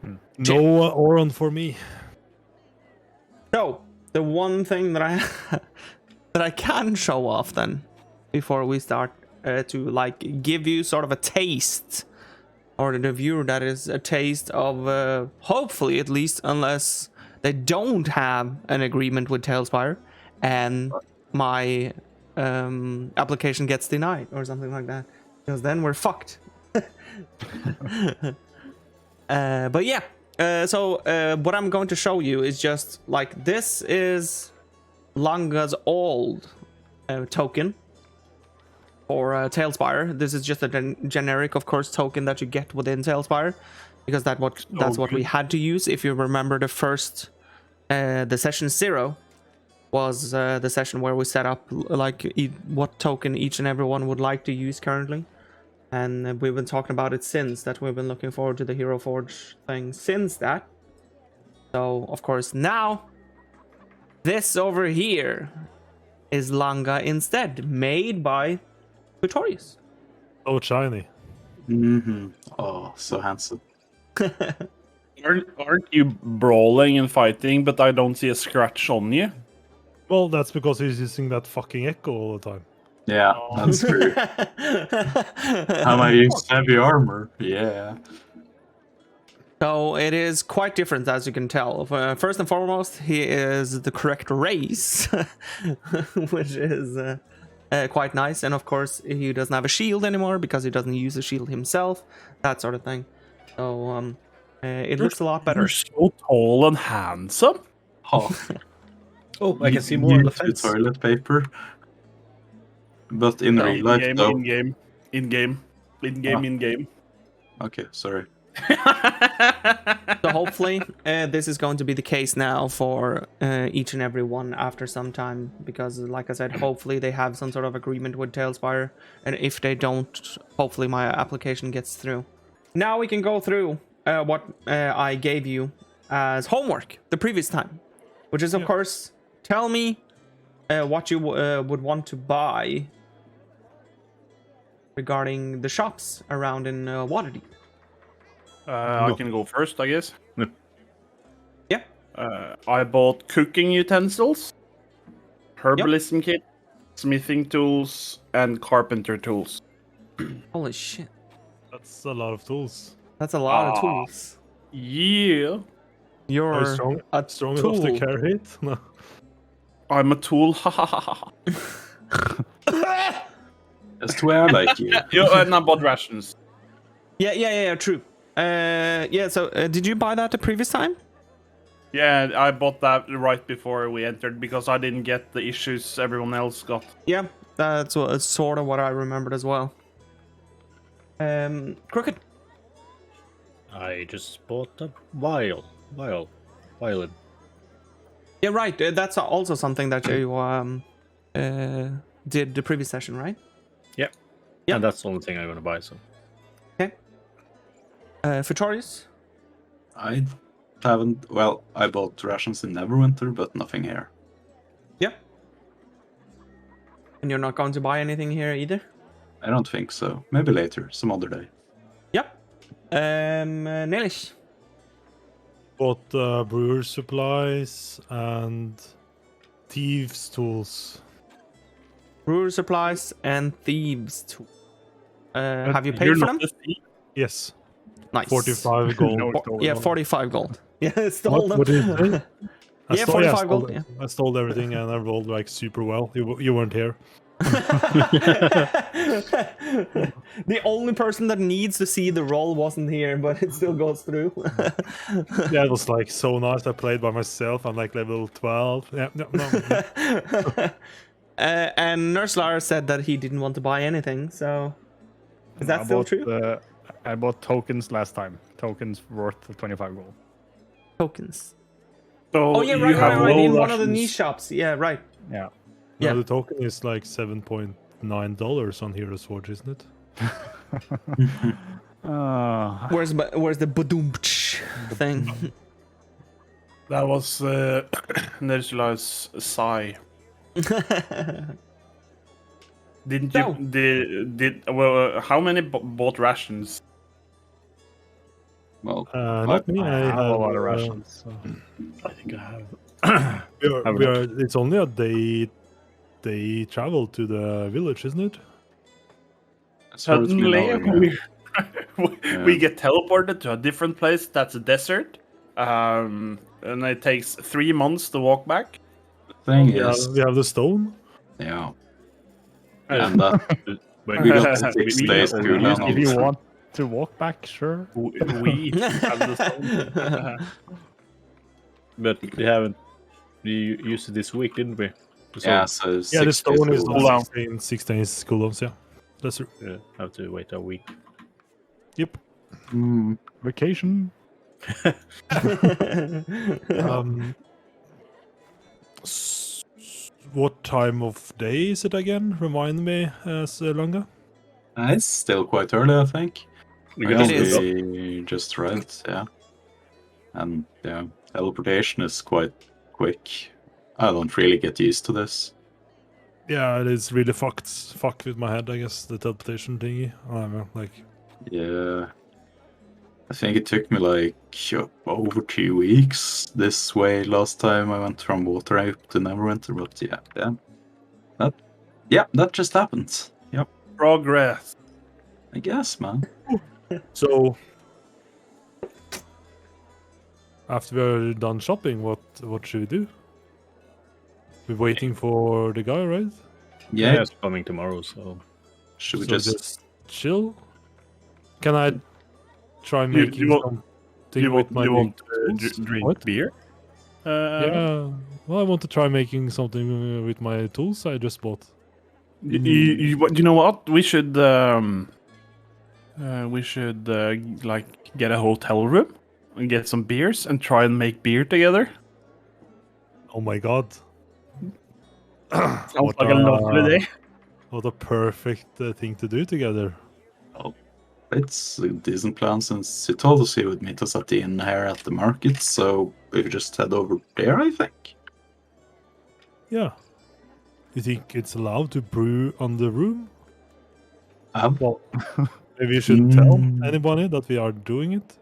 No Oron for me. So the one thing that I can show off then, before we start, to like give you sort of a taste, or the viewer that is a taste of hopefully, at least, unless they don't have an agreement with Talespire and my application gets denied or something like that, because then we're fucked. But yeah, so what I'm going to show you is just like, this is Langa's old token for Talespire. This is just a generic, of course, token that you get within Talespire, because that's what we had to use. If you remember, the first the session 0 was the session where we set up like what token each and every one would like to use currently, and we've been talking about it since that. We've been looking forward to the Heroforge thing since that. So of course now this over here is Langa instead, made by Tutorius. Oh, shiny. Oh, so handsome. Aren't you brawling and fighting, but I don't see a scratch on you? Well, that's because he's using that fucking echo all the time. Yeah, that's true. How I use heavy armor. Yeah. So it is quite different, as you can tell. First and foremost, he is the correct race, which is quite nice. And of course, he doesn't have a shield anymore because he doesn't use a shield himself, that sort of thing. So it looks a lot better. You're so tall and handsome. Oh, I can see more on the fence. Toilet paper. But in real life, though. In game. Okay, sorry. So hopefully this is going to be the case now for each and every one after some time, because like I said, hopefully they have some sort of agreement with Talespire, and if they don't, hopefully my application gets through. Now we can go through what I gave you as homework the previous time, which is of course, tell me what you would want to buy regarding the shops around in Waterdeep. I can go first, I guess. Yeah. I bought cooking utensils, herbalism kit, smithing tools, and carpenter tools. Holy shit. That's a lot of tools. That's a lot of tools. Yeah. You're Are you strong enough to carry it? No. I'm a tool. That's the way I like you. And I bought rations. Yeah, true. So did you buy that the previous time? Yeah, I bought that right before we entered because I didn't get the issues everyone else got. Yeah, that's sort of what I remembered as well. Crooked. I just bought a violin. Yeah, right. That's also something that you did the previous session, right? Yep. Yep. And that's the only thing I'm gonna buy. So. Okay. Futorius? I haven't. Well, I bought rations in Neverwinter, but nothing here. Yeah. And you're not going to buy anything here either? I don't think so. Maybe later, some other day. Yep. Nelish? Bought brewer supplies and thieves tools. Brewer supplies and thieves too. Have you paid for them? Yes. Nice. 45 gold. Yeah, 45 gold. Yeah, stole them. What did you say? Yeah, 45 gold. Yeah. I stole everything and I rolled like super well. You weren't here. The only person that needs to see the roll wasn't here, but it still goes through. Yeah, it was like so nice. I played by myself. I'm like level 12. Yeah, no. And Nurslar said that he didn't want to buy anything, so is that still true? I bought tokens last time. Tokens worth 25 gold. Tokens. So oh yeah, right. In one of the niche shops. Yeah, right. Yeah. Yeah, the token is like $7.9 on Heroforge, isn't it? Where's the badoomch thing? That was Nersla's sigh. Didn't you? Well, how many bought rations? Well, Not me. I have a lot of rations. So. I think I have. It's only a day travel to the village, isn't it? as far as we know, Suddenly, yeah. we get teleported to a different place that's a desert, and it takes 3 months to walk back. The thing Yeah, is, we have the stone. yeah, Yeah. and that When we got We- 6 days we- cooldown. If you also. want to walk back, sure. We have the stone. But we haven't. We used it this week, didn't we? So, Yeah, so Yeah, the 6 days stone is cooldown. cooldown. 16 cooldowns. Yeah, that's true. have to wait a week. Yep. Hmm. Vacation. What time of day is it again? Remind me, Langa. It's still quite early, I think. We I got It is. only just read, yeah. And yeah, teleportation is quite quick. I don't really get used to this. Yeah, it is really fucked with my head, I guess, the teleportation thingy. I don't know, like... Yeah. I think it took me like over 2 weeks this way last time I went from Waterdeep to Neverwinter, but that just happened. Yep, Progress. I guess, man. So... After we're done shopping, what should we do? We're waiting for the guy, right? Yeah, Yeah, it's coming tomorrow, so should we So just chill? Can I try You- making you want- something You with want, my you want tools? to drink What? beer? Yeah. Well, I want to try making something with my tools I just bought. You know what? We should like get a hotel room and get some beers and try and make beer together. Oh my god. Sounds What like a lovely day. What a perfect thing to do together. It's a decent plan since he told us he would meet us at the inn here at the market, so we could just head over there, I think. Yeah. You think it's allowed to brew on the room? Well, maybe you shouldn't tell anybody that we are doing it.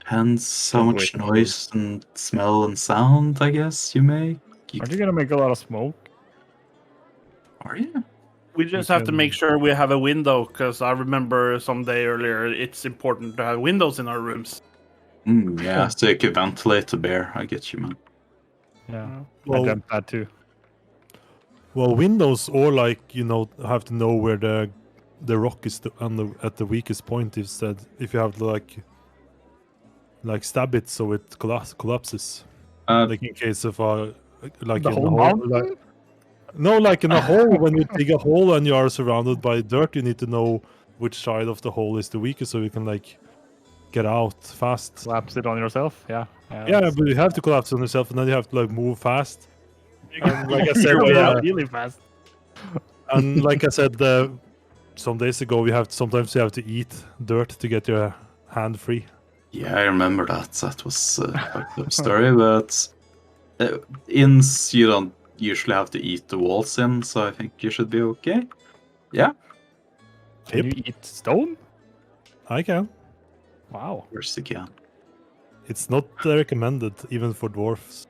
Hence how Don't much wait. noise and smell and sound, I guess, you make. Aren't you gonna make a lot of smoke? Are you? We just We have to can- make sure we have a window, because I remember some day earlier it's important to have windows in our rooms. Yeah, so you can ventilate the bear. I get you, man. Yeah. Well- I dreamt that too. Well, windows or like, have to know where the rock is at the weakest point instead. If you have to like stab it so it collapses. Like in case of like The in whole a hole. mountain? Like, no, like in a hole, when you dig a hole and you are surrounded by dirt, you need to know which side of the hole is the weakest so you can like get out fast. Collapse it on yourself. Yeah. Yeah, that's- but you have to collapse on yourself and then you have to like move fast. And like I said, You're really fast. and like I said some days ago, sometimes you have to eat dirt to get your hand free. Yeah, I remember that. That was a fucked up story, but inns you don't usually have to eat the walls in, so I think you should be okay. Yeah, Can you eat stone? I can. Wow. of course you can. It's not recommended even for dwarfs.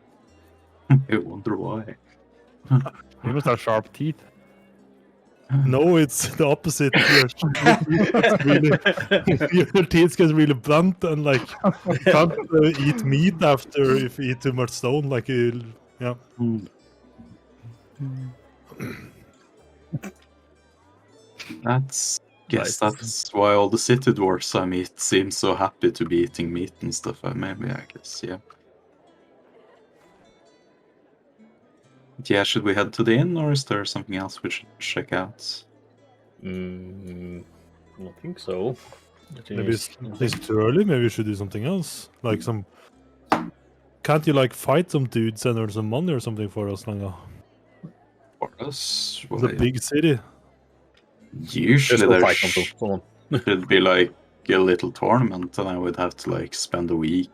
I wonder why. You must have sharp teeth. No, it's the opposite. Your teeth get really blunt and like you can't eat meat after if you eat too much stone. Like yeah. That's why all the city dwarfs I meet seem so happy to be eating meat and stuff. Maybe, I guess, yeah. Yeah, should we head to the inn, or is there something else we should check out? I don't think so. I think Maybe it's too early. Maybe we should do something else. Like some. Can't you like fight some dudes and earn some money or something for us, Langa? For us, The big city. usually Let's go there fight them. Come on. should be like a little tournament, and I would have to like spend a week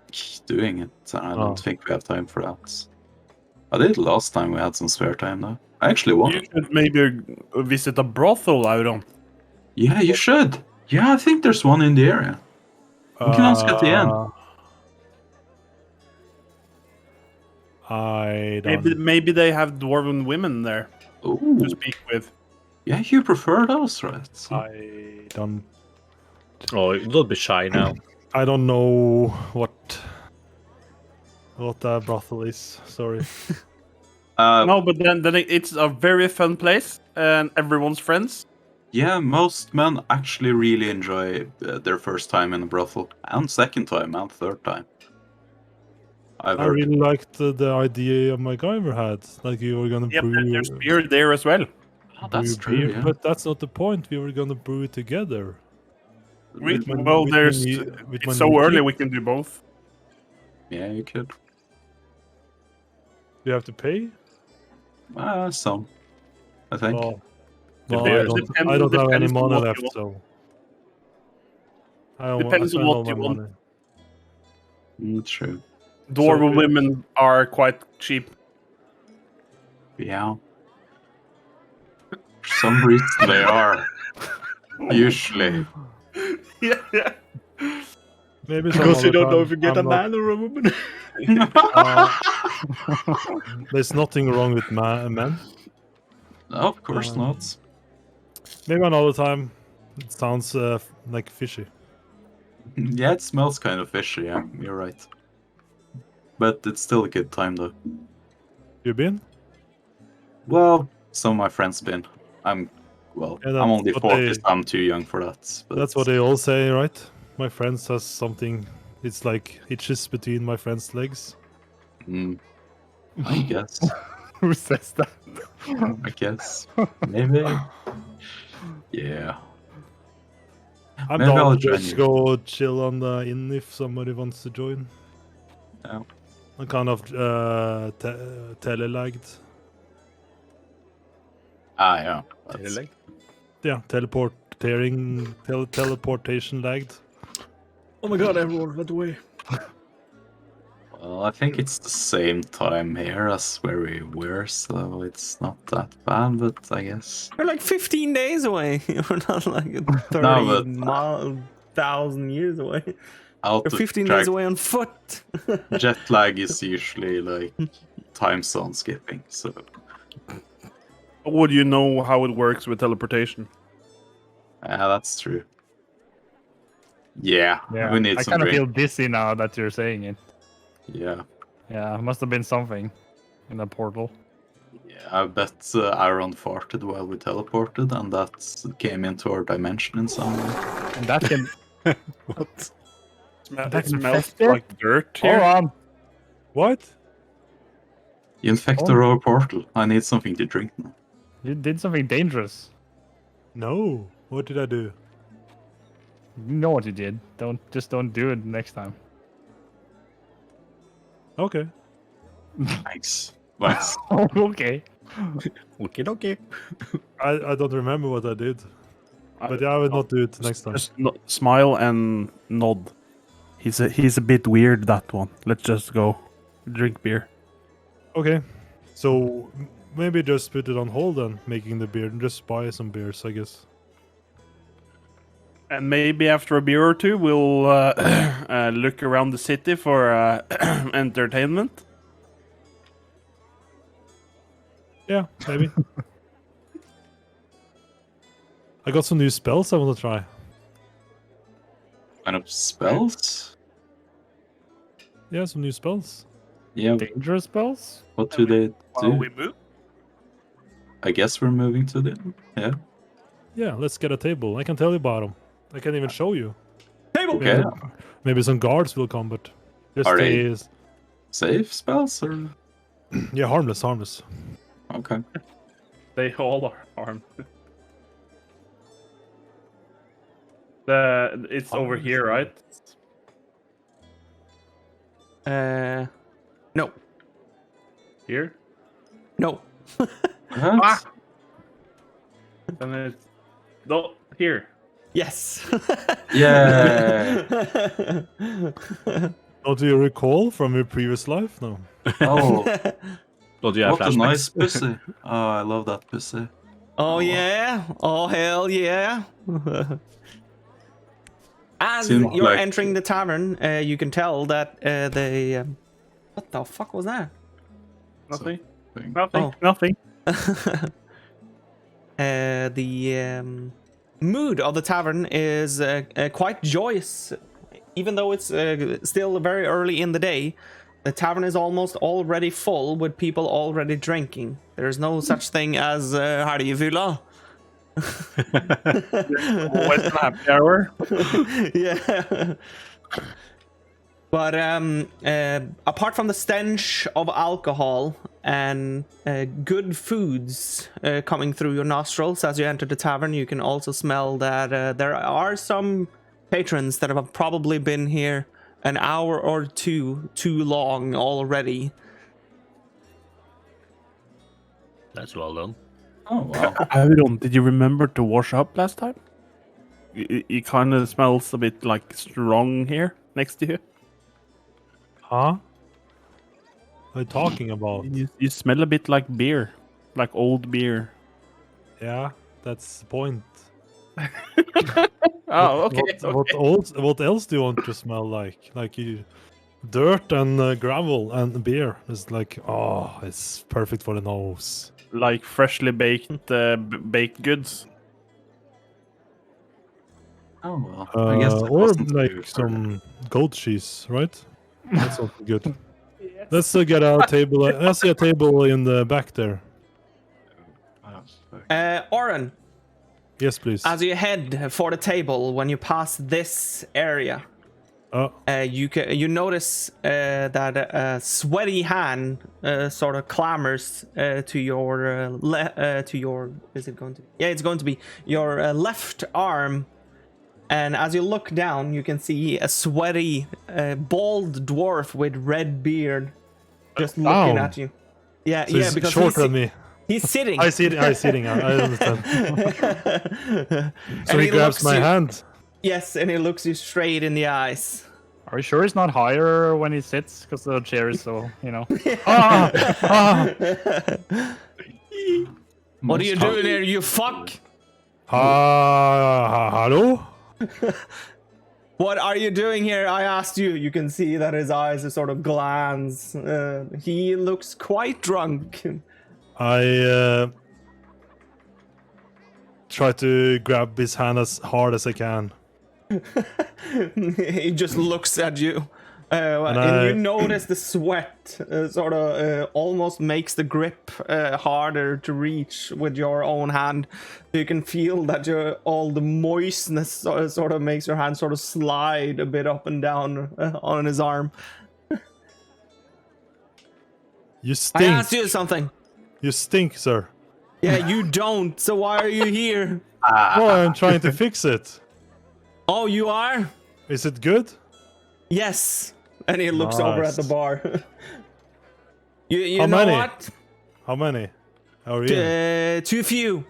doing it. And I don't think we have time for that. I did last time we had some spare time though. I actually won. You should maybe visit a brothel, Auron. Yeah, you should. Yeah, I think there's one in the area. We can ask at the end. I don't. Maybe they have dwarven women there to Ooh, speak with. yeah, you prefer those, right? So- I don't. Oh, don't be shy now. I don't know what a brothel is. Sorry. No, but then it's a very fun place and everyone's friends. Yeah, most men actually really enjoy their first time in a brothel, and second time, and third time. I've I heard. really liked the idea MacGyver had. Like you were gonna Yep, brew. there's beer there as well. Oh, that's brew true. beer, Yeah. but that's not the point. We were gonna brew it together. With my- Well, with my there's new- with my it's so new early kit. we can do both. Yeah, you could. You have to pay. Some, I think. Oh, The well, beer I is- don't have any depends on money what left, you so I don't. Depends I on spent what all my you want. money. True. Dwarven So- women are quite cheap. Yeah. For some reason they are. Usually. Yeah. Maybe some Because you other don't know time. if you get a I'm not- man or a woman. There's nothing wrong with men. Of course Um, not. Maybe another time. It sounds like fishy. Yeah, it smells kind of fishy, yeah, you're right. But it's still a good time though. You been? Well, some of my friends been. Yeah, I'm that's only what 40, they- so I'm too young for that. But That's what they all say, right? My friend says something. It's like hitches between my friend's legs. I guess. Who says that? I guess. Maybe. Yeah. I'm Maybe down I'll to join just you. go chill on the inn if somebody wants to join. Yeah. I'm kind of telelagged. Yeah. That's- Yeah, teleportation lagged. Oh my god, everyone, went away. Well, I think it's the same time here as where we were, so it's not that bad, but I guess. We're like 15 days away. We're not like 30,000 years away. Out We're to 15 track days away on foot. jet lag is usually like time zone skipping, so Would you know how it works with teleportation? yeah, that's true. Yeah, Yeah, we need I some kind of drink. feel dizzy now that you're saying it. Yeah, Yeah, must have been something in the portal. yeah. I bet Aaron farted while we teleported, and that came into our dimension in some way. And that can. What? It That's smells infected? like dirt Hold here. on. What? You infected our portal. I need something to drink now. You did something dangerous. No. What did I do? You know what you did. Don't do it next time. Okay. Thanks. Thanks. Oh, okay. Okay. I don't remember what I did. But yeah, I will not do it next time. Just smile and nod. He's a bit weird, that one. Let's just go drink beer. Okay. So maybe just put it on hold then, making the beer, and just buy some beers, I guess. And maybe after a beer or two, we'll look around the city for entertainment. Yeah, maybe. I got some new spells I want to try. Kind of spells? Yeah, some new spells. Yeah, Dangerous spells? what do they do? While we move. I guess we're moving to the... Yeah. Yeah, let's get a table. I can tell you about them. I can't even show you. Table. Okay. Maybe some guards will come, but just Are they- is Safe spells or... yeah, harmless. Okay. They all are armed. It's over here, right? No. Here. No. What? Ah! And it's no here. Yes. Yeah. Oh, do you recall from your previous life? No. Oh, Don't you have what a flashbacks? nice pussy. Oh, I love that pussy. Oh yeah. Oh hell yeah. As Seems you're like- entering the tavern, you can tell that what the fuck was that? Nothing. Thing. Nothing. Oh. Nothing. The mood of the tavern is quite joyous, even though it's still very early in the day. The tavern is almost already full with people already drinking. There's no such thing as how do you feel? Always a happy hour. Yeah. But apart from the stench of alcohol and good foods coming through your nostrils as you enter the tavern, you can also smell that there are some patrons that have probably been here an hour or two too long already. That's well done. Oh wow. Aaron, did you remember to wash up last time? It kind of smells a bit like strong here next to you. Huh? What are you talking about? You smell a bit like beer, like old beer. Yeah, that's the point. Oh, okay. What else do you want to smell like? Like you, dirt and gravel and beer. It's like, oh, it's perfect for the nose. Like freshly baked baked goods. Oh well. I guess it Or wasn't too like far. some goat cheese, right? That's also good. Let's get a table. Let's see a table in the back there. Oren, Yes, please. as you head for the table, when you pass this area, you notice that a sweaty hand sort of clambers to your is it going to be? Yeah, it's going to be your left arm. And as you look down, you can see a sweaty, bald dwarf with red beard just looking Ow. at you. Yeah, So yeah, he's because shorter than me. he's sitting. I'm sitting. I understand. So And he grabs looks my you- hand. Yes, and he looks you straight in the eyes. Are you sure it's not higher when he sits? Because the chair is so, What are you doing here, you fuck? Hello? What are you doing here? I asked you. You can see that his eyes are sort of glance. He looks quite drunk. I try to grab his hand as hard as I can. He just looks at you. And I- you notice the sweat sort of almost makes the grip harder to reach with your own hand. You can feel that all the moistness sort of makes your hand sort of slide a bit up and down on his arm. You I stink. asked you something. You stink, sir. Yeah, you don't. So why are you here? Well, I'm trying to fix it. Oh, you are? Is it good? Yes. And he looks over at the Nice. bar. you How know many? what? How many? Are you? Too few.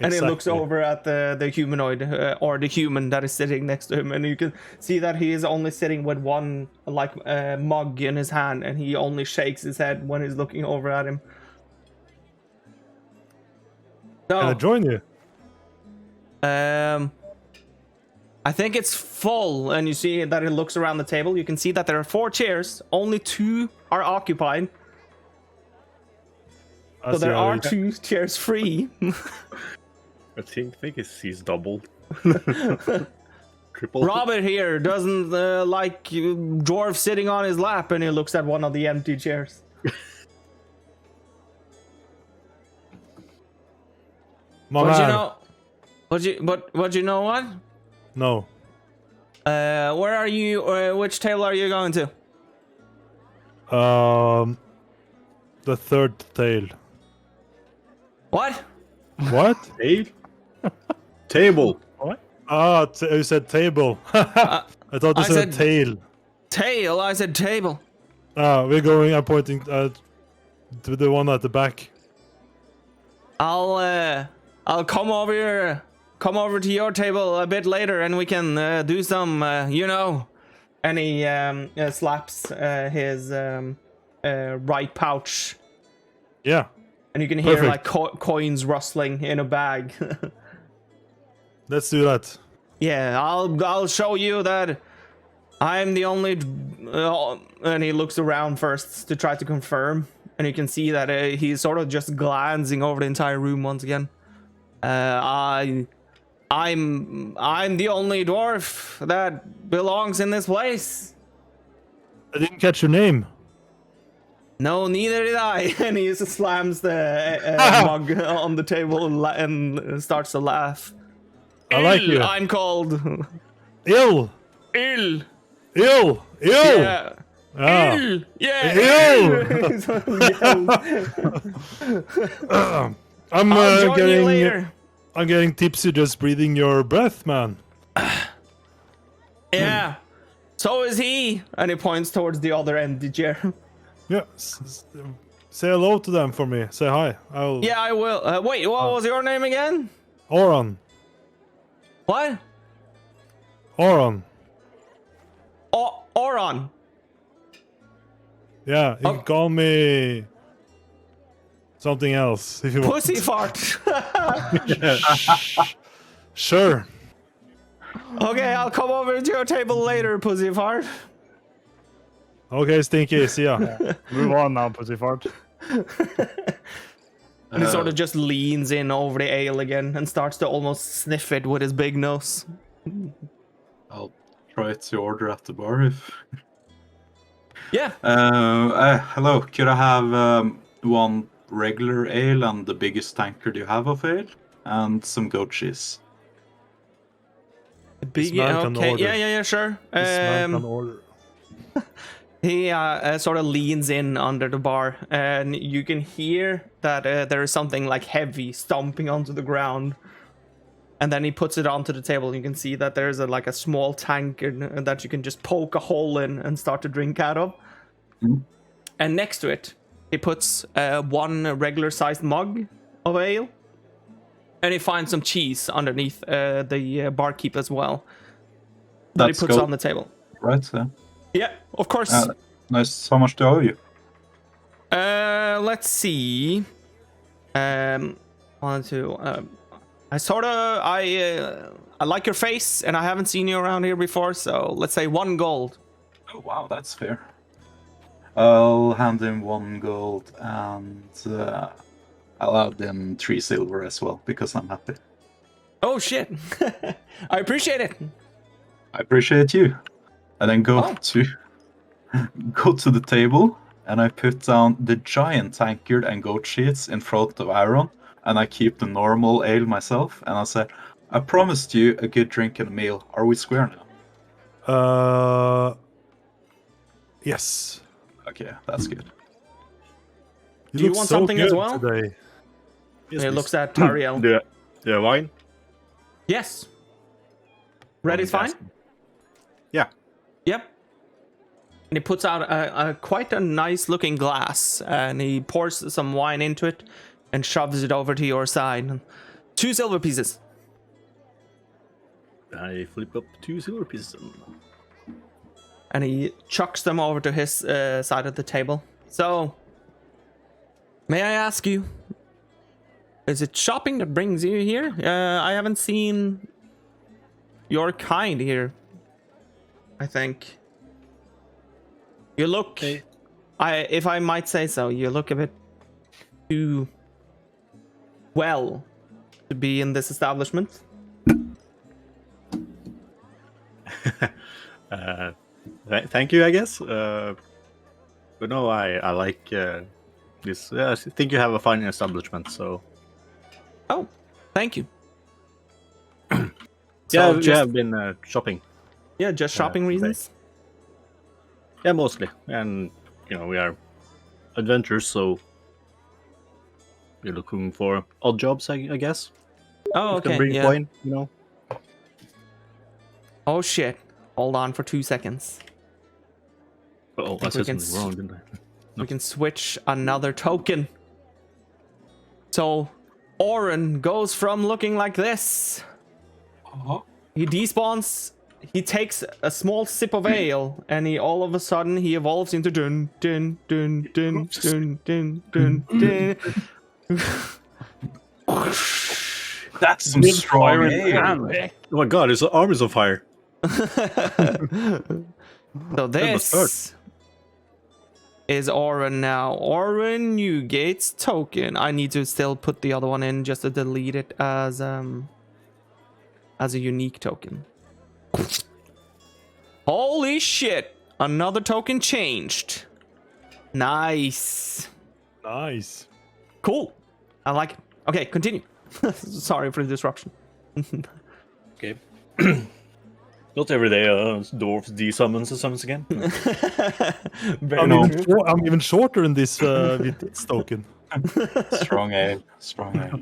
And he looks Exactly. over at the humanoid, or the human that is sitting next to him, and you can see that he is only sitting with one mug in his hand, and he only shakes his head when he's looking over at him. Can I So, join you? I think it's full, and you see that it looks around the table. You can see that there are 4 chairs, only 2 are occupied, so there are 2 chairs free. I think he's doubled. Triple. Robert here doesn't like dwarf sitting on his lap, and he looks at one of the empty chairs. My But you man. know, but you know what? No. Where are you? Which table are you going to? The third tail. What? What? Tail? Table. Ah, you said table. I thought you I said said- tail. Tail? I said table. We're going. I'm pointing to the one at the back. I'll come over to your table a bit later, and we can do some, And he slaps his right pouch, Yeah. and you can hear Perfect. like coins rustling in a bag. Let's do that. Yeah, I'll show you that I'm the only. And he looks around first to try to confirm, and you can see that he's sort of just glancing over the entire room once again. I'm the only dwarf that belongs in this place. I didn't catch your name. No, neither did I. And he just slams the mug on the table and starts to laugh. I like you. I'm called Ill. Ill. Ill. Ill. Yeah. Ah. Ill. Yeah. Ill. I'm I'll join you later. I'm getting tipsy just breathing your breath, man. Yeah. So is he. And he points towards the other empty chair. Yeah. Say hello to them for me. Say hi. Yeah, I will. Wait, what was your name again? Oron. What? Oron. Oron. Yeah, you can call me something else if you want. Pussy fart. Sure. Okay, I'll come over to your table later, pussy fart. Okay, Stinky, see ya. Move on now, pussy fart. And he sort of just leans in over the ale again and starts to almost sniff it with his big nose. I'll try to order at the bar if. Yeah. Hello, could I have one regular ale and the biggest tankard you have of ale, and some goat cheese? This man can Okay. order. Yeah, sure. This man can order. He sort of leans in under the bar, and you can hear that there is something like heavy stomping onto the ground. And then he puts it onto the table. You can see that there's a small tankard that you can just poke a hole in and start to drink out of. Mm. And next to it, he puts one regular-sized mug of ale. And he finds some cheese underneath the barkeep as well. That he puts on the table. Right, yeah. Yeah, of course. Nice. How much do I owe you? Let's see. One, two. I like your face, and I haven't seen you around here before, so let's say 1 gold. Oh wow, that's fair. I'll hand him 1 gold, and I'll add in 3 silver as well because I'm happy. Oh shit! I appreciate it. I appreciate you. And then go to the table, and I put down the giant tankard and goat cheese in front of Aaron, and I keep the normal ale myself, and I say, I promised you a good drink and a meal. Are we square now? Yes. Okay, that's good. Do you look want so something as good well? Today. Yes, He please. looks at Tariel. The wine? Yes. Red is fine? Yeah. Yep. And he puts out quite a nice looking glass, and he pours some wine into it and shoves it over to your side. 2 silver pieces. I flip up 2 silver pieces. And he chucks them over to his side of the table. So, may I ask you, is it shopping that brings you here? I haven't seen your kind here, I think. You look, if I might say so, you look a bit too well to be in this establishment. Thank you, I guess. But no, I like this. I think you have a fine establishment, so. Oh, thank you. Yeah, So you have been shopping. Yeah, just shopping reasons. Yeah, mostly. And, we are adventurers, so we're looking for odd jobs, I guess. Oh, We can okay. bring Yeah. coin, Oh shit! Hold on for 2 seconds. Oh, I we said can something wrong, didn't I? We can switch another token. So, Oren goes from looking like this. He despawns. He takes a small sip of ale, and all of a sudden he evolves into dun dun dun dun dun dun dun dun. That's some With strong fire in ale. hand. Oh my god, his arm is on fire. So this is Oren now. Oren Newgate's token. I need to still put the other one in just to delete it as a unique token. Holy shit! Another token changed. Nice. Nice. Cool. I like it. Okay, continue. Sorry for the disruption. Okay. Not every day dwarves desummons and summons again. Very I'm even shorter in this with this token. Strong ale. Strong ale.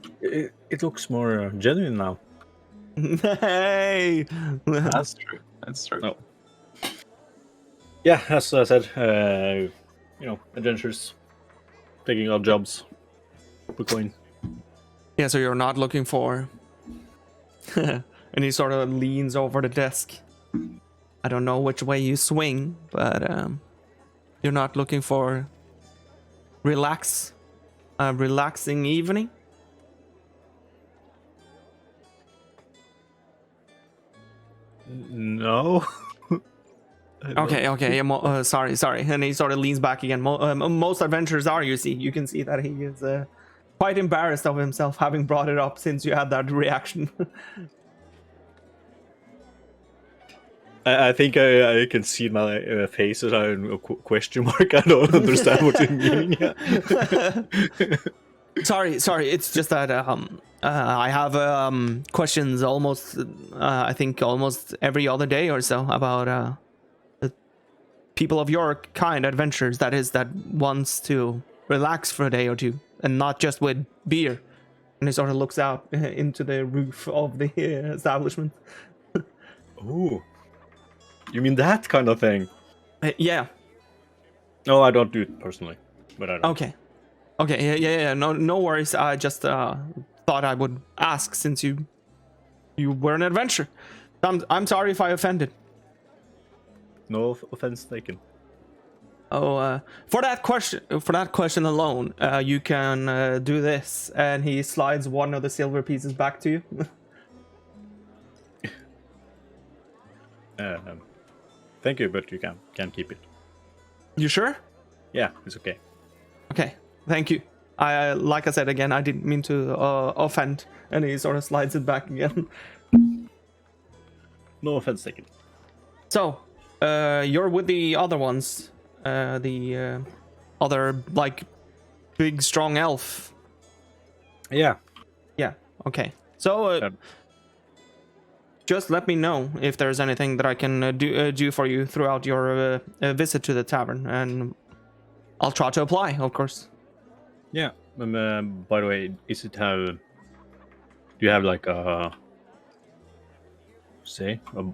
It looks more genuine now. Hey. That's true. That's true. No. Yeah, as I said, adventures, taking odd jobs, for coin. Yeah, so you're not looking for... And he sort of leans over the desk. I don't know which way you swing, but you're not looking for a relaxing evening? No. Okay, yeah, sorry. And he sort of leans back again. Most adventurers are, you see. You can see that he is quite embarrassed of himself having brought it up since you had that reaction. I think I can see in my face that I'm a question mark. I don't understand what you're meaning. Sorry. It's just that I have questions almost, I think almost every other day or so about the people of your kind, adventurers. That wants to relax for a day or two, and not just with beer. And he sort of looks out into the roof of the establishment. Oh, you mean that kind of thing? Yeah. No, I don't do it personally, but I don't. Okay. Yeah. No worries. I just thought I would ask since you were an adventurer. I'm sorry if I offended. No offense taken. Oh, for that question alone, you can do this, and he slides one of the silver pieces back to you. Thank you, but you can keep it. You sure? Yeah, it's okay. Okay, thank you. Like I said again, I didn't mean to offend, and he sort of slides it back again. No offense taken. So, you're with the other ones, the other like big strong elf. Yeah. Yeah. Okay. So, just let me know if there's anything that I can do for you throughout your visit to the tavern, and I'll try to apply, of course. Yeah. By the way, is it do you have like a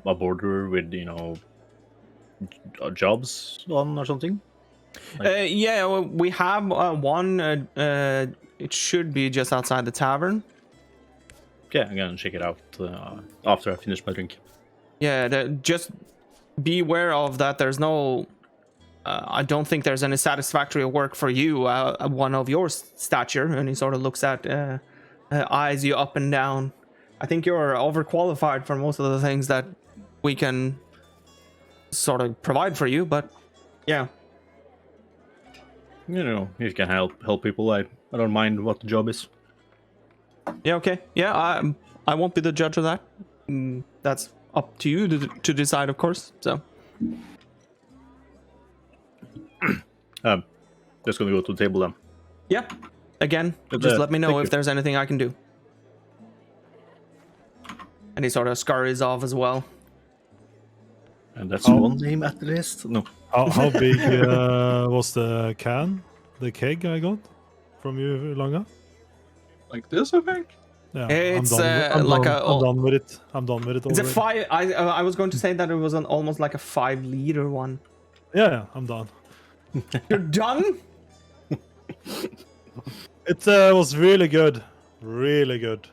border with jobs on or something? Yeah, we have one. It should be just outside the tavern. Yeah, I'm gonna check it out after I finish my drink. Yeah, just be aware of that. There's no... I don't think there's any satisfactory work for you, one of your stature. And he sort of looks at, eyes you up and down. I think you're overqualified for most of the things that we can sort of provide for you, but yeah. If you can help people, I don't mind what the job is. Yeah, okay. Yeah, I won't be the judge of that. That's up to you to decide, of course. So, just gonna go to the table then. yeah. Again, But, just let me know thank if you. there's anything I can do. And he sort of scurries off as well. And that's one name at the list. No. How big was the keg I got from you, Langa? Like this, I think. Yeah, It's, I'm like done with it. I'm done with it It's a already. 5. I was going to say that it was almost like a 5-liter one. Yeah, I'm done. You're done? It was really good. Really good.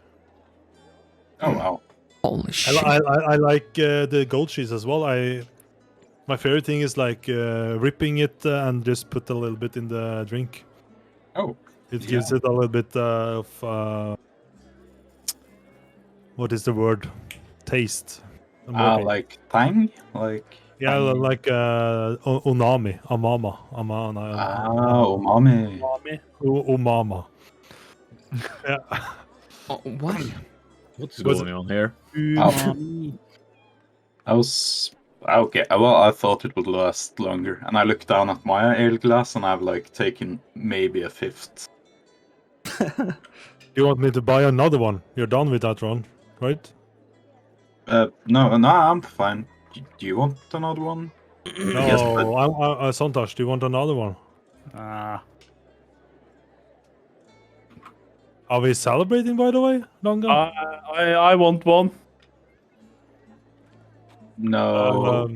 Oh wow. Holy shit. I like the goat cheese as well. My favorite thing is like ripping it and just put a little bit in the drink. Oh. It gives it a little bit of what is the word? Taste. Amomi. Like tang? Like Yeah, tang. like unami, amama, Umami. umama. Yeah. Oh, what? What's Was going on here? I was okay. Well, I thought it would last longer, and I looked down at my ale glass, and I've like taken maybe a fifth. You want me to buy another one? You're done with that one, right? No, I'm fine. Do you want another one? No, Yes, but- Sontash, do you want another one? Are we celebrating, by the way, Longa? I want one. No,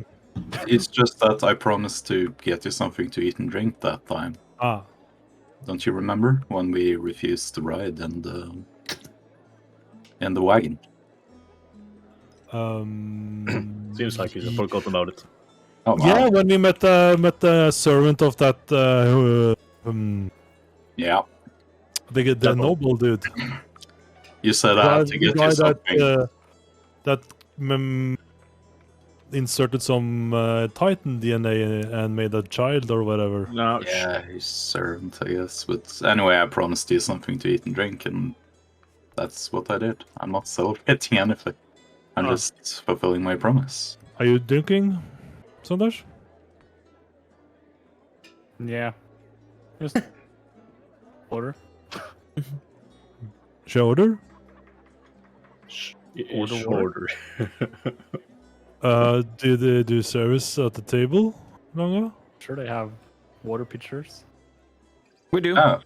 it's just that I promised to get you something to eat and drink that time. Don't you remember when we refused to ride in the wagon? Seems like he's forgotten about it. Oh, wow. Yeah, when we met the servant of that Yeah. the noble dude. You said I had to get you something. That inserted some Titan DNA and made a child or whatever. No, Yeah, he's servant, I guess. But anyway, I promised you something to eat and drink, and that's what I did. I'm not celebrating anything. I'm just fulfilling my promise. Are you drinking, Sondash? Yeah. Just water. Shoulder? Order. Do they do service at the table, Longa? Sure, they have water pitchers. We do. Oh.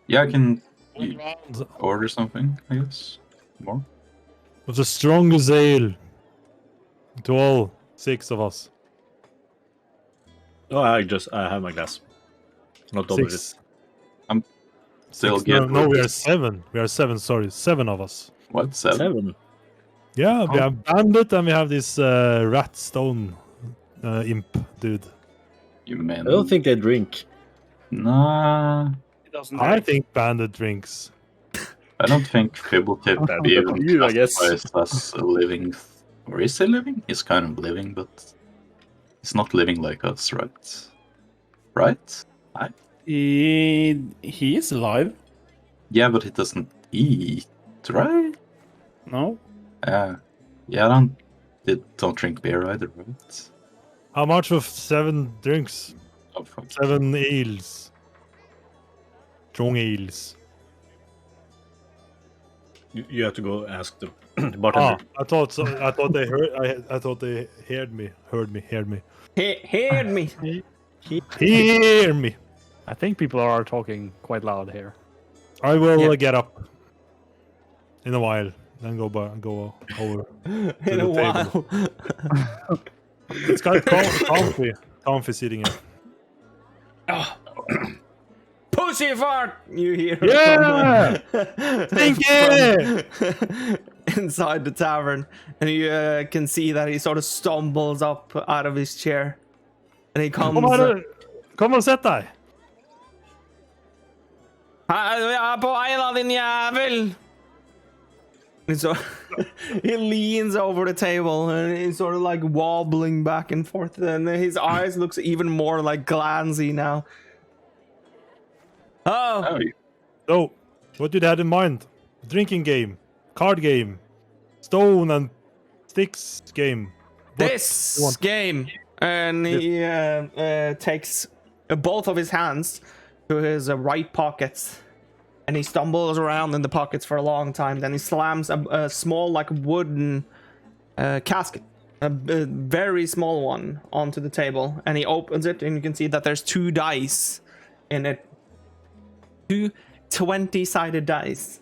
Yeah, I can One round order something, I guess. More? of the strongest ale to all 6 of us. Oh, I have my glass. Not double it. 6. Still 6. get No, we are 7. We are 7. Sorry, 7 of us. What? 7? 7. Yeah, we have Bandit and we have this rat stone imp dude. You mean? I don't think they drink. Nah. It doesn't. I think Bandit drinks. I don't think Fibbletip That's even up to you, I guess. classifies as a living. Or is he living? He's kind of living, but he's not living like us, right? Right? He is alive. Yeah, but he doesn't eat, right? No. Yeah, don't drink beer either, right? How much of 7 drinks? Oh, fuck. 7 ales. Strong ales. You have to go ask the bartender. I thought so. I thought they heard. I thought they heard me. Heard me. Heard me. Hear me. I think people are talking quite loud here. I will Yeah. get up in a while. Then go over. In a the while. It's kind of comfy sitting here. Pussy fart! You hear Yeah! Stinky! inside the tavern, and you can see that he sort of stumbles up out of his chair, and he comes. Kom och sätt dig. På Ayla, din jävel! And so he leans over the table and he's sort of like wobbling back and forth, and his eyes looks even more like glansy now. Oh, So, what did you have in mind? Drinking game, card game, stone and sticks game. What this you want? game. And he takes both of his hands to his right pockets, and he stumbles around in the pockets for a long time. Then he slams a small, like, wooden casket, a very small one, onto the table, and he opens it, and you can see that there's 2 dice in it. 2 20-sided dice.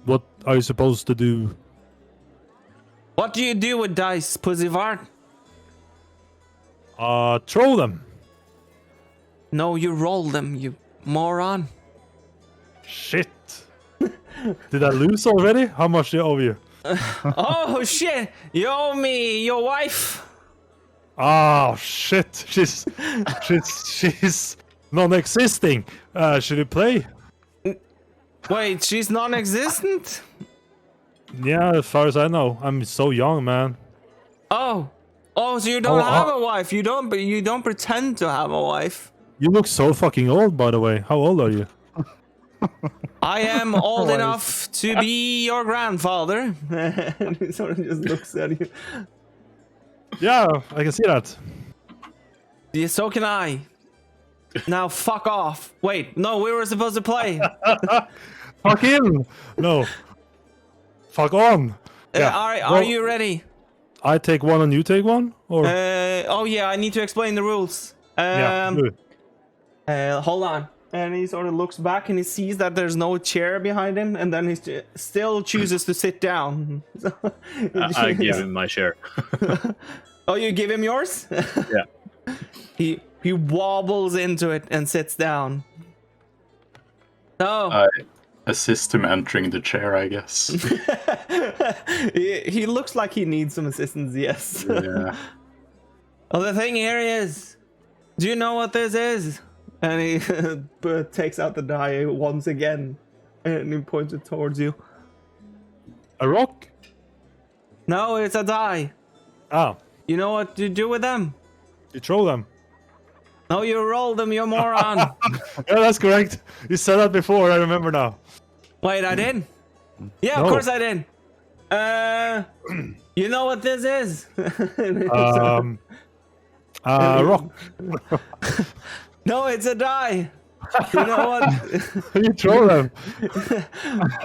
What are you supposed to do? What do you do with dice, Pussyfart? Throw them. No, you roll them, you moron. Shit. Did I lose already? How much do I owe you? Oh shit! You owe me your wife. Oh shit. She's non-existing. Should we play? Wait, she's non-existent? Yeah, as far as I know. I'm so young, man. Oh, so you don't have a wife? You don't pretend to have a wife? You look so fucking old, by the way. How old are you? I am old enough to be your grandfather. And he sort of just looks at you. Yeah, I can see that. Yeah, so can I. Now fuck off. Wait, no, we were supposed to play. Fuck him! No. Fuck on! Yeah. Are you ready? I take one and you take one? Or Oh yeah, I need to explain the rules. yeah, do it. Hold on. And he sort of looks back and he sees that there's no chair behind him, and then he still chooses to sit down. So, I give him my share. Oh, you give him yours? Yeah. He wobbles into it and sits down. Oh. I assist him entering the chair, I guess. He looks like he needs some assistance, yes. Yeah. Well, the thing here is, do you know what this is? And he takes out the die once again, and he points it towards you. A rock? No, it's a die. Ah, You know what to do with them? you throw them. No, you roll them, you moron. Yeah, that's correct. You said that before, I remember now. Wait, I did? Yeah, of No. course I did. You know what this is? Rock. No, it's a die. You know what? You throw them.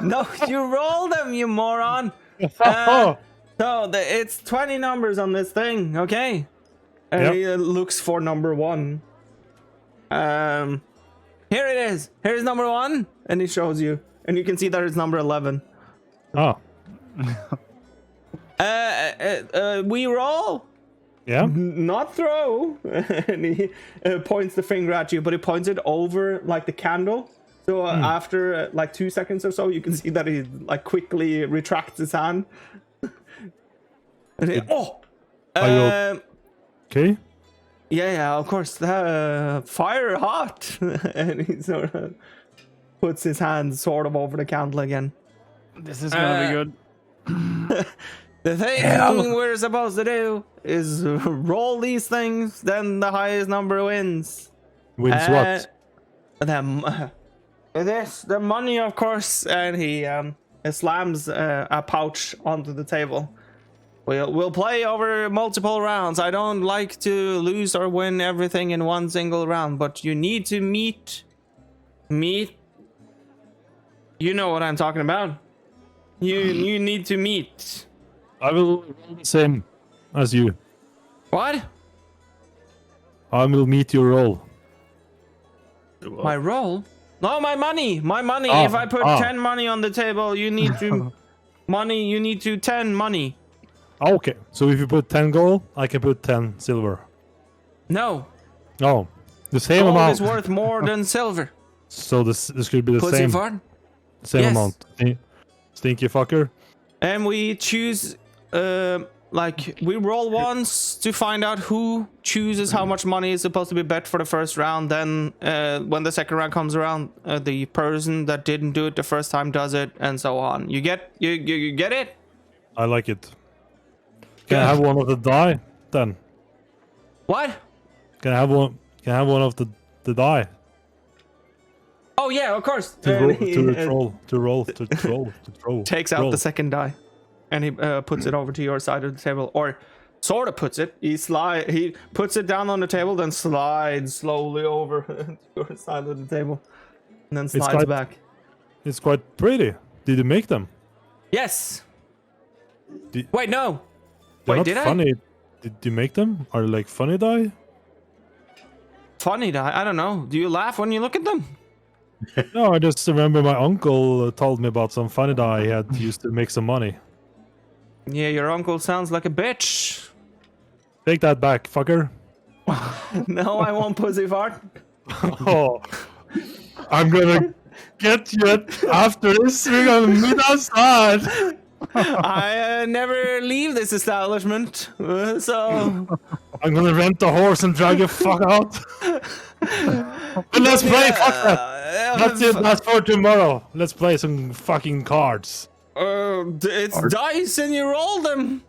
No, you roll them, you moron. It's 20 numbers on this thing, okay? And Yep. he looks for number 1. Here it is. Here's number 1, and he shows you, and you can see that it's number 11. Oh, We roll, yeah? not throw. And he points the finger at you, but he points it over like the candle. So after like 2 seconds or so, you can see that he like quickly retracts his hand. And he, Okay. yeah, of course. Fire hot. And he sort of puts his hand sort of over the candle again. This is gonna be good. The thing we're supposed to do is roll these things, then the highest number wins. Wins what? The money, of course. And he slams a pouch onto the table. We'll play over multiple rounds. I don't like to lose or win everything in one single round, but you need to meet. You know what I'm talking about. You need to meet. I will roll the same as you. What? I will meet your roll. My roll? No, my money. My money. Oh, If I put 10 money on the table, you need to money. You need to 10 money. Okay, so if you put 10 gold, I can put 10 silver. No. Oh, the same Gold amount. is worth more than silver. So this could be the Pussy same fart. same Yes. amount. Stinky fucker. And we choose, we roll once to find out who chooses how much money is supposed to be bet for the first round. Then, when the second round comes around, the person that didn't do it the first time does it, and so on. You get it? I like it. Can I have one of the die then? What? Can I have one? Can I have one of the die Oh yeah, of course. to And roll he, to roll? takes out the second die, and he puts it over to your side of the table, or sort of puts it. He puts it down on the table, then slides slowly over to your side of the table, and then slides quite- back. It's quite pretty. Did you make them? Yes. Did- Wait, no. They're Wait, not did I? funny. Did you make them? Are they like funny die? Funny die. I don't know. Do you laugh when you look at them? No, I just remember my uncle told me about some funny die he had used to make some money. Yeah, your uncle sounds like a bitch. Take that back, fucker. No, I won't pussy fart. Oh, I'm gonna get you after this. We're gonna meet outside. I never leave this establishment, so I'm gonna rent the horse and drag you fuck out. But let's play. Fuck that. That's it. That's for tomorrow. Let's play some fucking cards. It's dice and you roll them.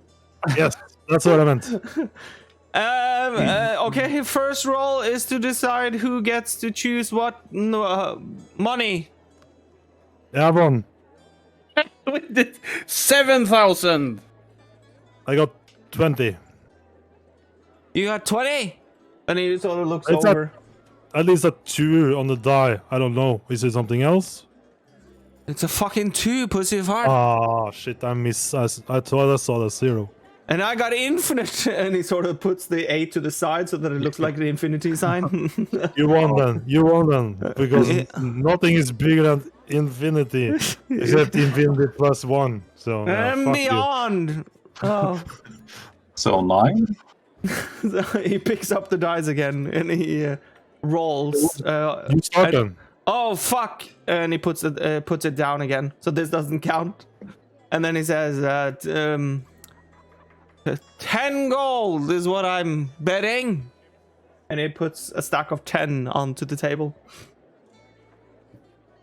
Yes, that's what I meant. Okay, first roll is to decide who gets to choose what money. Yeah, I've won. We did 7,000. I got 20. You got 20? And he sort of looks It's over. At least a 2 on the die. I don't know. Is it something else? It's a fucking 2, pussy fart. Ah, shit. I thought I saw the 0. And I got infinite. And he sort of puts the 8 to the side so that it looks like the infinity sign. You won then. You won then. Because nothing is bigger than infinity. Except infinity plus 1. So, and fuck beyond. Oh. So 9? So he picks up the dice again and he rolls. You start then. Oh fuck! And he puts it down again. So this doesn't count. And then he says, 10 gold is what I'm betting. And he puts a stack of 10 onto the table.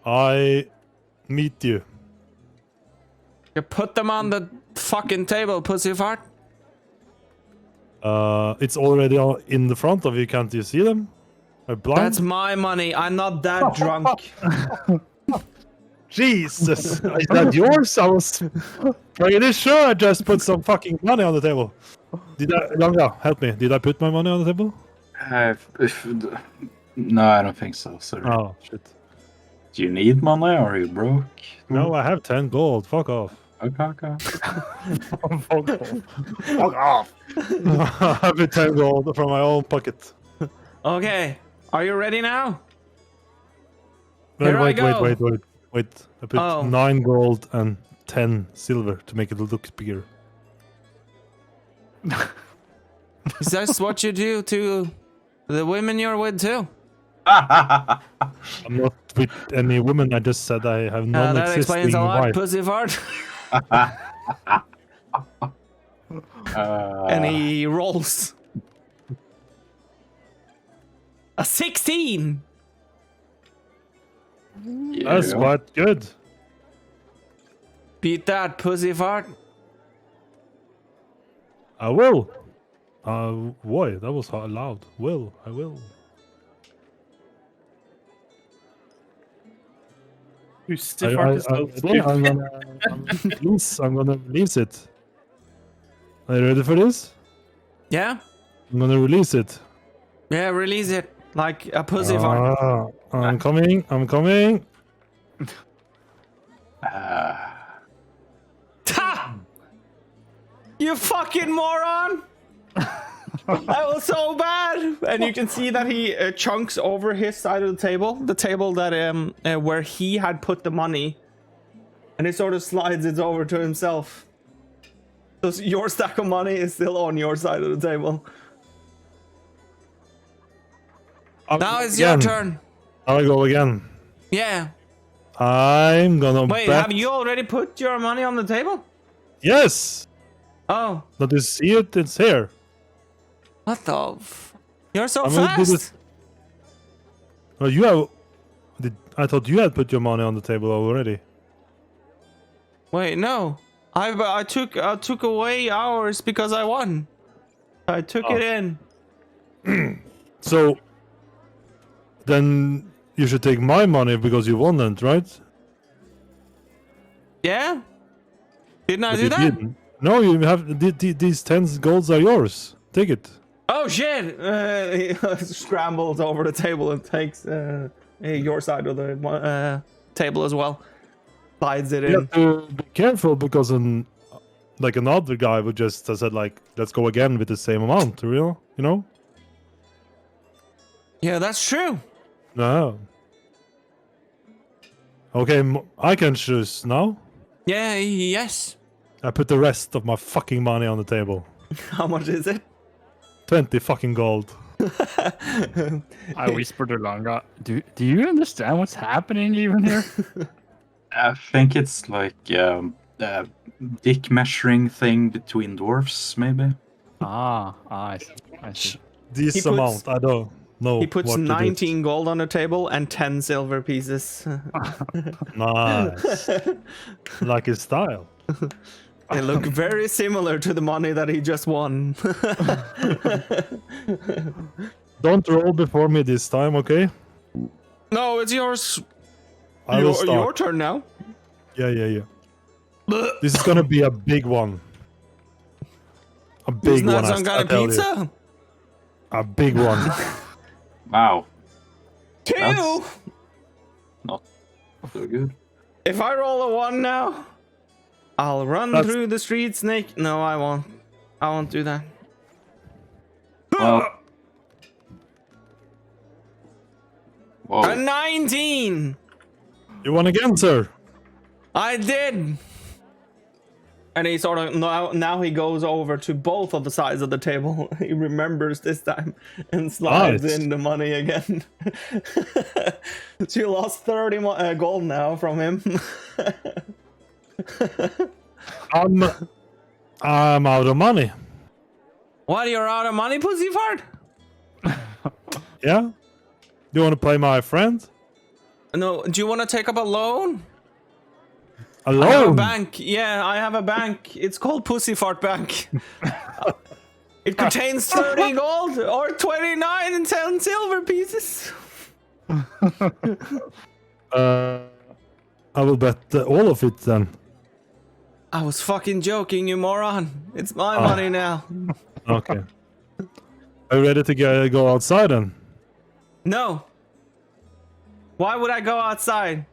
I meet you. You put them on the fucking table, pussy fart. It's already in the front of you. Can't you see them? I'm blind. That's my money. I'm not that drunk. Jesus, is that yours? I was pretty sure I just put some fucking money on the table. Langa, help me. Did I put my money on the table? No, I don't think so. Sorry. Oh, shit. Do you need money or are you broke? No, I have 10 gold. Fuck off. Okay. Fuck off. I have 10 gold from my own pocket. Okay. Are you ready now? Wait. Here I go. Wait. I put Oh. 9 gold and 10 silver to make it look bigger. Is that what you do to the women you're with too? I'm not with any woman. I just said I have That explains non-existing a lot, wife. pussy fart. And he rolls. A 16! That's quite good. Beat that, pussy fart. I will. Boy, that was loud. I will. You stiff artist. I'm gonna release it. Are you ready for this? Yeah? I'm gonna release it. Yeah, release it. Like a pussy fart. I'm coming. Ta! You fucking moron! That was so bad! And you can see that he chunks over his side of the table that where he had put the money, and he sort of slides it over to himself. So your stack of money is still on your side of the table. Now it's your turn. I'll go again. Yeah. I'm gonna Wait, bet. have you already put your money on the table? Yes! Oh. Don't you see it? It's here. What the You're so I'm gonna do fast! this- Oh, you have... I thought you had put your money on the table already. Wait, no. I took away ours because I won. I took it in. So... Then you should take my money because you won it, right? Yeah? Didn't I But do you that? didn't. No, you have... These 10 golds are yours. Take it. Oh shit! He scrambles over the table and takes your side of the table as well. Slides it You in. have to be careful because another guy would just have said like, let's go again with the same amount, you know? Yeah, that's true. No. Okay, I can choose now. Yeah, yes. I put the rest of my fucking money on the table. How much is it? 20 fucking gold. I whispered to Langa, do you understand what's happening even here? I think it's like a dick measuring thing between dwarfs, maybe. I see. This He puts- amount, I don't. No. He puts what to do. 19 gold on the table and 10 silver pieces. Nice. Like his style. They look very similar to the money that he just won. Don't roll before me this time, okay? No, it's yours. I will start. Your turn now. Yeah. This is gonna be a big one. A big Isn't that one. some kind of tell you. pizza? A big one. Wow. 2! That's- Not so good. If I roll a 1 now, I'll run through the streets naked. No, I won't. I won't do that. Well. Whoa. A 19! You won again, sir. I did! And he sort of, now he goes over to both of the sides of the table. He remembers this time and slides Nice. in the money again. So you lost 30 gold now from him. I'm out of money. What, you're out of money, pussy fart? Yeah? You want to play my friend? No, do you want to take up a loan? A I have a loan? bank. Yeah, I have a bank. It's called Pussy Fart Bank. It contains 30 gold or 29 and 10 silver pieces. I will bet all of it then. I was fucking joking, you moron. It's my money now. Okay. Are you ready to go outside then? No. Why would I go outside?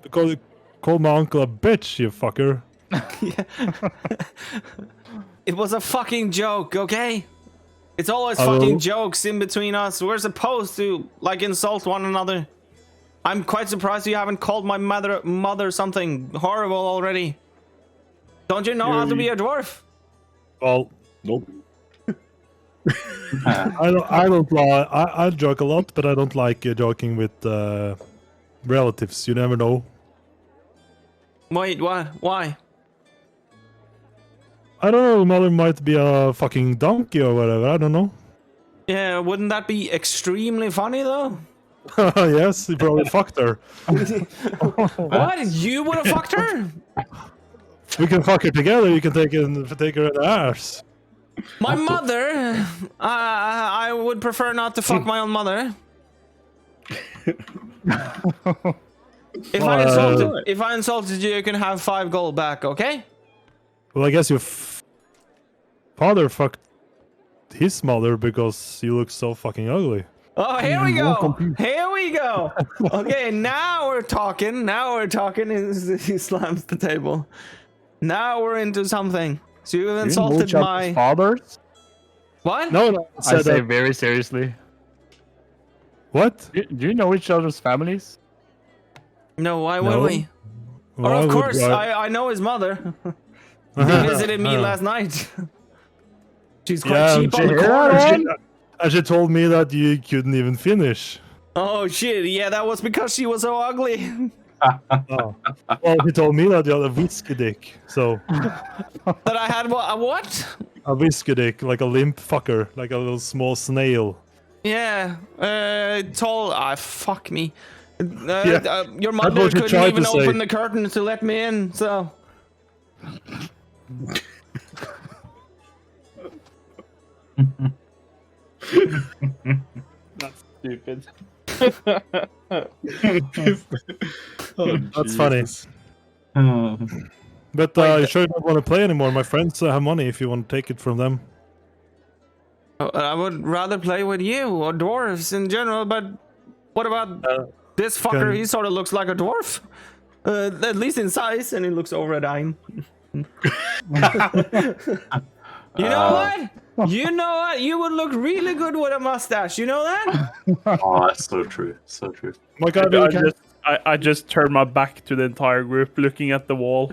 Because you called my uncle a bitch, you fucker. It was a fucking joke, okay? It's always Hello? fucking jokes in between us. We're supposed to, like, insult one another. I'm quite surprised you haven't called my mother something horrible already. Don't you know how to be a dwarf? Well, Nope. I don't lie. I joke a lot, but I don't like joking with relatives. You never know. Wait, what? Why? I don't know. Mother might be a fucking donkey or whatever. I don't know. Yeah, wouldn't that be extremely funny though? Yes, he probably fucked her. What? You would have fucked her? We can fuck her together. You can take her in the ass. My mother? I would prefer not to fuck my own mother. If I insulted you, you can have 5 gold back, okay? Well, I guess your father fucked his mother because you look so fucking ugly. Oh, here we go. Here we go. Okay, now we're talking. He slams the table. Now we're into something. So you've insulted my fathers. What? No, I say very seriously. What? Do you know each other's families? No, why would No. we? Well, Or I of would course, rather- I know his mother. He visited me last night. She's quite cheap on the and corner. and she told me that you couldn't even finish. Oh shit! Yeah, that was because she was so ugly. Oh. Well, he told me that you had a whiskey dick. So That I had what? a whiskey dick, like a limp fucker, like a little small snail. Yeah. Fuck me. Yeah, Your that's mother what you couldn't tried even to say. open the curtain to let me in. So. That's stupid. That's funny. But you sure don't want to play anymore? My friends have money if you want to take it from them. I would rather play with you or dwarves in general, but what about this fucker? can- He sort of looks like a dwarf. At least in size, and he looks over at Ein. You know what? You know what? You would look really good with a mustache. You know that? Oh, that's so true. So true. My God, I just turned my back to the entire group, looking at the wall.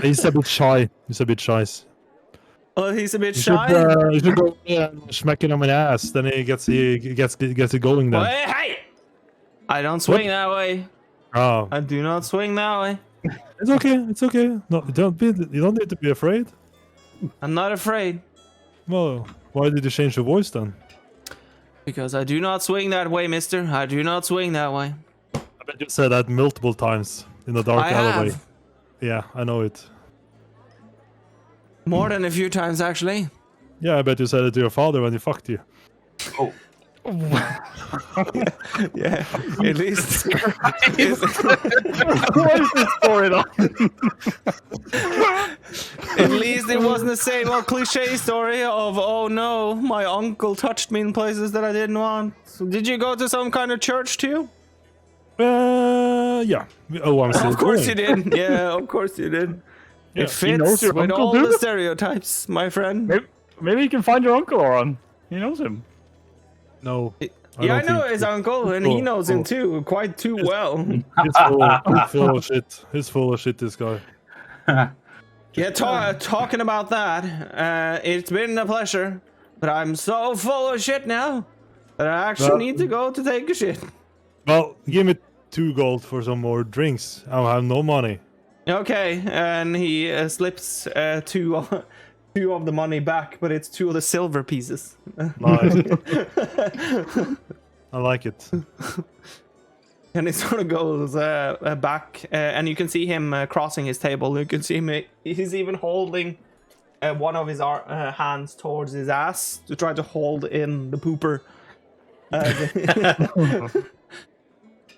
he's a bit shy. Oh, he's a bit You shy. should go and smack him on the ass. Then he gets it going. Then. Hey! I don't swing that way. Oh, I do not swing that way. it's okay. No, you don't need to be afraid. I'm not afraid. Well, why did you change your voice then? Because I do not swing that way, mister. I do not swing that way. I bet you said that multiple times in the dark I alleyway. have. Yeah, I know it. More than a few times, actually. Yeah, I bet you said it to your father when he fucked you. Oh, Yeah, at least. What is this story though? At least it wasn't the same old cliche story of, oh no, my uncle touched me in places that I didn't want. So did you go to some kind of church too? Yeah. Oh, I'm still Of course you going. did. Yeah, of course you did. Yeah, It he knows fits your with uncle, all the dude? stereotypes, my friend. Maybe you can find your uncle, Oran. He knows him. No. Yeah, I don't know think his so. uncle, and he Oh, knows him oh. too, quite too well. He's full of shit. He's full of shit, this guy. Yeah, talking about that, it's been a pleasure, but I'm so full of shit now that I actually Well- need to go to take a shit. Well, give me 2 gold for some more drinks. I have no money. Okay, and he slips two of the money back, but it's 2 of the silver pieces. Nice. I like it. And he sort of goes back, and you can see him crossing his table. You can see him, he's even holding one of his hands towards his ass to try to hold in the pooper.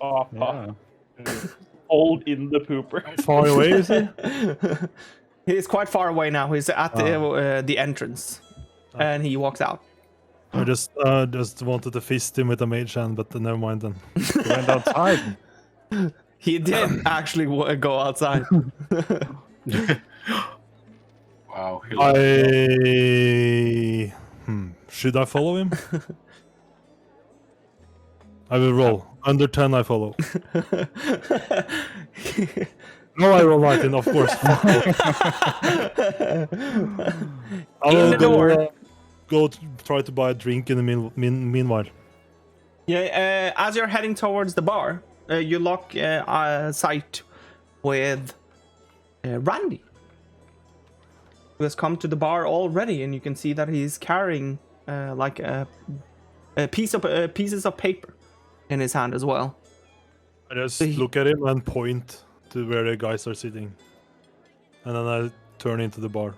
Yeah. Old in the pooper. Far away, is he? He's quite far away now. He's at the entrance, and he walks out. I just wanted to fist him with a mage hand, but never mind then. He went outside. He did actually go outside. wow. Should I follow him? I will roll. Under 10, I follow. No, I roll right in, of course. I'll the door. Go try to buy a drink in the meanwhile. Yeah, as you're heading towards the bar, you lock sight with Randy, who has come to the bar already, and you can see that he's carrying like a pieces of paper in his hand as well. I just look at him and point to where the guys are sitting, and then I turn into the bar.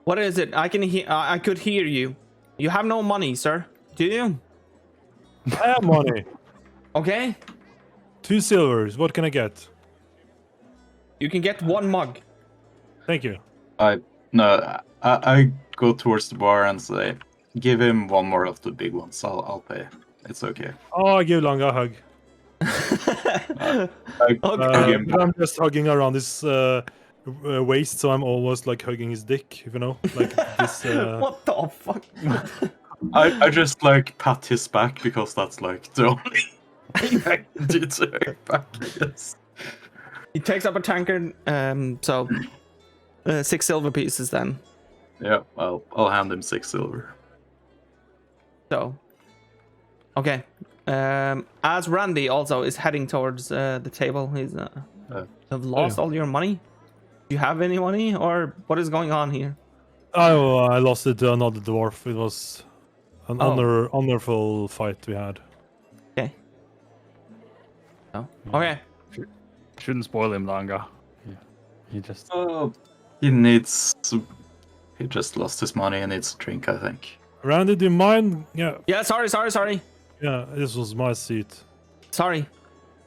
What is it? I can hear. I could hear you. You have no money, sir. Do you? I have money. Okay. 2 silvers. What can I get? You can get 1 mug. Thank you. I go towards the bar and say, give him 1 more of the big ones. I'll pay. It's okay. Oh, I give Langa a hug. I'm just hugging around his waist, so I'm almost like hugging his dick, if you know, like this. What the fuck? I just like pat his back because that's like the only thing I can do to her back, I guess. He takes up a tankard. So 6 silver pieces then. Yeah, I'll hand him 6 silver. So, okay. As Randy also is heading towards the table, he's have lost all your money. Do you have any money, or what is going on here? Oh, I lost it to another dwarf. It was an honorful fight we had. Okay. Oh, okay. Shouldn't spoil him, Langa. Yeah. He just. Oh, he just lost his money and needs a drink, I think. Randy, do you mind? Yeah. Yeah. Sorry. Yeah, this was my seat. Sorry.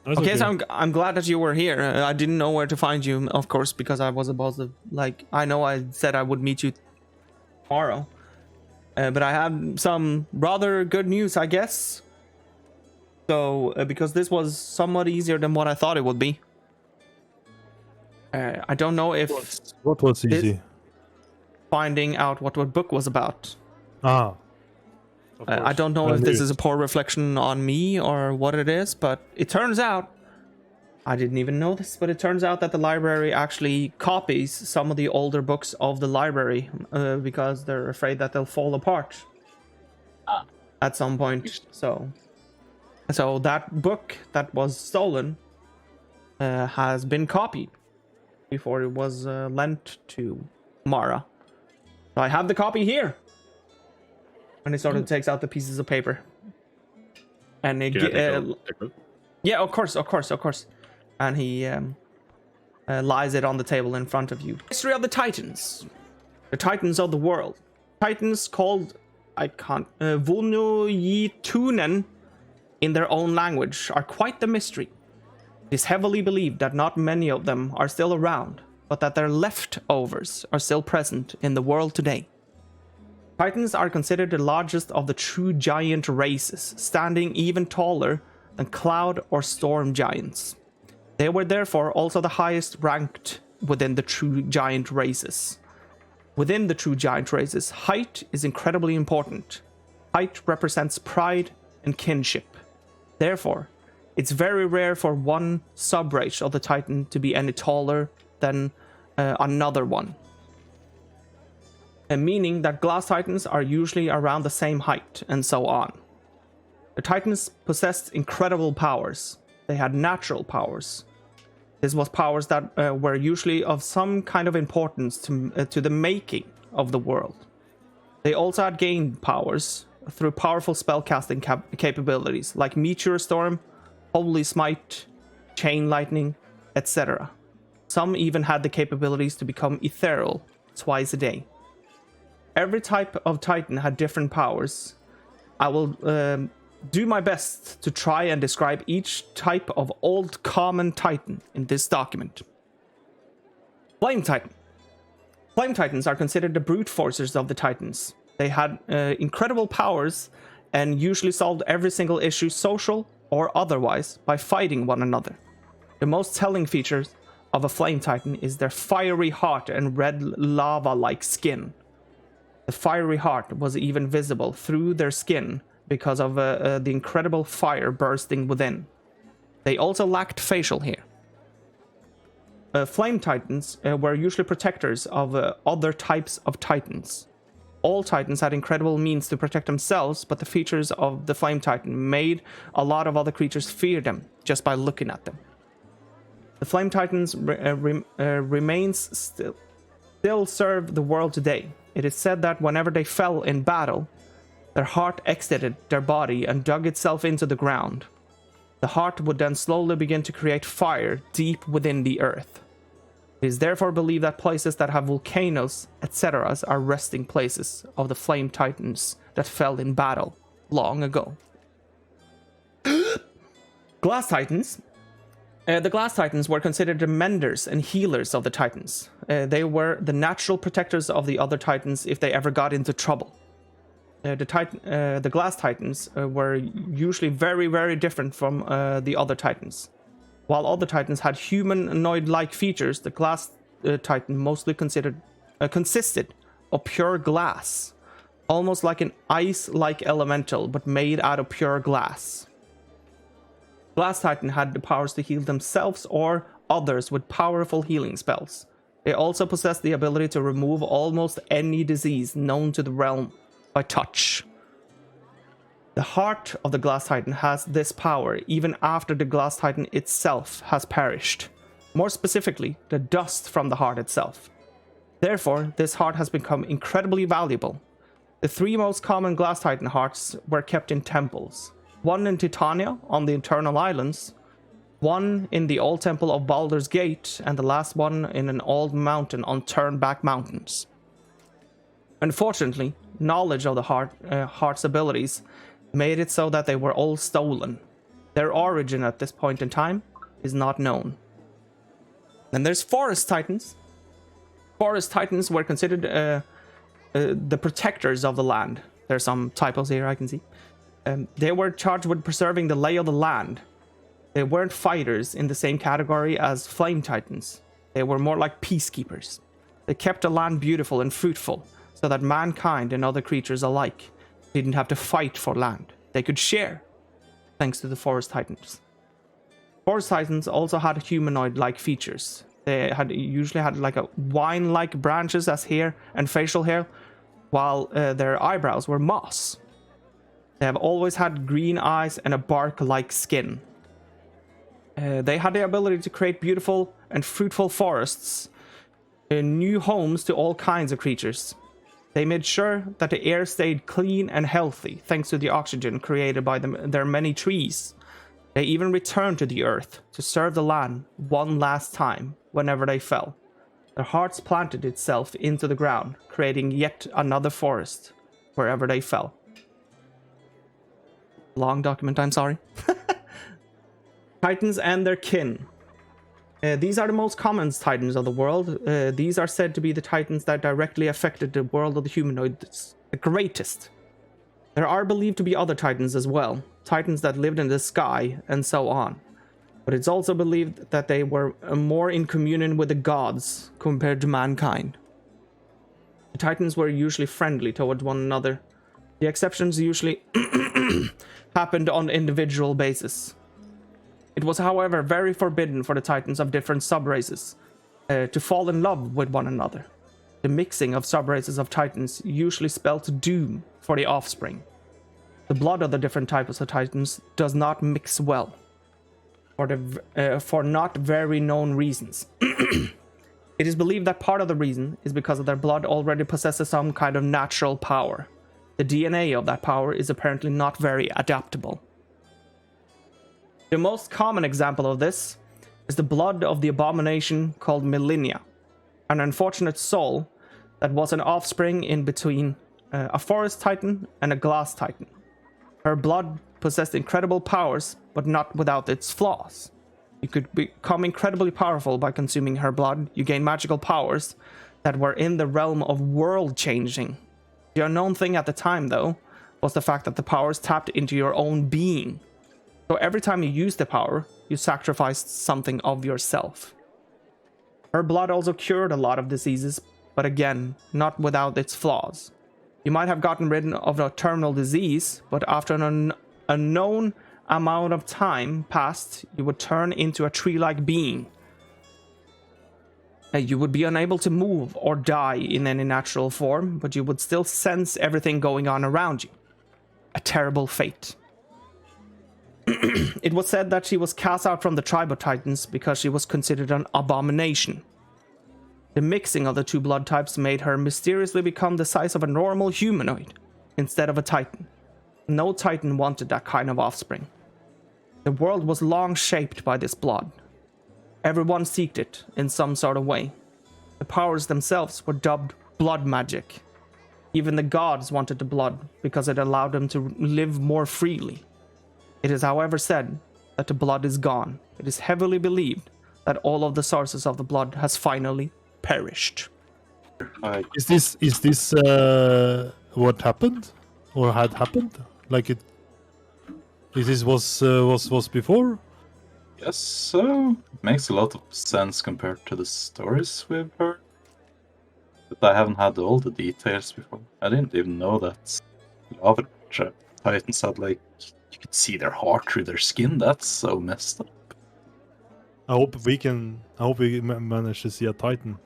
That's Okay, so I'm glad that you were here. I didn't know where to find you, of course, because I was about to, like, I know I said I would meet you tomorrow. But I have some rather good news, I guess. So, because this was somewhat easier than what I thought it would be. I don't know if What was easy? finding out what book was about. Ah. Of I course. don't know I if knew this it. is a poor reflection on me or what it is, but it turns out, I didn't even know this, but it turns out that the library actually copies some of the older books of the library because they're afraid that they'll fall apart at some point. So that book that was stolen has been copied before it was lent to Mara. So I have the copy here. And he sort of takes out the pieces of paper. And it, yeah, of course. And he lies it on the table in front of you. History of the Titans. The Titans of the world. Titans called Vunuitunen in their own language are quite the mystery. It is heavily believed that not many of them are still around, but that their leftovers are still present in the world today. Titans are considered the largest of the true giant races, standing even taller than cloud or storm giants. They were therefore also the highest ranked within the true giant races. Within the true giant races, height is incredibly important. Height represents pride and kinship. Therefore, it's very rare for one subrace of the Titan to be any taller than another one. Meaning that glass Titans are usually around the same height, and so on. The Titans possessed incredible powers. They had natural powers. This was powers that were usually of some kind of importance to the making of the world. They also had gained powers through powerful spellcasting capabilities like Meteor Storm, Holy Smite, Chain Lightning, etc. Some even had the capabilities to become ethereal twice a day. Every type of Titan had different powers. I will do my best to try and describe each type of old common Titan in this document. Flame Titan. Flame Titans are considered the brute forces of the Titans. They had incredible powers and usually solved every single issue, social or otherwise, by fighting one another. The most telling features of a Flame Titan is their fiery heart and red lava-like skin. The fiery heart was even visible through their skin because of the incredible fire bursting within. They also lacked facial hair. Flame Titans were usually protectors of other types of Titans. All Titans had incredible means to protect themselves, but the features of the Flame Titan made a lot of other creatures fear them just by looking at them. The Flame Titans remains still serve the world today. It is said that whenever they fell in battle, their heart exited their body and dug itself into the ground. The heart would then slowly begin to create fire deep within the earth. It is therefore believed that places that have volcanoes, etc. are resting places of the Flame Titans that fell in battle long ago. Glass Titans. The Glass Titans were considered the menders and healers of the Titans. They were the natural protectors of the other Titans if they ever got into trouble. The Glass Titans were usually very, very different from the other Titans. While other Titans had humanoid-like features, the Glass Titan mostly consisted of pure glass, almost like an ice-like elemental, but made out of pure glass. Glass Titan had the powers to heal themselves or others with powerful healing spells. They also possessed the ability to remove almost any disease known to the realm by touch. The heart of the Glass Titan has this power even after the Glass Titan itself has perished. More specifically, the dust from the heart itself. Therefore, this heart has become incredibly valuable. The three most common Glass Titan hearts were kept in temples. One in Titania on the Eternal Islands, one in the old temple of Baldur's Gate, and the last one in an old mountain on Turnback Mountains. Unfortunately, knowledge of the heart's abilities made it so that they were all stolen. Their origin at this point in time is not known. Then there's Forest Titans. Forest Titans were considered the protectors of the land. There's some typos here I can see. They were charged with preserving the lay of the land. They weren't fighters in the same category as Flame Titans. They were more like peacekeepers. They kept the land beautiful and fruitful, so that mankind and other creatures alike didn't have to fight for land. They could share, thanks to the Forest Titans. Forest Titans also had humanoid-like features. They usually had like a vine-like branches as hair and facial hair, while their eyebrows were moss. They have always had green eyes and a bark-like skin. They had the ability to create beautiful and fruitful forests new homes to all kinds of creatures. They made sure that the air stayed clean and healthy thanks to the oxygen created by their many trees. They even returned to the earth to serve the land one last time whenever they fell. Their hearts planted itself into the ground, creating yet another forest wherever they fell. Long document, I'm sorry. Titans and their kin. These are the most common titans of the world. These are said to be the titans that directly affected the world of the humanoids the greatest. There are believed to be other titans as well, titans that lived in the sky and so on. But it's also believed that they were more in communion with the gods compared to mankind. The titans were usually friendly towards one another. The exceptions usually happened on individual basis. It was, however, very forbidden for the titans of different subraces to fall in love with one another. The mixing of subraces of titans usually spelled doom for the offspring. The blood of the different types of titans does not mix well, for not very known reasons. It is believed that part of the reason is because of their blood already possesses some kind of natural power. The DNA of that power is apparently not very adaptable. The most common example of this is the blood of the Abomination called Millennia, an unfortunate soul that was an offspring in between a forest titan and a glass titan. Her blood possessed incredible powers, but not without its flaws. You could become incredibly powerful by consuming her blood. You gain magical powers that were in the realm of world-changing. The unknown thing at the time, though, was the fact that the powers tapped into your own being. So every time you used the power, you sacrificed something of yourself. Her blood also cured a lot of diseases, but again, not without its flaws. You might have gotten rid of a terminal disease, but after an unknown amount of time passed, you would turn into a tree-like being. You would be unable to move or die in any natural form, but you would still sense everything going on around you. A terrible fate. It was said that she was cast out from the tribe of Titans because she was considered an abomination. The mixing of the two blood types made her mysteriously become the size of a normal humanoid instead of a Titan. No Titan wanted that kind of offspring. The world was long shaped by this blood. Everyone seeked it in some sort of way. The powers themselves were dubbed blood magic. Even the gods wanted the blood because it allowed them to live more freely. It is, however, said that the blood is gone. It is heavily believed that all of the sources of the blood has finally perished. Is this what happened or had happened? Like it? Is this was before? Yes, so makes a lot of sense compared to the stories we've heard. But I haven't had all the details before. I didn't even know that lava titans had, like, you could see their heart through their skin. That's so messed up. I hope we manage to see a Titan.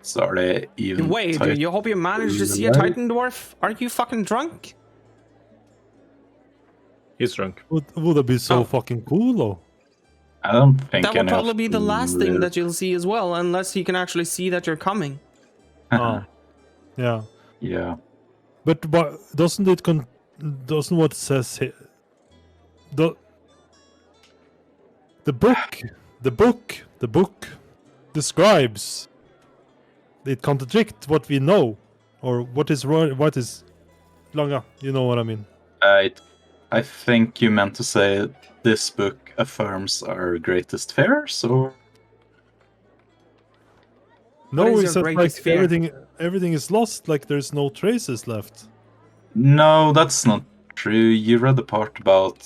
So are they even? Wait, you hope you manage to see a Titan dwarf? Aren't you fucking drunk? He's drunk. Would it be so fucking cool though? I don't think That would any probably of be the last thing that you'll see as well, unless he can actually see that you're coming. Oh, yeah. Yeah. But doesn't it doesn't what it says here? The book describes. It contradicts what we know, or what is Langa. You know what I mean? I think you meant to say this book affirms our greatest fears, or No, What is it your says greatest like fear? everything is lost. Like there's no traces left. no, that's not true. You read the part about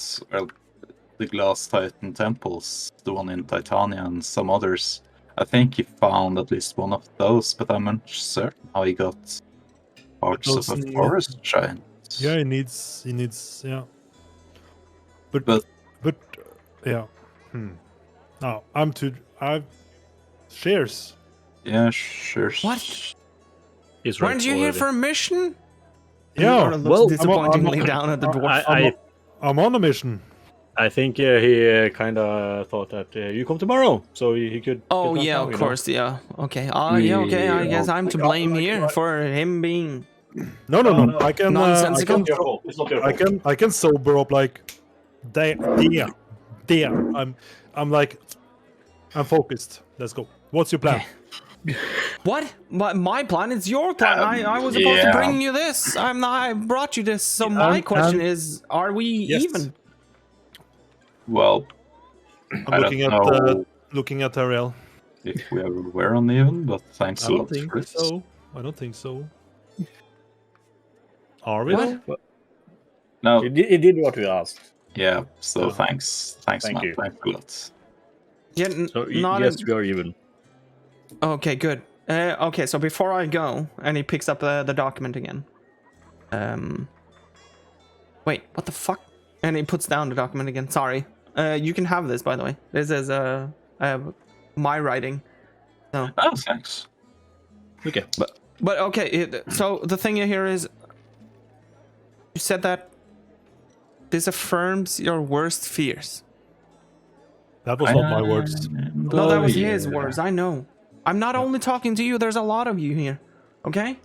the Glass Titan temples, the one in Titania and some others. I think he found at least one of those, but I'm not certain how he got parts of a Doesn't- forest giant. Yeah, he needs yeah. But yeah. Now I've shares. Yeah, sure. What? He's drunk. Weren't you here for a mission? Yeah. Or looks well, disappointingly I'm- down at the dwarf. I I'm on a mission. I think he kind of thought that you come tomorrow, so he could. Oh get that yeah, now, of you know? course, yeah. Okay. Yeah, okay. I guess I'm to blame here for him being No. I can. nonsensical. I can sober up like, there. I'm focused. Let's go. What's your plan? What? My plan? It's your plan. I was supposed to yeah. bring you this. I brought you this. So Yeah, my question and- is, are we Yes. even? Well, I'm I looking don't at know looking at Ariel. if we ever were uneven, but thanks I a don't lot, think Chris. so. I don't think so. Are we? What? though? No, He did what we asked. yeah. So Oh. thanks, Thank man. you. Thanks a lot. Yeah, So not yes, a- we are even. Okay, good. Okay, so before I go, and he picks up the document again. Wait, what the fuck? And he puts down the document again. Sorry. You can have this, by the way. This is my writing. So, Oh, thanks. Okay. but okay. So the thing here is, you said that this affirms your worst fears. That was not my words. No, that was his yeah. words. I know. I'm not only talking to you. There's a lot of you here. Okay.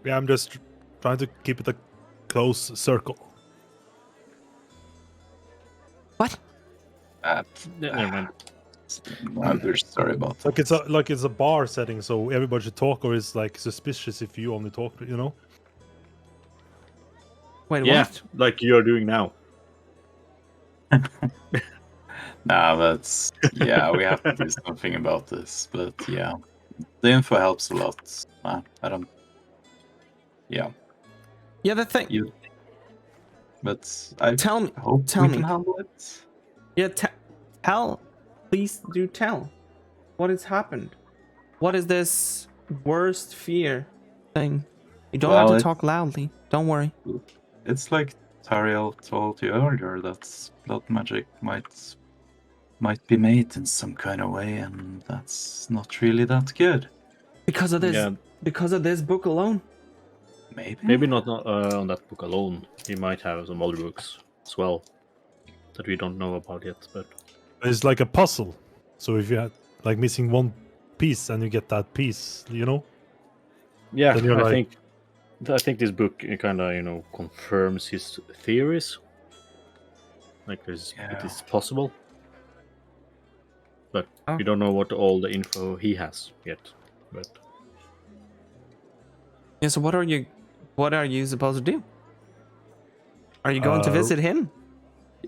Yeah, I'm just trying to keep it a close circle. What? Never mind. I'm very sorry about that. Like it's a bar setting, so everybody should talk, or it's like suspicious if you only talk. You know. Wait, Yeah, what? like you're doing now. Nah, that's yeah. We have to do something about this, but yeah, the info helps a lot. I don't. Yeah, Yeah, the thing. you. But I Tell me. hope Tell we me. can handle it. Yeah, tell. Please do tell. What has happened? What is this worst fear thing? You don't have Well, to talk loudly. Don't worry. It's like Tariel told you earlier that blood magic might be made in some kind of way, and that's not really that good. Because of this. Yeah. Because of this book alone. Maybe. Not on that book alone. He might have some other books as well that we don't know about yet. But It's like a puzzle. So if you had like missing one piece and you get that piece, you know. yeah, Then you're I like- think this book kind of confirms his theories. Like it Yeah. is possible, but Oh. we don't know what all the info he has yet. But Yeah, so what are you supposed to do? Are you going to visit him?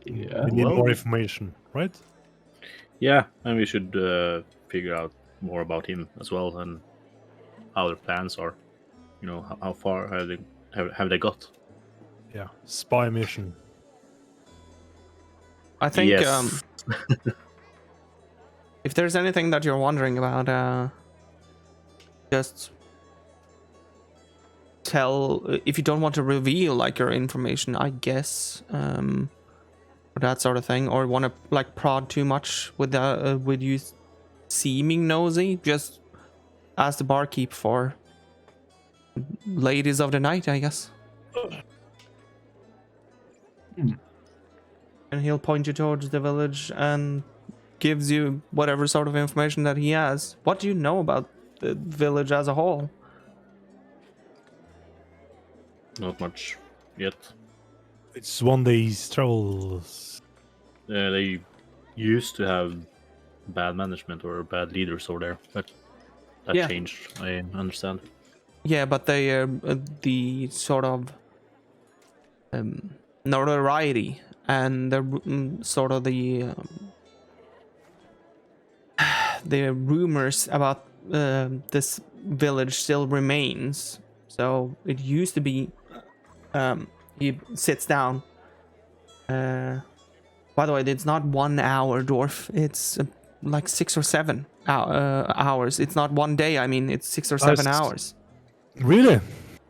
Yeah. We need well- more information, right? yeah, and we should figure out more about him as well and how their plans are. You know, how far have they got? Yeah, spy mission. I think Yes. if there's anything that you're wondering about, just tell. If you don't want to reveal like your information, I guess, or that sort of thing, or want to like prod too much with you seeming nosy, just ask the barkeep for ladies of the night, I guess. And he'll point you towards the village and gives you whatever sort of information that he has. What do you know about the village as a whole? Not much yet. It's one day's travel. They used to have bad management or bad leaders over there, but that Yeah. changed. I understand. Yeah, but they the sort of notoriety and the sort of the rumors about this village still remains. So it used to be. He sits down. By the way, it's not 1 hour, dwarf. It's like 6 or 7 hours. It's not 1 day. I mean, it's 6 or 7 Nice. hours. Really?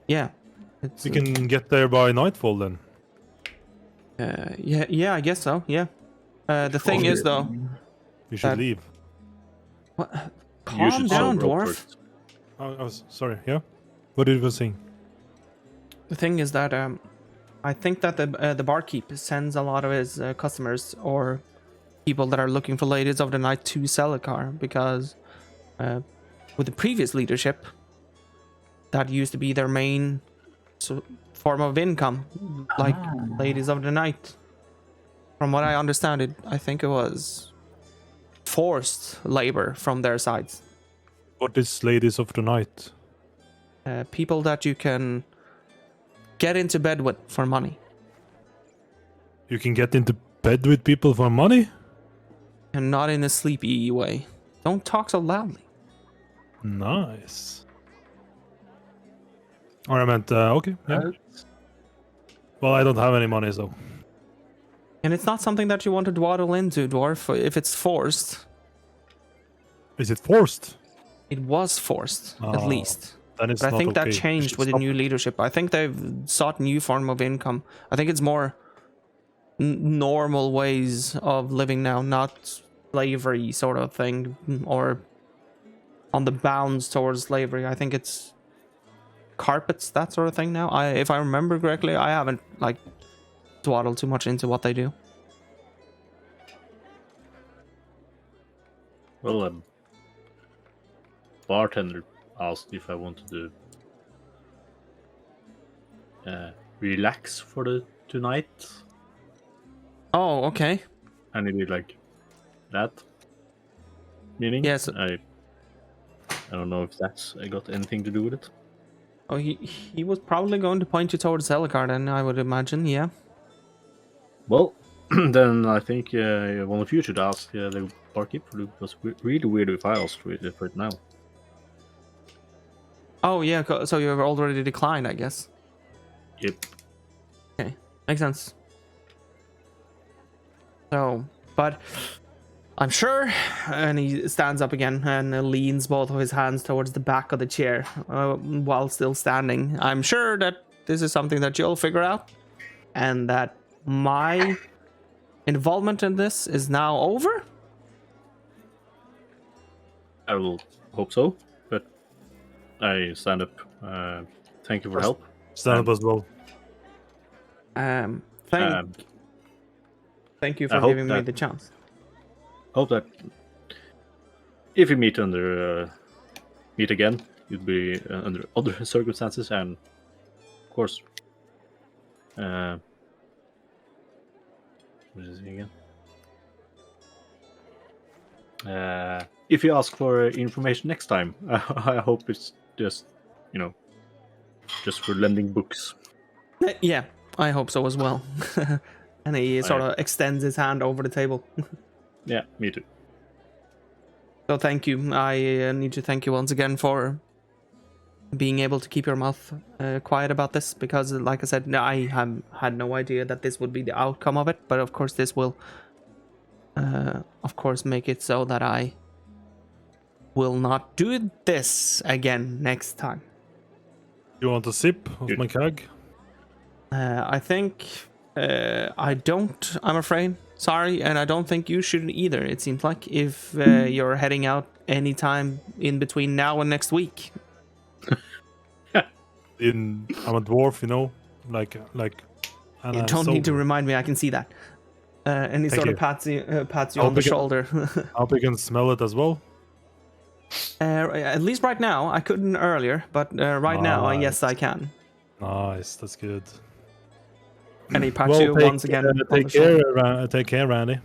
Yeah. It's, We can get there by nightfall then. yeah, I guess so. Yeah. The thing is, though, We should That- leave. what? You Calm should down, sober up dwarf. first. I was sorry. Yeah. What did you say? The thing is that I think that the barkeep sends a lot of his customers or people that are looking for ladies of the night to Sellekar because with the previous leadership, that used to be their main form of income, like ladies of the night. From what I understand, I think it was forced labor from their sides. What is ladies of the night? People that you can get into bed with for money. You can get into bed with people for money? And not in a sleepy way. Don't talk so loudly. Nice. Or I meant, okay. Yeah. Well, I don't have any money, so. And it's not something that you want to dawdle into, Dwarf, if it's forced. Is it forced? It was forced, at Oh, least. Then it's But I not think okay. that You changed should with the stop new it. leadership. I think they've sought new form of income. I think it's more normal ways of living now, not slavery sort of thing, or on the bounds towards slavery. I think it's carpets, that sort of thing now. If I remember correctly, I haven't like dwaddled too much into what they do. Well, bartender asked if I wanted to relax for the tonight, Oh, okay. and he did like that. Meaning, Yes. I don't know if that's I got anything to do with it. Oh, he was probably going to point you towards Sellekar, then I would imagine. Yeah. Well, then I think one of you should ask the barkeep. It was really weird if I asked for it now. Oh, yeah. So you've already declined, I guess. Yep. Okay, makes sense. So, but I'm sure, and he stands up again and leans both of his hands towards the back of the chair while still standing. I'm sure that this is something that you'll figure out, and that my involvement in this is now over. I will hope so, but I stand up. Thank you for help. Stand up as well. Thank you I for hope giving me that- the chance. Hope that if we meet again, it'd be under other circumstances, and of course, what is it again? If you ask for information next time, I hope it's just, just for lending books. Yeah, I hope so as well. And he sort of extends his hand over the table. Yeah, me too. So thank you. I need to thank you once again for being able to keep your mouth quiet about this, because like I said, I had no idea that this would be the outcome of it, but of course this will of course make it so that I will not do this again next time. You want a sip of Good. my keg? I think I don't, I'm afraid. Sorry, and I don't think you should either, it seems like, if you're heading out anytime in between now and next week. I'm a dwarf, like. And You I'm don't need to sober. remind me, I can see that. And he Thank sort of you. pats you I'll on the begin- shoulder. Hope you can smell it as well. At least right now, I couldn't earlier, but right now, yes, I can. Nice, that's good. And he pats you once again. on the shoulder. Take care, Randy.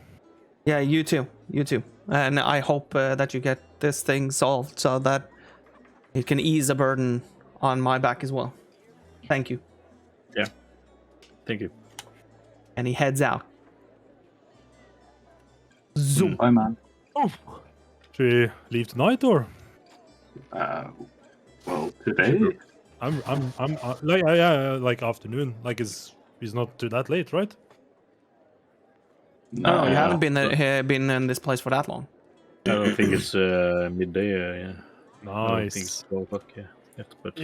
Yeah, you too. And I hope that you get this thing solved so that it can ease a burden on my back as well. Thank you. Yeah. Thank you. And he heads out. Zoom. Bye, man. Should we leave tonight or? Well, today. I'm like yeah, like afternoon. Like it's not too that late, right? No, you haven't been in this place for that long. I don't think it's midday. Yeah. I don't think it's Nice. 12 o'clock yet, but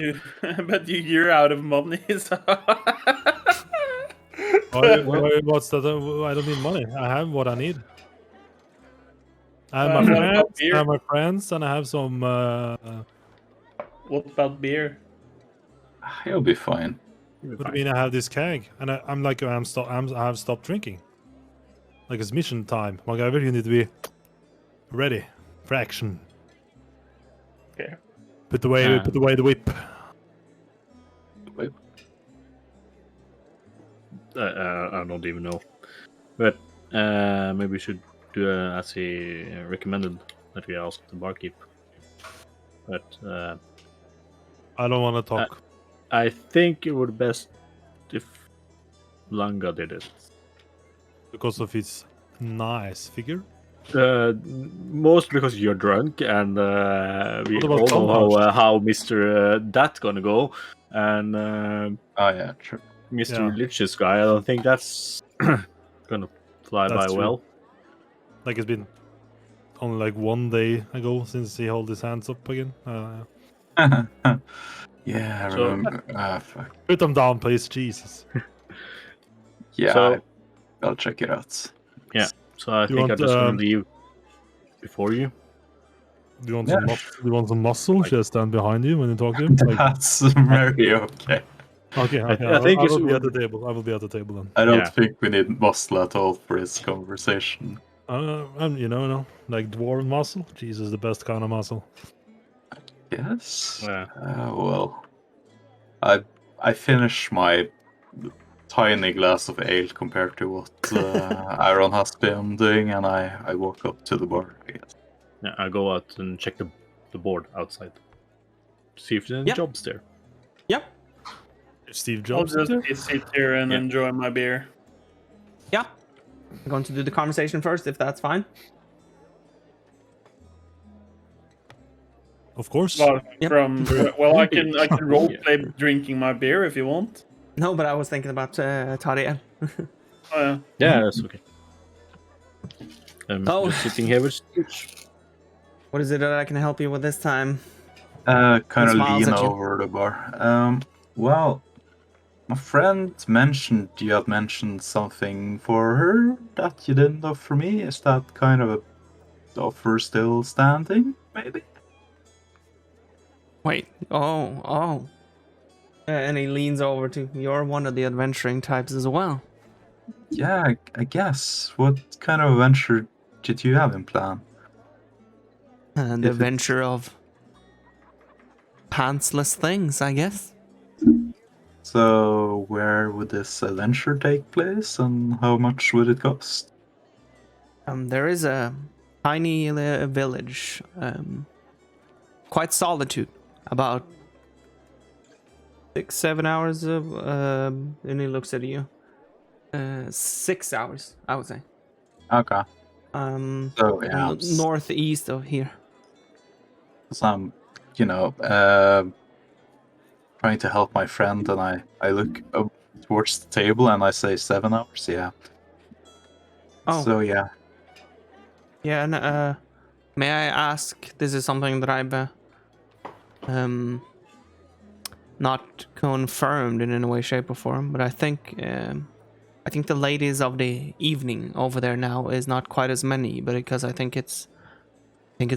But you're out of money, so. What's that? I don't need money. I have what I need. I have What my about friends. beer? I have my friends, and I have some. What about beer? You'll be fine. You'll be What do fine. you mean I have this keg? And I have stopped drinking. Like it's mission time. MacGyver, you need to be ready for action. Okay. Put away the whip. I don't even know. But maybe we should do as he recommended, that we ask the barkeep. But I don't want to talk. I think it would be best if Langa did it. Because of his nice figure. Most because you're drunk, and we What about all know Thomas? how Mr. That gonna go, and Oh yeah, true. Mr. Yeah. Religious guy. I don't think that's gonna fly That's by true. well. Like it's been only like 1 day ago since he held his hands up again. Yeah, I So- remember. Fuck. Put them down, please. Jesus. Yeah, So- I'll check it out. So I You think I'm want, just gonna leave before you. Do you want Yeah. do you want some muscle? Should I stand behind you when you talk to him? Like, That's very okay. okay. I think I you will be should- at the table. I will be at the table then. I don't Yeah. think we need muscle at all for this conversation. And like dwarven muscle. Jesus, the best kind of muscle. Yes. Yeah. Well, I finished my tiny glass of ale compared to what Aaron has been doing, and I walk up to the bar, I guess. Yeah, I go out and check the board outside. See if there's any Yep. jobs there. Yep. If Steve I'll Jobs is there? just sit here and Yeah. enjoy my beer. Yeah. I'm going to do the conversation first, if that's fine. Of course. Well, Yep. well, I can roleplay drinking my beer if you want. No, but I was thinking about Tadia. Oh, yeah. Yeah, that's okay. Oh. Just sitting here with Stooge. What is it that I can help you with this time? Kind He of smiles lean at you. over the bar. Well, my friend mentioned you had mentioned something for her that you didn't offer me. Is that kind of a offer still standing? Maybe. Wait. Oh. And he leans over to, you're one of the adventuring types as well. Yeah, I guess. What kind of adventure did you have in plan? And the If it's- adventure of pantsless things, I guess. So, where would this adventure take place, and how much would it cost? There is a tiny village, quite solitude, about 6-7 hours of, and he looks at you. 6 hours, I would say. Okay. So yeah, Northeast of here. I'm, trying to help my friend, and I look up towards the table and I say 7 hours. Yeah. Oh. So yeah. Yeah, and may I ask? This is something that I've not confirmed in any way, shape, or form, but I think the ladies of the evening over there now is not quite as many, but because I think it's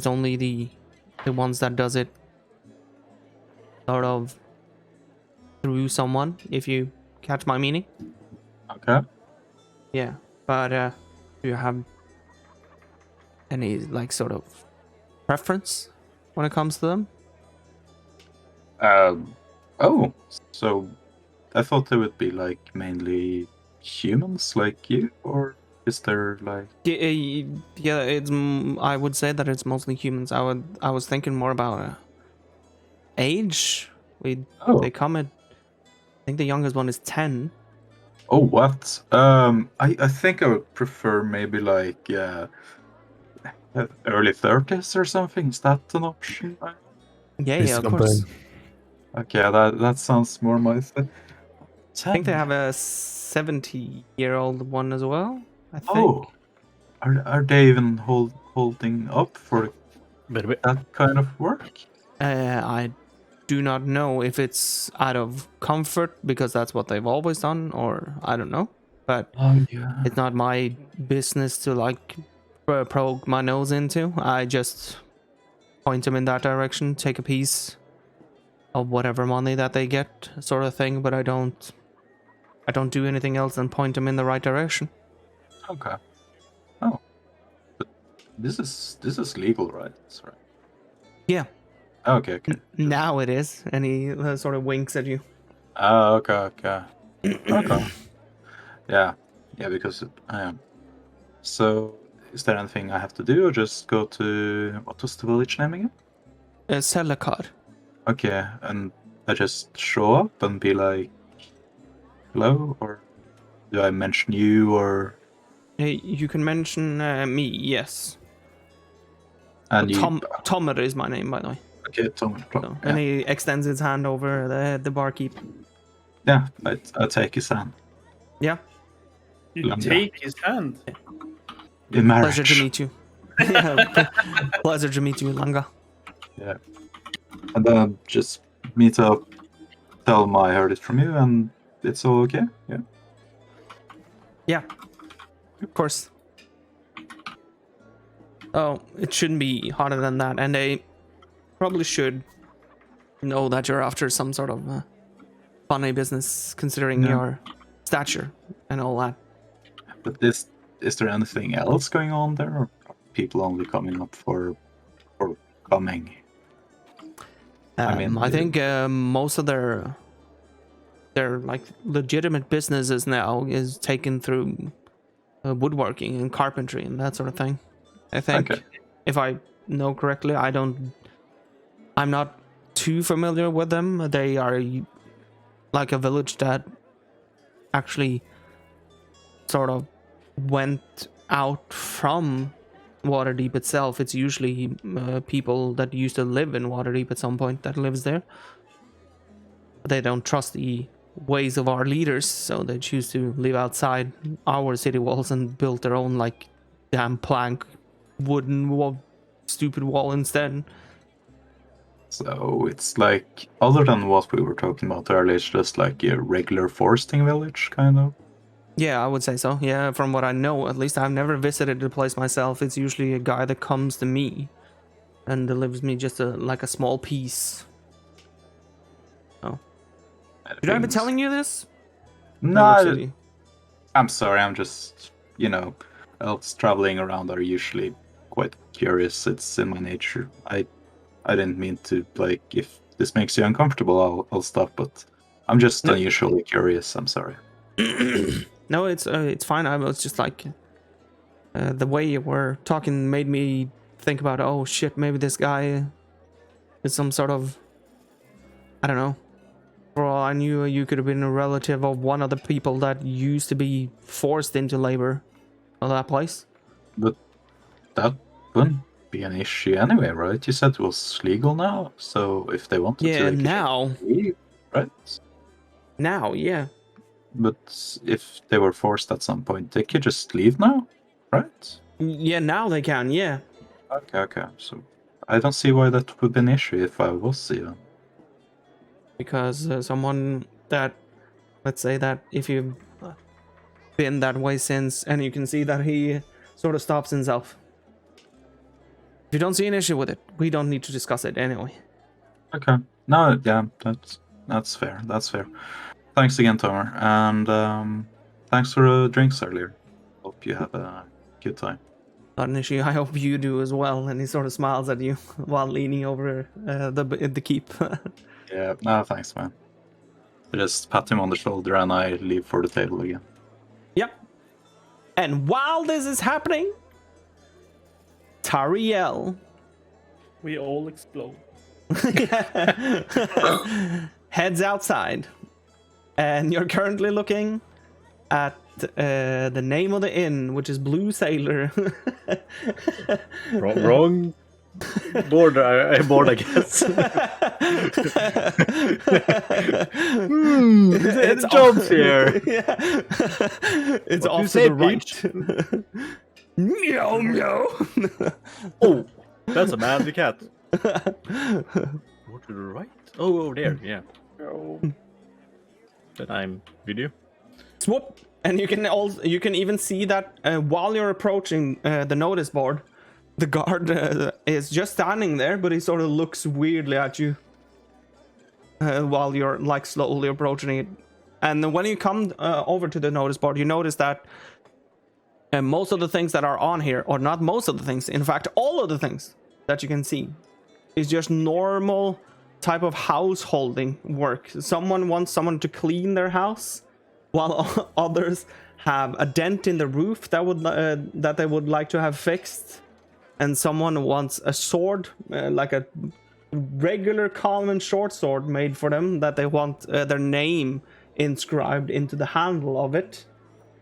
only the ones that does it sort of through someone, if you catch my meaning. Okay. Yeah, but do you have any like sort of preference when it comes to them? Oh, so I thought they would be like mainly humans like you, or is there like? Yeah, it's. I would say that it's mostly humans. I was thinking more about age. They come at. I think the youngest one is 10. Oh, what? I think I would prefer maybe like early 30s or something. Is that an option? Yeah, of course. Okay, that sounds more my thing. I think they have a 70-year-old one as well. I think. Oh, are they even holding up for that kind of work? I do not know if it's out of comfort because that's what they've always done, or I don't know. But Oh yeah. it's not my business to like poke my nose into. I just point them in that direction, take a piece of whatever money that they get, sort of thing. But I don't I don't do anything else than point them in the right direction. Okay. Oh. But this is legal, right? That's right. Yeah. Okay. Now it is, and he sort of winks at you. Oh, okay. Okay. Yeah, because I am. So, is there anything I have to do, or just go to what was the village name again? Sellekar. Okay, and I just show up and be like, hello, or do I mention you, or? You can mention me, yes. And Tomer is my name, by the way. Okay, Tom. So, and he extends his hand over the barkeep. Yeah, I take his hand. Yeah. You take his hand. In marriage. Pleasure to meet you. Pleasure to meet you, Langa. Yeah. And then just meet up, tell him I heard it from you, and it's all okay? Yeah. Yeah. Of course. Oh, it shouldn't be harder than that, and they probably should know that you're after some sort of funny business, considering your stature and all that. But is there anything else going on there, or are people only coming up for coming? I think most of their like legitimate businesses now is taken through woodworking and carpentry and that sort of thing. I think, if I know correctly, I'm not too familiar with them. They are like a village that actually sort of went out from Waterdeep itself. It's usually people that used to live in Waterdeep at some point that lives there. They don't trust the ways of our leaders, so they choose to live outside our city walls and build their own like damn plank wooden wall, stupid wall instead. So it's like, other than what we were talking about earlier, it's just like a regular foresting village, kind of? Yeah, I would say so. Yeah, from what I know, at least I've never visited the place myself. It's usually a guy that comes to me and delivers me just like a small piece. Oh. Should I be telling you this? No, I'm sorry, I'm just, elves traveling around are usually quite curious. It's in my nature. I didn't mean to, like, if this makes you uncomfortable, I'll stop, but I'm just unusually curious. I'm sorry. No, it's fine. I was just like, the way you were talking made me think about, oh shit, maybe this guy is some sort of, I don't know. For all I knew, you could have been a relative of one of the people that used to be forced into labor of that place. But that wouldn't be an issue anyway, right? You said it was legal now, so if they wanted to... Yeah, now. Leave, right? Now, yeah. But if they were forced at some point, they could just leave now, right? Yeah, now they can, yeah. Okay. So I don't see why that would be an issue if I was even. Because someone that, let's say that if you've been that way since, and you can see that he sort of stops himself. If you don't see an issue with it, we don't need to discuss it anyway. Okay. No, yeah, that's fair. That's fair. Thanks again, Tomer, and thanks for the drinks earlier. Hope you have a good time. Not an issue. I hope you do as well. And he sort of smiles at you while leaning over the keep. Yeah, no, thanks, man. I just pat him on the shoulder and I leave for the table again. Yep. And while this is happening, Tariel. We all explode. Heads outside. And you're currently looking at the name of the inn, which is Blue Sailor. Wrong board, I guess. It's jobs here. Yeah. It's What off to the right. Meow meow. Oh, that's a manly cat. What to the right? Oh, over there, yeah. Oh. Then I'm video. Swoop, and you can even see that while you're approaching the notice board, the guard is just standing there, but he sort of looks weirdly at you while you're like slowly approaching it. And then when you come over to the notice board, you notice that most of the things that are on here, or not most of the things, in fact, all of the things that you can see is just normal type of householding work. Someone wants someone to clean their house, while others have a dent in the roof that they would like to have fixed, and someone wants a sword, like a regular common short sword made for them, that they want their name inscribed into the handle of it.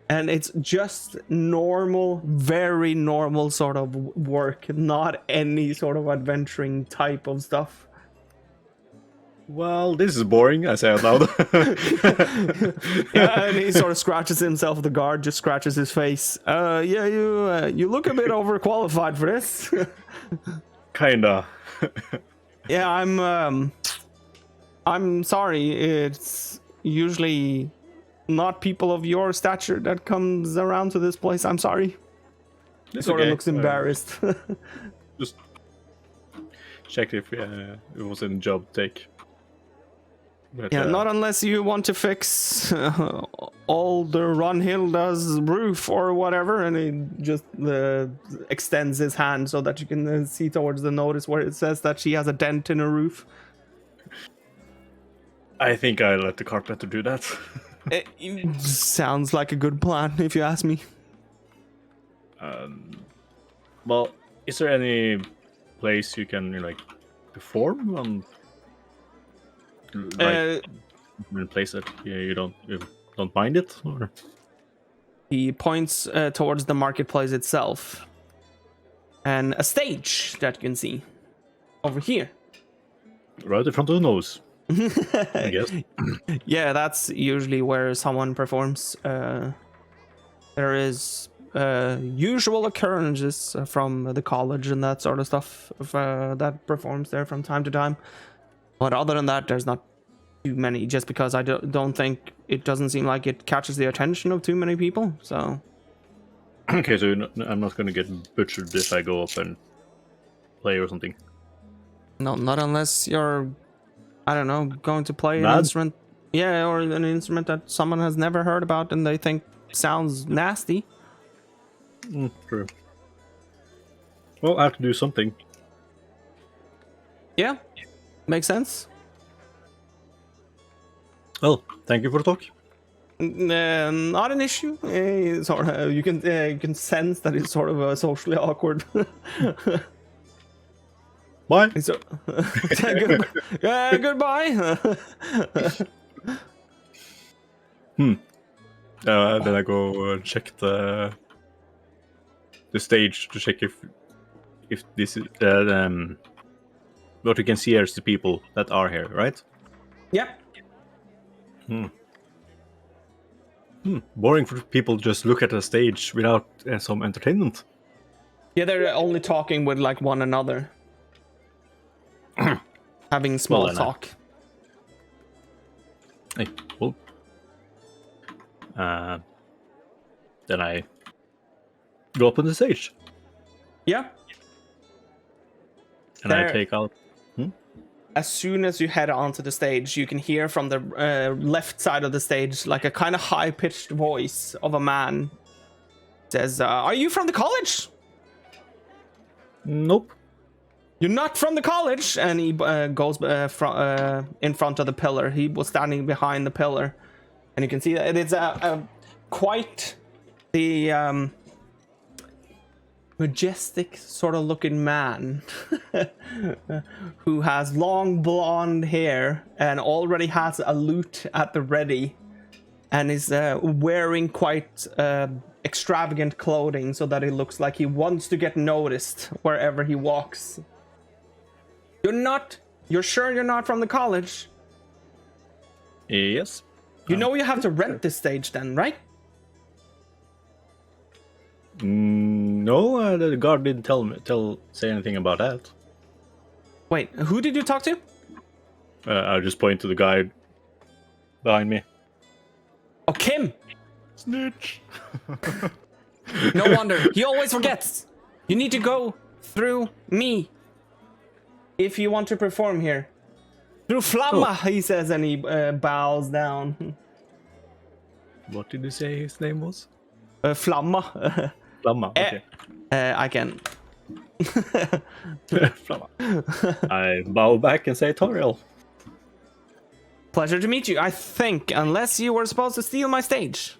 And it's just normal, very normal sort of work, not any sort of adventuring type of stuff. Well, this is boring, I say out loud. Yeah, and he sort of scratches himself. The guard just scratches his face. Yeah, you look a bit overqualified for this. Kinda. Yeah, I'm sorry. It's usually not people of your stature that comes around to this place. I'm sorry. He sort of looks embarrassed. Just check if it was a job take. But, yeah, not unless you want to fix older Runhilda's roof or whatever. And he just extends his hand so that you can see towards the notice where it says that she has a dent in her roof. I think I let the carpenter do that. It sounds like a good plan, if you ask me. Well, is there any place you can perform on? Place it. Yeah, you don't mind it, or? He points towards the marketplace itself, and a stage that you can see over here. Right in front of the nose. I guess. Yeah, that's usually where someone performs. There is usual occurrences from the college and that sort of stuff that performs there from time to time. But other than that, there's not too many, just because I don't think it doesn't seem like it catches the attention of too many people. So. Okay, so I'm not going to get butchered if I go up and play or something. No, not unless you're, I don't know, going to play an instrument. Yeah, or an instrument that someone has never heard about and they think sounds nasty. True. Well, I have to do something. Yeah, makes sense. Well, thank you for the talk. Not an issue. Sort of, you can sense that it's sort of socially awkward. Bye. Goodbye. Then I go check the stage to check if this is what you can see here is the people that are here, right? Yep. Boring for people to just look at the stage without some entertainment. Yeah, they're only talking with like one another, having small talk. Hey, cool. Then I go up on the stage. Yeah. And I take out. As soon as you head onto the stage, you can hear from the left side of the stage like a kind of high-pitched voice of a man. It says, "Are you from the college?" Nope. You're not from the college. And he goes in front of the pillar. He was standing behind the pillar, and you can see that it's quite the majestic sort of looking man who has long blonde hair and already has a lute at the ready, and is wearing quite extravagant clothing so that it looks like he wants to get noticed wherever he walks. You're sure you're not from the college? Yes. You know you have to rent this stage then, right? No, the guard didn't say anything about that. Wait, who did you talk to? I just point to the guy behind me. Oh, Kim! Snitch! No wonder. He always forgets. You need to go through me if you want to perform here. Through Flamma, he says, and he bows down. What did you say his name was? Flamma. Flamma. Okay. I can. Flamma. I bow back and say Toriel. Pleasure to meet you. I think, unless you were supposed to steal my stage.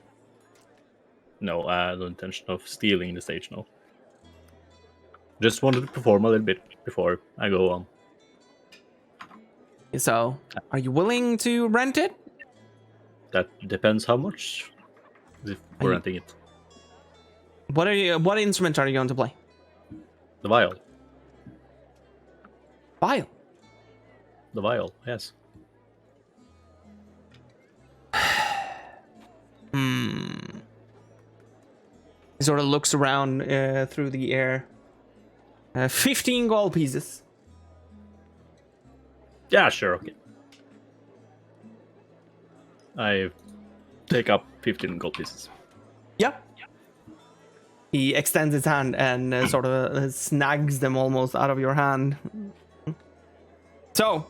No, I had no intention of stealing the stage, no. Just wanted to perform a little bit before I go on. So, are you willing to rent it? That depends how much if we're renting it. What instrument are you going to play? The viol. Viol. The viol, yes. He sort of looks around through the air. 15 gold pieces. Yeah, sure, okay. I take up 15 gold pieces. Yep. He extends his hand and sort of snags them almost out of your hand. So,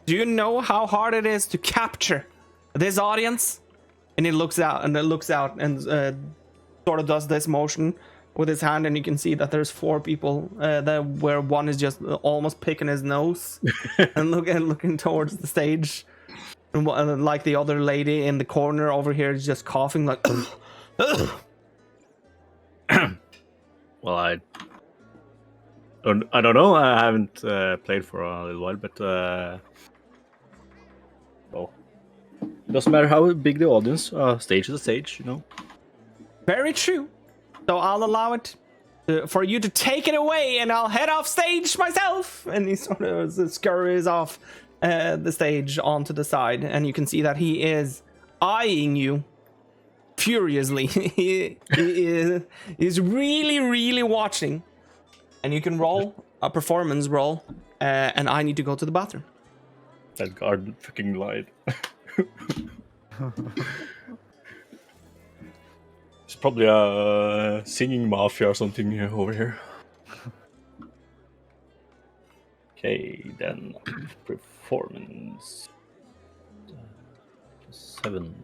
do you know how hard it is to capture this audience? And he looks out and sort of does this motion with his hand, and you can see that there's 4 people where one is just almost picking his nose and looking towards the stage, and like the other lady in the corner over here is just coughing like. Well, I don't know. I haven't played for a little while, but well, it doesn't matter how big the audience. Stage is a stage, you know. Very true. So I'll allow it for you to take it away, and I'll head off stage myself. And he sort of scurries off the stage onto the side, and you can see that he is eyeing you furiously. he is really, really watching. And you can roll a performance roll, and I need to go to the bathroom. That guard fucking lied. It's probably a singing mafia or something over here. Okay, then performance 7.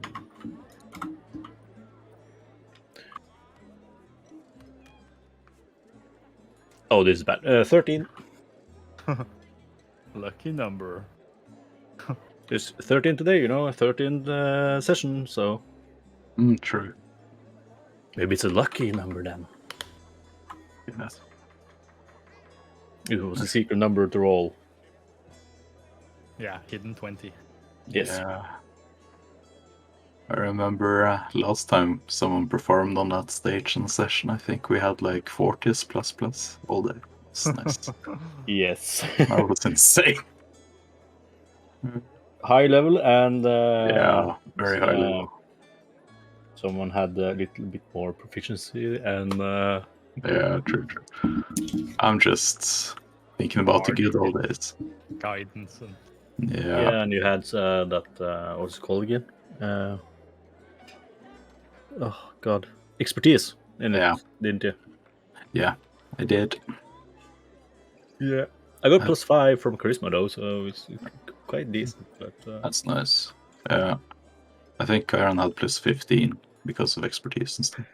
Oh, this is bad. 13. Lucky number. There's 13 today, you know, a 13th session, so True. maybe it's a lucky number then. Yes. It was a secret number to roll. Yeah, hidden 20. Yes. Yeah. I remember last time someone performed on that stage in a session, I think we had like 40s plus all day. It's nice. Yes. That was insane. High level and Yeah, very high level. Someone had a little bit more proficiency and Yeah, true. I'm just thinking about the good old days. Guidance and Yeah. and you had that what's it called again? Oh god, expertise in Yeah. it, didn't you? Yeah, I did. Yeah, I got +5 from charisma though, so it's quite decent. But That's nice. Yeah. I think Iron had +15 because of expertise and stuff.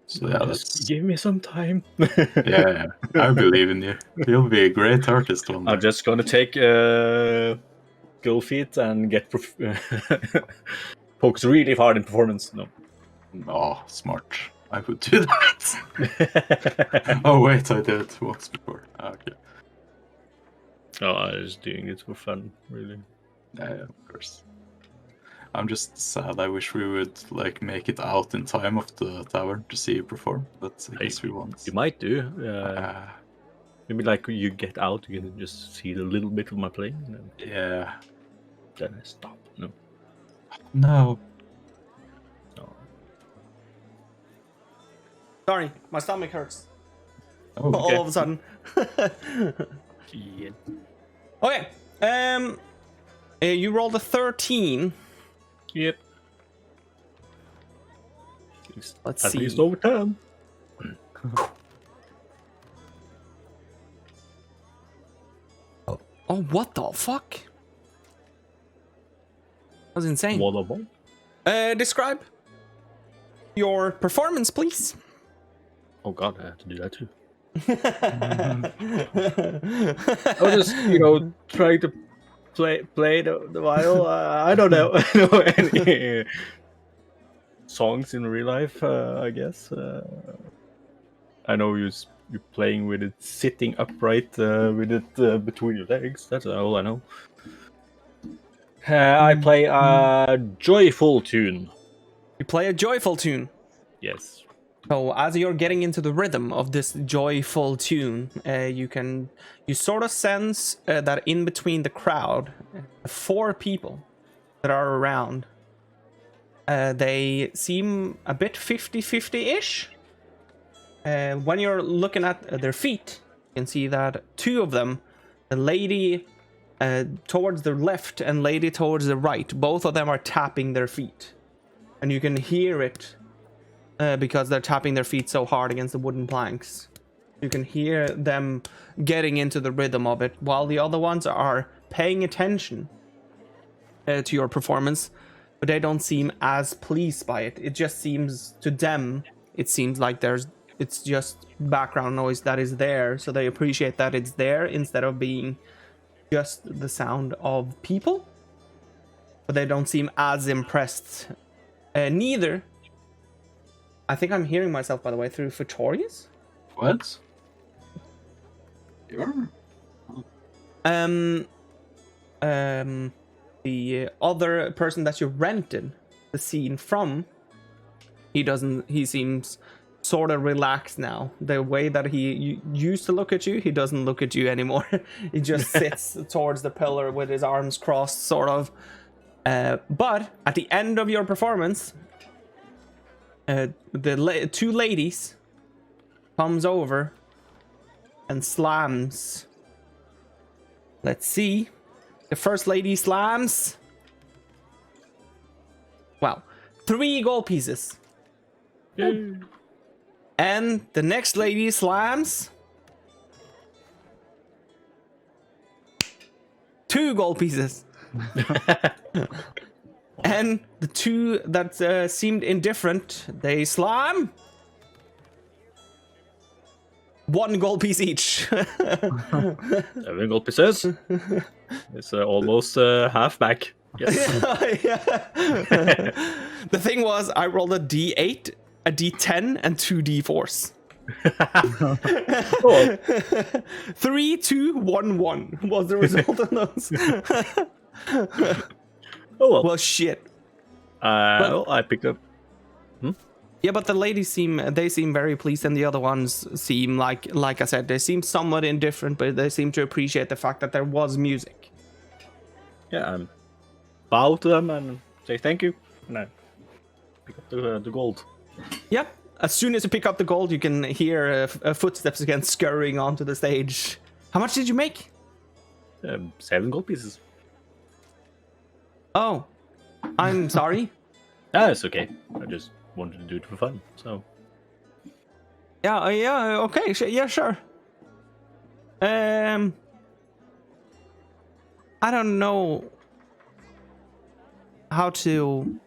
So yeah, that's give me some time. yeah. I believe in you. You'll be a great artist one day. I'm just gonna take go feet and get focus really hard in performance. No. Oh, smart. I would do that. Oh wait, I did it once before. Okay. Oh, I was doing it for fun, really. Yeah, of course. I'm just sad. I wish we would like make it out in time of the tavern to see you perform. But I guess we won't. You might do. Maybe like you get out, you can just see a little bit of my playing, and Yeah. then I stop. No. No. No. Sorry, my stomach hurts. Oh, All of a sudden. shit. Okay. You rolled a 13. Yep. Let's At see. least over 10. Oh, what the fuck? That was insane. What about? Describe your performance, please. Oh god, I have to do that too. I was just, trying to play the viol. I don't know, know any songs in real life. I guess. I know you're playing with it sitting upright with it between your legs. That's all I know. I play a joyful tune. You play a joyful tune. Yes. So as you're getting into the rhythm of this joyful tune, you sort of sense that in between the crowd, 4 people that are around, they seem a bit 50-50-ish. When you're looking at their feet, you can see that 2 of them, the lady towards the left and lady towards the right, both of them are tapping their feet. And you can hear it because they're tapping their feet so hard against the wooden planks. You can hear them getting into the rhythm of it, while the other ones are paying attention to your performance, but they don't seem as pleased by it. It just seems, to them, it seems like it's just background noise that is there, so they appreciate that it's there instead of being just the sound of people. But they don't seem as impressed. Neither. I think I'm hearing myself, by the way, through Futorius. What? You're... The other person that you rented the scene from, he seems sort of relaxed now. The way that he used to look at you, he doesn't look at you anymore. He just sits towards the pillar with his arms crossed, sort of. But at the end of your performance, the 2 ladies comes over and slams. Let's see. The first lady slams. Wow. 3 gold pieces. Yay. And the next lady slams 2 gold pieces. And the 2 that seemed indifferent, they slam 1 gold piece each. 7 gold pieces. It's almost half back. Yes. Yeah. The thing was, I rolled a D8, a D10, and 2 D4s. Oh. 3, 2, 1, 1 was the result of those. Oh well. Well, shit. Well, I picked up. Yeah, but the ladies seem very pleased, and the other ones seem like I said, they seem somewhat indifferent, but they seem to appreciate the fact that there was music. Yeah, bow to them and say thank you, and I pick up the gold. Yep. As soon as you pick up the gold, you can hear footsteps again scurrying onto the stage. How much did you make? 7 gold pieces. Oh, I'm sorry. It's okay. I just wanted to do it for fun, so. Yeah, okay, yeah, sure. I don't know how to.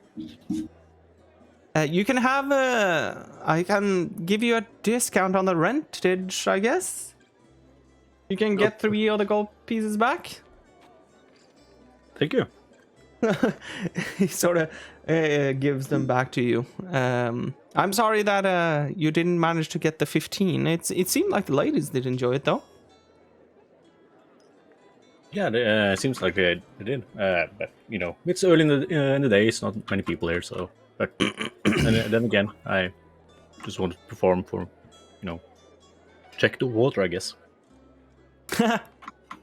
You can have I can give you a discount on the rentage, I guess. You can get 3 other gold pieces back. Thank you. He sort of gives them back to you. I'm sorry that you didn't manage to get the 15. It seemed like the ladies did enjoy it, though. Yeah, it seems like they did. But it's early in the day. It's not many people here, so. But then again, I just wanted to perform for, check the water, I guess.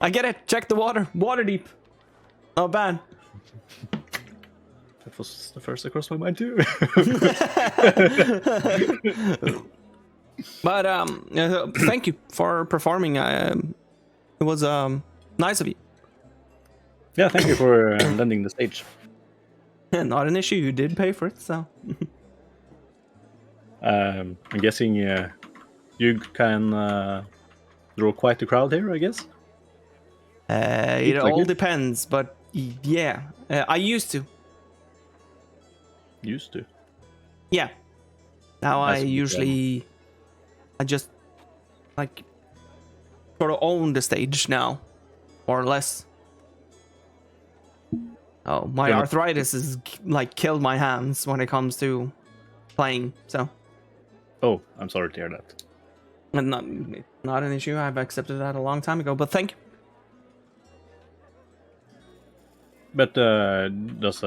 I get it. Check the water. Waterdeep. Oh, bad. That was the first that crossed my mind too. But thank you for performing. It was nice of you. Yeah, thank you for lending the stage. Not an issue. You did pay for it, so. I'm guessing you can draw quite a crowd here, I guess. It all depends, but yeah, I used to. Used to. Yeah. Now That's I good, usually, I just like sort of own the stage now, more or less. Oh, my Yeah. arthritis is like killed my hands when it comes to playing. So, Oh, I'm sorry to hear that. and not an issue. I've accepted that a long time ago. But thank you. But does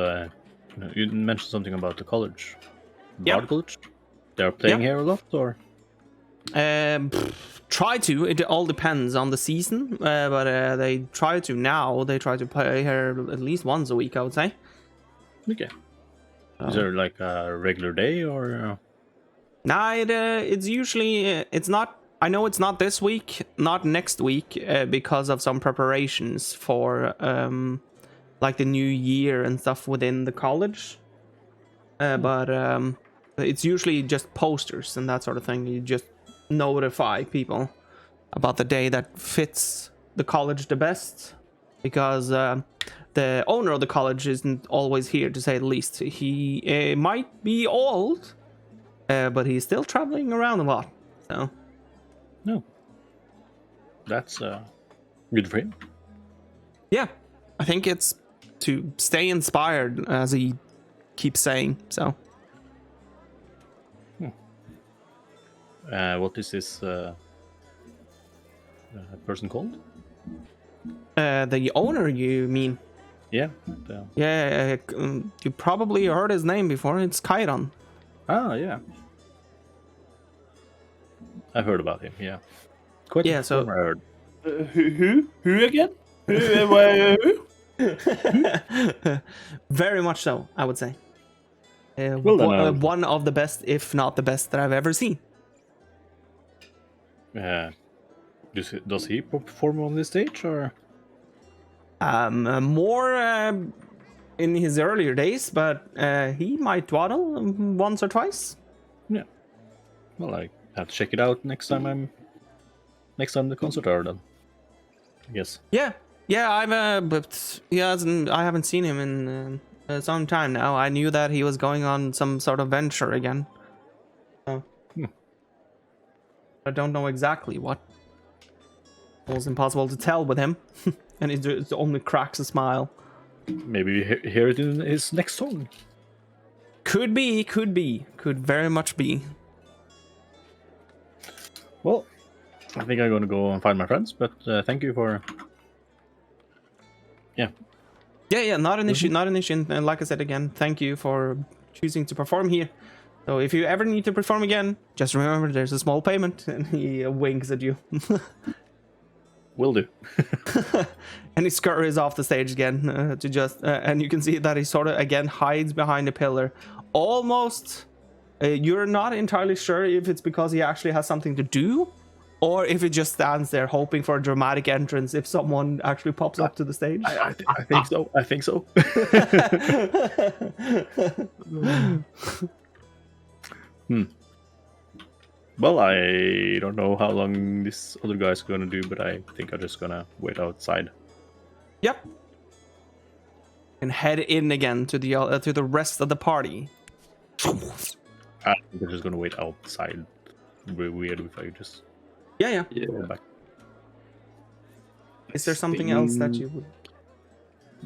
you mentioned something about the college, Yeah. Bard College? They're playing here a lot, or Try to. It all depends on the season, but they try to now. They try to play here at least once a week, I would say. okay? Is there like a regular day, or Nah, it's usually it's not. I know it's not this week, not next week, because of some preparations for like the new year and stuff within the college. But it's usually just posters and that sort of thing. You just notify people about the day that fits the college the best, because the owner of the college isn't always here, to say the least. He might be old, but he's still traveling around a lot. So no? That's good for him. yeah, I think it's to stay inspired, as he keeps saying. So What is this person called? the owner, you mean? Yeah. Yeah, you probably heard his name before. It's Chiron. Ah, yeah. I've heard about him. Yeah. Quite. Yeah, so- I heard. Who again? Who? Very much so, I would say. Well, then, One of the best, if not the best, that I've ever seen. Does he perform on this stage, or? More in his earlier days, but he might dawdle once or twice. Yeah. Well, I have to check it out next time the concert are done. I guess. Yeah, but I haven't seen him in some time now. I knew that he was going on some sort of venture again. So, I don't know exactly what. It was impossible to tell with him, and he just only cracks a smile. Maybe we hear it in his next song. Could very much be. Well, I think I'm gonna go and find my friends, but thank you for. Yeah, not an issue, not an issue. And like I said again, thank you for choosing to perform here. So if you ever need to perform again, just remember there's a small payment, and he winks at you. Will do. And he scurries off the stage again to just, and you can see that he sort of again hides behind a pillar, almost. You're not entirely sure if it's because he actually has something to do, or if it just stands there hoping for a dramatic entrance if someone actually pops up to the stage. I think so. I think so. Well, I don't know how long this other guy's gonna do, but I think I'm just gonna wait outside. Yep. And head in again to the rest of the party. I think I'm just gonna wait outside. It'd be weird if I just Yeah. go back. Is there something else that you would?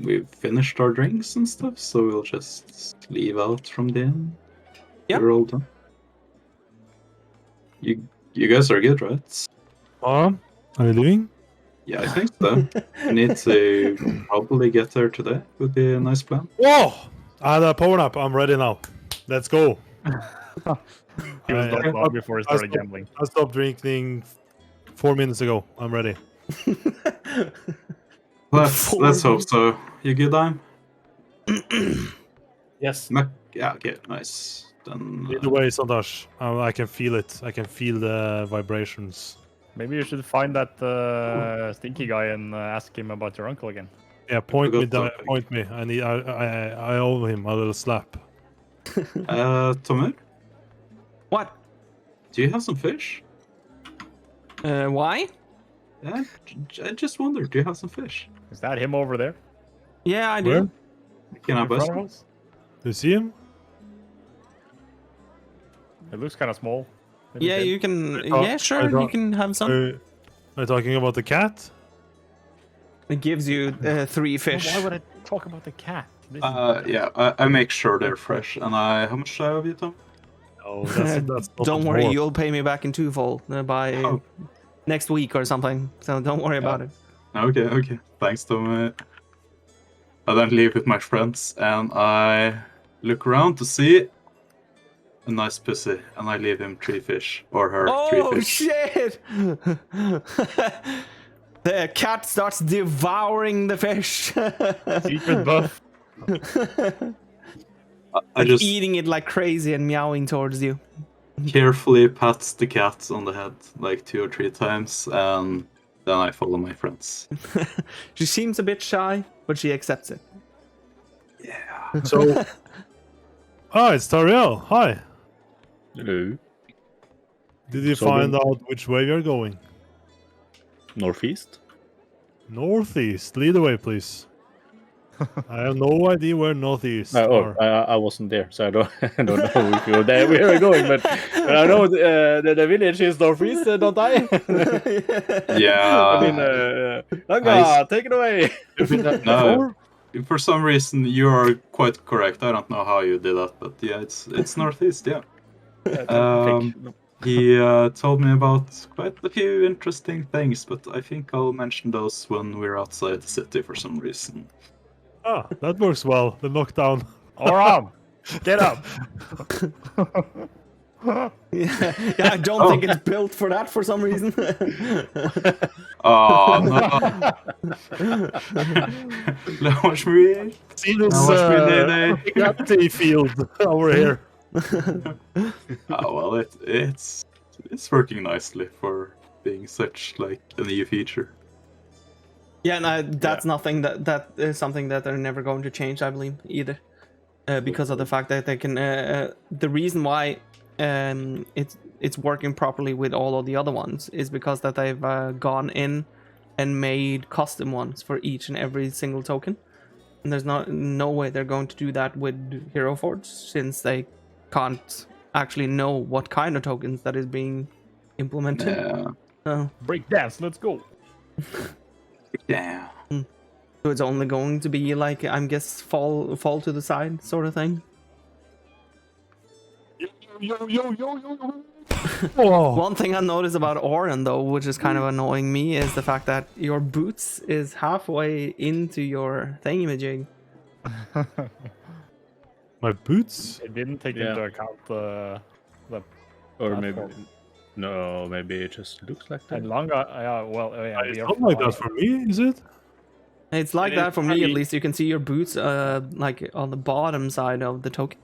We've finished our drinks and stuff, so we'll just leave out from the inn. Yep. We're all done. You guys are good, right? Are you doing? Yeah, I think so. We need to probably get there today. Would be a nice plan. Whoa! I had a power nap. I'm ready now. Let's go. He was not long before he started gambling. I stopped drinking 4 minutes ago. I'm ready. Let's hope so. You good, Dime? Yes. Yeah, okay, nice. Then, Either way, Sandash, I can feel it. I can feel the vibrations. Maybe you should find that stinky guy and ask him about your uncle again. Yeah, point me. Forgot that. Point me. I owe him a little slap. Tomur, What? do you have some fish? Why? Yeah, I just wondered, do you have some fish? Is that him over there? Yeah, I do. Where? Can I In buy front of some? us? Do you see him? It looks kind of small. Yeah, you can. Oh, Yeah, sure, I you don't- can have some. Are you talking about the cat? It gives you 3 fish. Why would I talk about the cat? This is- Yeah, I make sure they're fresh. And how much do I owe you, Tom? Oh, that's not Don't much worry, more. you'll pay me back in twofold by Oh. next week or something. So don't worry about it. Okay. Thanks, Tom. I then leave with my friends, and I look around to see a nice pussy, and I leave him 3 fish, or her 3 Oh fish. shit! The cat starts devouring the fish. Secret buff. I just Eating it like crazy and meowing towards you. carefully pat the cat on the head like 2 or 3 times, and then I follow my friends. She seems a bit shy, but she accepts it. So, it's Tariel. Hi. Hello. Did you So find then- out which way you're going? Northeast? Northeast. Lead the way, please. I have no idea where northeast are. I wasn't there, so I don't I don't know if you're there where we're going, but I know the village is northeast, don't I? Yeah. I mean, Langa, take it away. No, for some reason you are quite correct. I don't know how you did that, but yeah, it's northeast. Yeah. He told me about quite a few interesting things, but I think I'll mention those when we're outside the city for some reason. Ah, that works well. The knockdown. Oram, get up. Yeah, I don't think it's built for that for some reason. Oh no! Watch me. See this Watch me, Nene. empty field over here. Oh well, it's working nicely for being such like a new feature. Yeah, no, that's nothing that is something that they're never going to change, I believe, either, because of the fact that they can. The reason why it's working properly with all of the other ones is because that they've gone in and made custom ones for each and every single token, and there's no way they're going to do that with Heroforge, since they can't actually know what kind of tokens that is being implemented. Yeah. So Break dance, let's go. Yeah. So it's only going to be like, I'm guess, fall to the side sort of thing. Oh, One thing I noticed about Oren though, which is kind of annoying me, is the fact that your boots is halfway into your thingamajig. my boots. It didn't take Yeah. into account the Or maybe platform. no, maybe it just looks like that. And Langa. Yeah, well, yeah, It's we are not like flying. that for me, is it? It's like It that is for me, at pretty- least. You can see your boots, like on the bottom side of the token.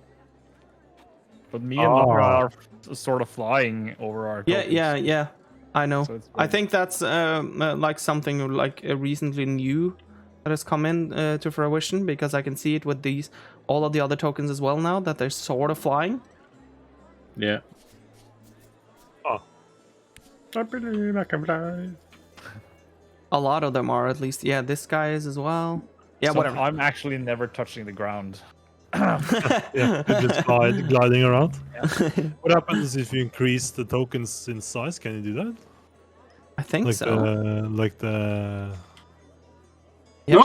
But me and Langa Ah. are sort of flying over our. Yeah, tokens. yeah. I know. So it's I think that's like something like recently new that has come in to fruition, because I can see it with all of the other tokens as well now, that they're sort of flying. Yeah. Oh. I believe I can fly. A lot of them are, at least. Yeah, this guy is as well. Yeah, So whatever. I'm actually never touching the ground. Yeah, it just gliding around. What happens if you increase the tokens in size? Can you do that? I think Like so. the. Yeah.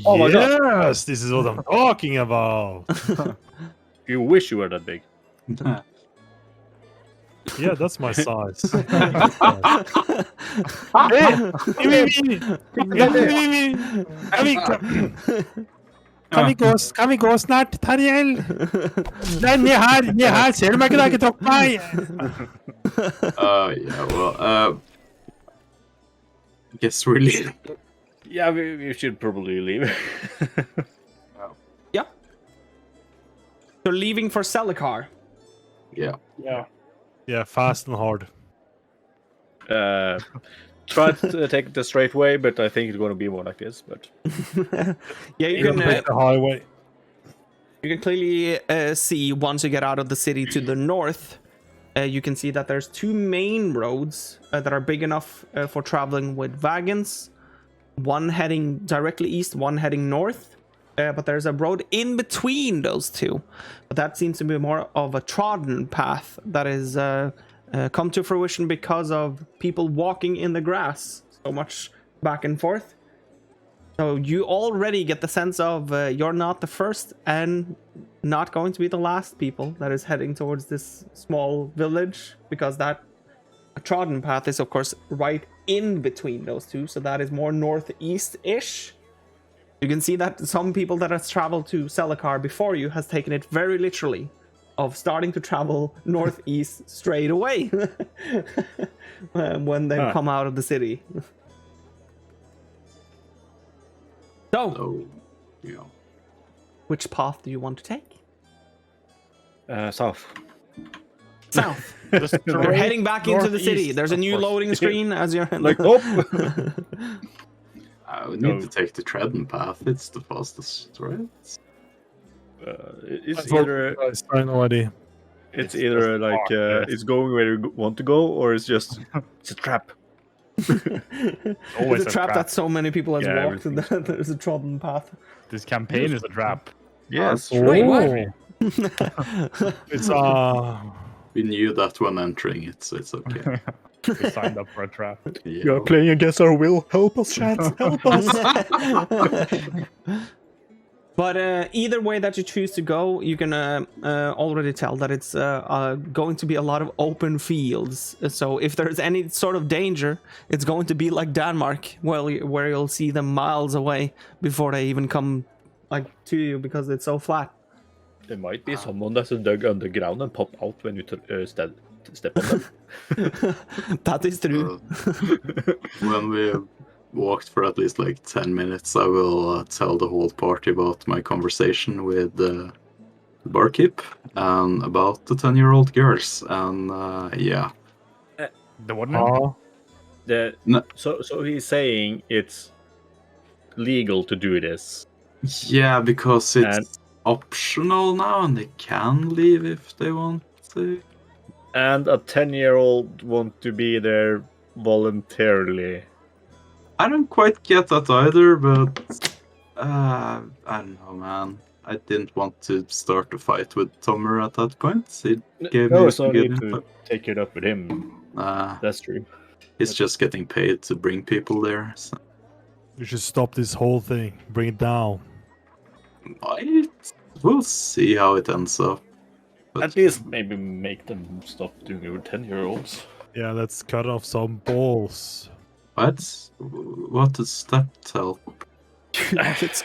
Oh my God. Yes, this is what I'm talking about. You wish you were that big. Yeah, that's my size. Hey, kan vi gå snart, Tariel? Nei, ned her, ser du meg ikke, det har ikke tråkket meg. Yeah. Well. Guess we're leaving. Yeah, we should probably leave. Yeah. They're leaving for Sellekar. Yeah. Yeah. Yeah, fast and hard. Try to take it the straight way, but I think it's going to be more like this. But Yeah, You're gonna take the highway. you can clearly see, once you get out of the city to the north, you can see that there's 2 main roads that are big enough for traveling with wagons. One heading directly east, one heading north. but there's a road in between those two. But that seems to be more of a trodden path that is come to fruition because of people walking in the grass so much back and forth. So you already get the sense of you're not the first and not going to be the last people that is heading towards this small village, because that trodden path is of course right in between those two, so that is more northeast-ish. You can see that some people that has traveled to Sellekar before you has taken it very literally, of starting to travel northeast straight away when they come out of the city. So, So, yeah. which path do you want to take? South. South. Just We're heading back into the city. northeast, There's a of new course. loading screen as you're Like, oh! I would need to take the Tredden path. It's the fastest, right? It's either I know idea. it's either like it's going where you want to go, or it's just it's a trap. Always It's a trap that so many people has Yeah, walked, that there's a trodden path. This campaign is a trap. Yes. Wait, what? It's We knew that when entering it, so it's okay. We signed up for a trap. Yeah. playing against our will. Help us, chance. Help us. But either way that you choose to go, you can already tell that it's going to be a lot of open fields. So if there's any sort of danger, it's going to be like Denmark, where you'll see them miles away before they even come like to you, because it's so flat. There might be someone that's dug underground and pop out when you step on them. That is true. When we walked for at least like 10 minutes, I will tell the whole party about my conversation with the barkeep and about the 10-year-old girls. And yeah. The one. No. So he's saying it's legal to do this. Yeah, because it's And- optional now and they can leave if they want to. And a 10-year-old want to be there voluntarily. I don't quite get that either, but I don't know, man. I didn't want to start a fight with Tomer at that point. He gave me So good need to info. take it up with him. That's true. He's just getting paid to bring people there. So. We should stop this whole thing. Bring it down. We'll see how it ends up. But At least maybe make them stop doing it with 10-year-olds. Yeah, let's cut off some balls. what does that help?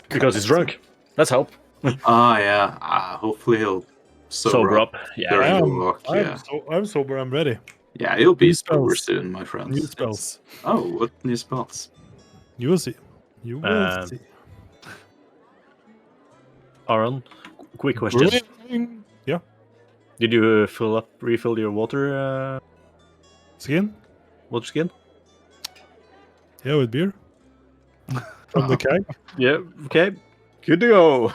Because he's drunk. That's help. Yeah. Hopefully he'll Sober up. Yeah. during the I'm, walk. I'm, Yeah. I'm sober. I'm ready. Yeah, he'll be New sober spells. soon, my friends. New spells. Oh, what new spells? You will see. You will see. Aaron, quick question. Brewing. Yeah. Did you refill your water Skin. skin? Yeah, with beer. From the keg. Yeah. Okay. Good to go.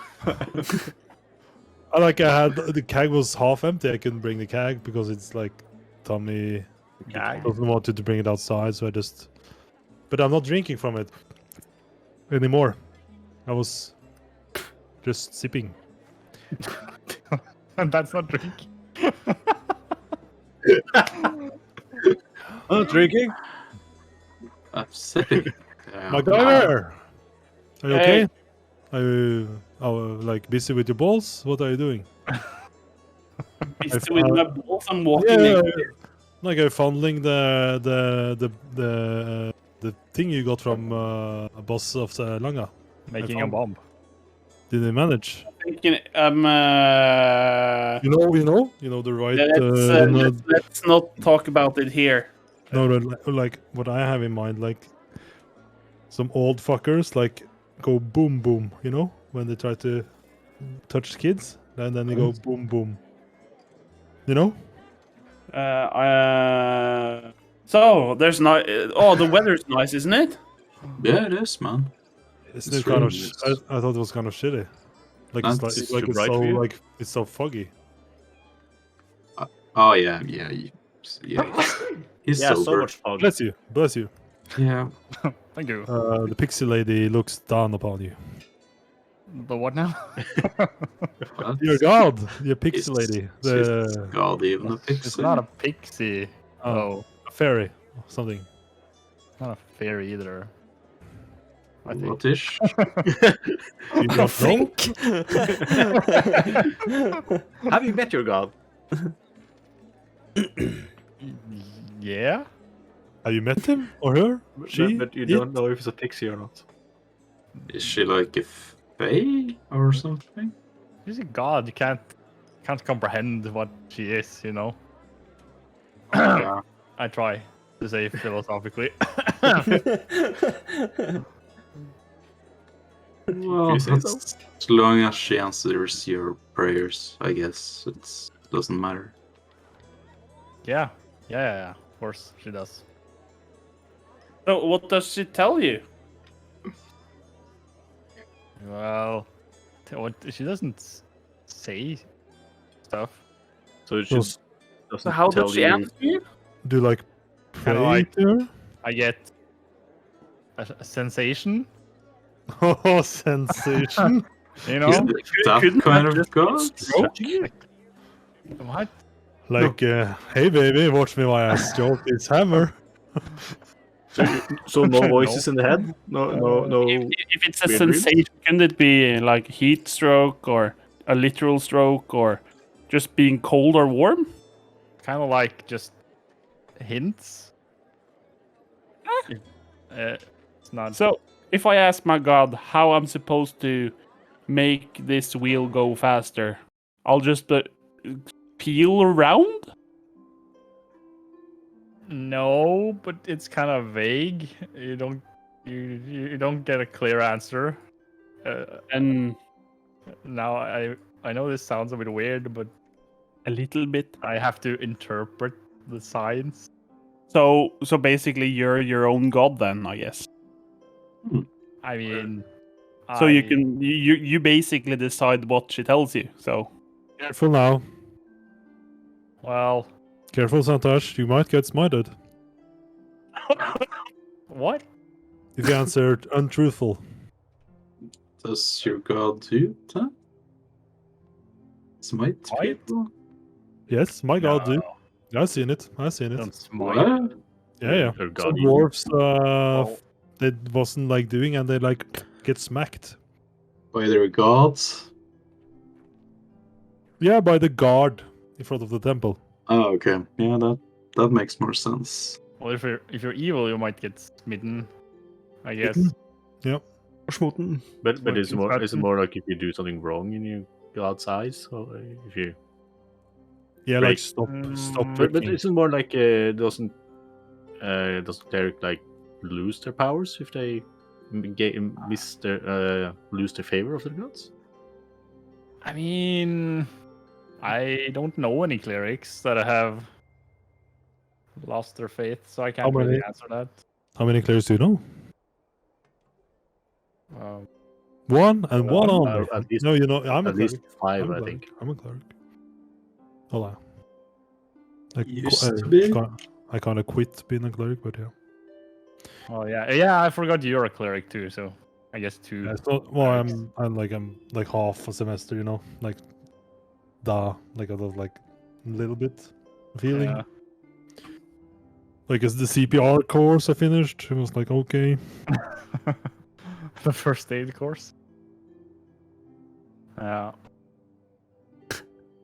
I had the keg was half empty. I couldn't bring the keg because it's like Tommy doesn't want to bring it outside, so I just. But I'm not drinking from it anymore. I was just sipping. And that's not drinking. Drinking? I'm sipping. MacGyver! Are you okay? Are you like busy with your balls? What are you doing? Busy with my balls, I'm walking. Yeah, next to it. like I'm fondling the thing you got from a boss of the Langa. Making a found- bomb. Did they manage? Thinking, You know the right. let's not talk about it here. No, like what I have in mind, like some old fuckers, like go boom boom, when they try to touch kids, and then they go boom boom. So there's not. Oh, the weather's nice, isn't it? Yeah, it is, man. It's It's kind of. really I thought it was kind of shitty. Like That's it's too it's bright so for you? like it's so foggy. Oh yeah. He's Yeah, sober. so much fun. Bless you. Yeah. Thank you. The pixie lady looks down upon you. The what now? What? Your god, your Is- pixie lady, is the God even a It's pixie? not a pixie. Oh, fairy, something. it's not a fairy either. I think. What is? You don't know? Think. Have you met your god? Yeah. Have you met him or her? She? But you It? don't know if it's a pixie or not. Is she like a fae or something? She's a god. You can't comprehend what she is. You know. Yeah. I try to say philosophically. Well, you say so? as long as she answers your prayers, I guess it doesn't matter. Yeah. Of course she does. So what does she tell you? Well, what she doesn't say stuff. So she Those- doesn't So how tell does she you. answer you? Do you like pray Kinda like- to her? I get a sensation. Oh, sensation. You Is know. it that couldn't kind that of just god? stroke you? What? Like, hey baby, watch me while I stroke this hammer. So no No. voices in the head? No. If it's a Weird dreams? sensation, can it be like heat stroke or a literal stroke or just being cold or warm? Kind of like just hints. It's not. So if I ask my god how I'm supposed to make this wheel go faster, I'll just peel around? No, but it's kind of vague. You don't get a clear answer. And Now I know this sounds a bit weird, but a little bit. I have to interpret the signs. So basically you're your own god then, I guess. I mean, So you basically decide what she tells you. So Careful now. Well, Careful, Santosh. You might get smited what? if you answered untruthful. Does your god do that? Smite Smite? people? Yes, my god, do. No, I've seen it. I've seen it. don't smite. What? Yeah. Your god Some even. dwarves, Well, they wasn't like doing, and they like get smacked. By their gods? Yeah, by the guard in front of the temple. Oh, okay. Yeah, that makes more sense. well, if you're evil, you might get smitten. I guess. Yep. But What it's is more that? it's more like if you do something wrong in your god's eyes, or if you. Yeah, Right. like stop Mm, But tricking. isn't more like doesn't cleric like lose their powers if they miss their lose their favor of their gods? I mean, I don't know any clerics that have lost their faith, so I can't How really many? answer that. How many clerics do you know? One and one only. At least No, you know, I'm a at cleric. least 5, I'm a I cleric. think. I'm a cleric. Hold on. Used to be. I kind of quit being a cleric, but yeah. Oh yeah, I forgot you're a cleric too, so I guess 2. Yeah, it's not, well, clerics. I'm like half a semester, you know, like like a little bit feeling. Yeah. Like as the CPR course I finished, it was like okay. The first aid course. Yeah.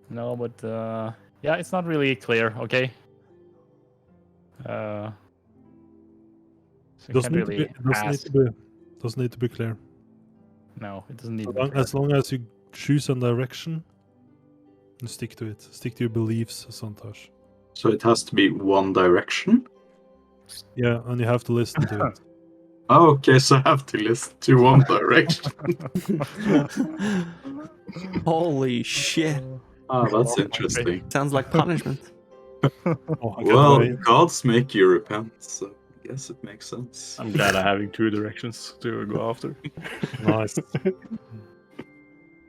No, but yeah, it's not really clear. Okay. So you Doesn't can't need, really to be, ask. doesn't need to be clear. No, it doesn't need. As to be long, clear. as long as you choose a direction and stick to it. Stick to your beliefs, Santosh. So it has to be one direction? Yeah, and you have to listen to it. Oh, okay, so I have to listen to one direction. Holy shit. Ah, that's interesting. Sounds like punishment. Oh, I can't Well, wait. gods make you repent, so I guess it makes sense. I'm glad I'm having 2 directions to go after. Nice.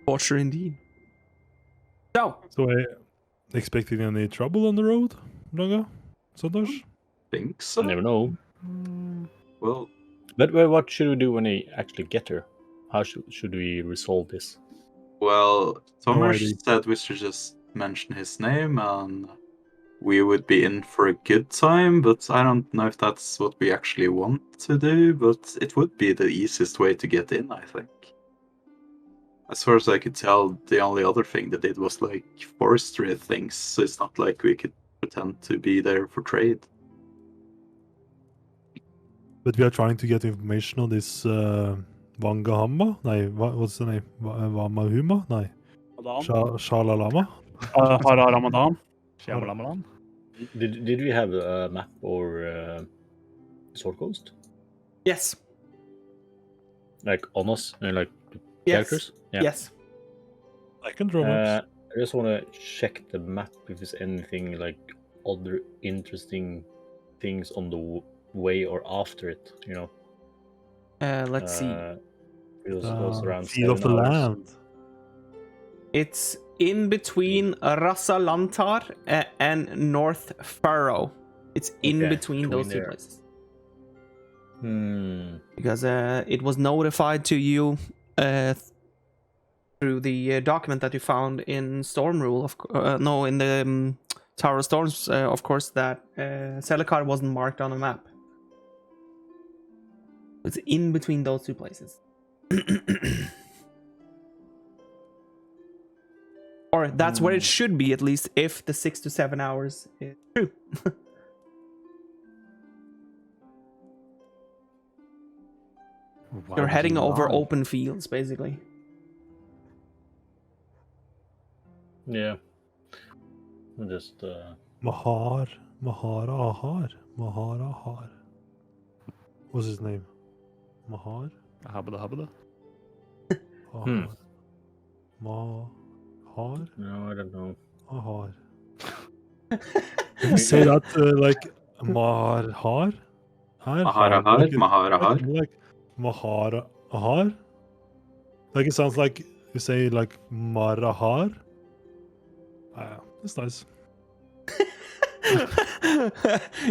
Torture indeed. So, So, expecting any trouble on the road, Braga? Santosh? Think so? I never know. Well, But what should we do when we actually get her? how should we resolve this? Well, No Tomer idea. said we should just mention his name and we would be in for a good time, but I don't know if that's what we actually want to do, but it would be the easiest way to get in, I think. As far as I could tell, the only other thing they did was like forestry things, so it's not like we could pretend to be there for trade. But we are trying to get information on this Wangahama? No, what's the name? Wamahuma? No. Shalalama? Hara Ramadan. Shyamalan. Did we have a map or Sword Coast? Yes. Like on us, like Yes. characters? Yeah. Yes. I can draw maps. I just want to check the map if there's anything like other interesting things on the way or after it. You know. Let's see. It was around Feel of the 7 hours. land. It's in between Rasa Lantar and North Furrow. It's in Okay, between those two there. places. Because Because it was notified to you through the document that you found in Storm Rule, in the Tower of Storms, of course, that Sellekar wasn't marked on a map. It's in between those two places. Or that's where it should be, at least, if the 6 to 7 hours is true. You're heading over open fields, basically. yeah, I'm just Mahar. What's his name? Mahar? Habada. Mahar. Mahar? no, I don't know. Mahar. Can you say that like Mahar? Maharahar. Like Mahar? Like it sounds like you say like Marahar. That's nice.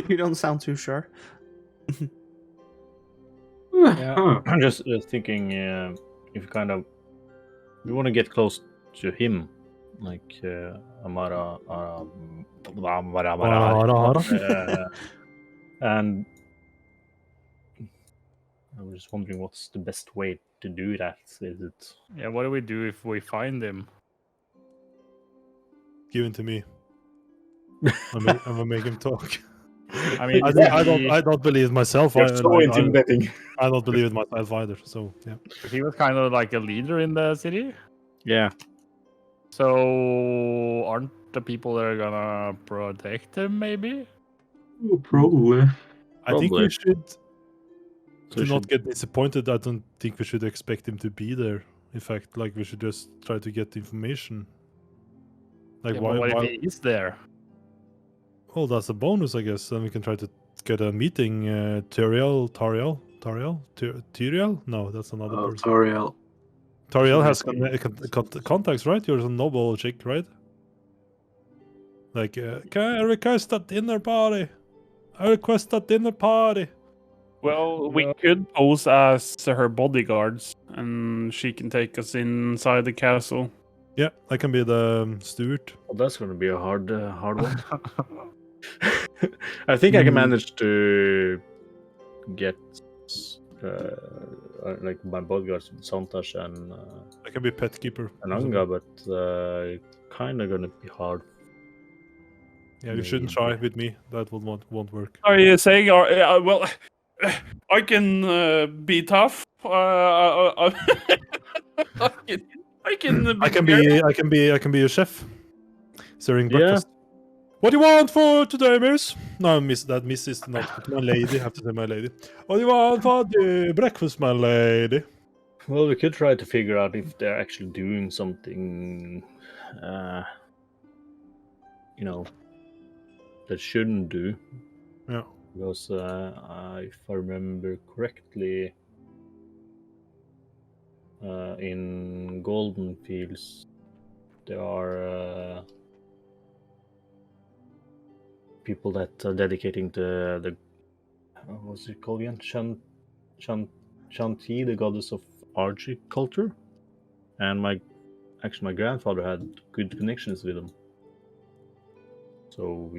You don't sound too sure. Yeah, I'm just thinking if we want to get close to him, like Amara, and I was just wondering what's the best way to do that. Is it? Yeah, what do we do if we find him? Give it to me. I'm gonna make him talk. I mean, I don't believe myself. You're so intimidating. I don't believe it myself either. So yeah. he was kind of like a leader in the city. Yeah. So aren't the people that are gonna protect him? Maybe. Probably. I think we Probably. should. So To we not should- get disappointed, I don't think we should expect him to be there. In fact, like we should just try to get information. Like Yeah, why? but what why... if he is there? Well, that's a bonus, I guess. Then we can try to get a meeting. Tariel? No, that's another person. Toriel. Tariel has contacts, right? You're a noble chick, right? Like, can I request a dinner party? I request a dinner party. Well, we could pose as her bodyguards, and she can take us inside the castle. Yeah, I can be the steward. Well, that's going to be a hard one. I think I can manage to get like my bodyguards with Santash and I can be pet keeper. Anga, but kind of going to be hard. Yeah, you shouldn't try with me. That won't work. Are you saying, well, I can be tough. I can be a chef. Serving breakfast. What do you want for today, miss? No, miss. That miss is not my lady. I have to say my lady. What do you want for the breakfast, my lady? Well, we could try to figure out if they're actually doing something, that shouldn't do. Yeah. Because if I remember correctly, in Golden Fields, there are people that are dedicating the what's it called again? Shanti, the goddess of agriculture, and my grandfather had good connections with them. So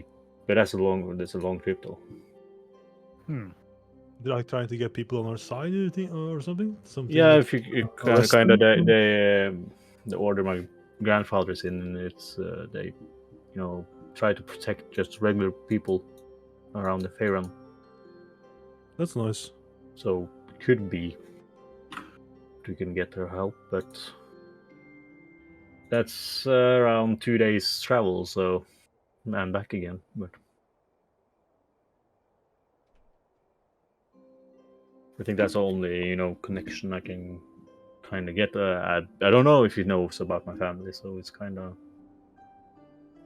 but that's a long trip though. They're like trying to get people on our side, do you think, or something? Something. Yeah, like- if you Western? kind of the order my grandfather's in, and it's they try to protect just regular people around the Faerun. That's nice. So it could be we can get their help, but that's around 2 days travel, so and back again. But I think that's the only connection I can kind of get. I don't know if he knows about my family, so it's kind of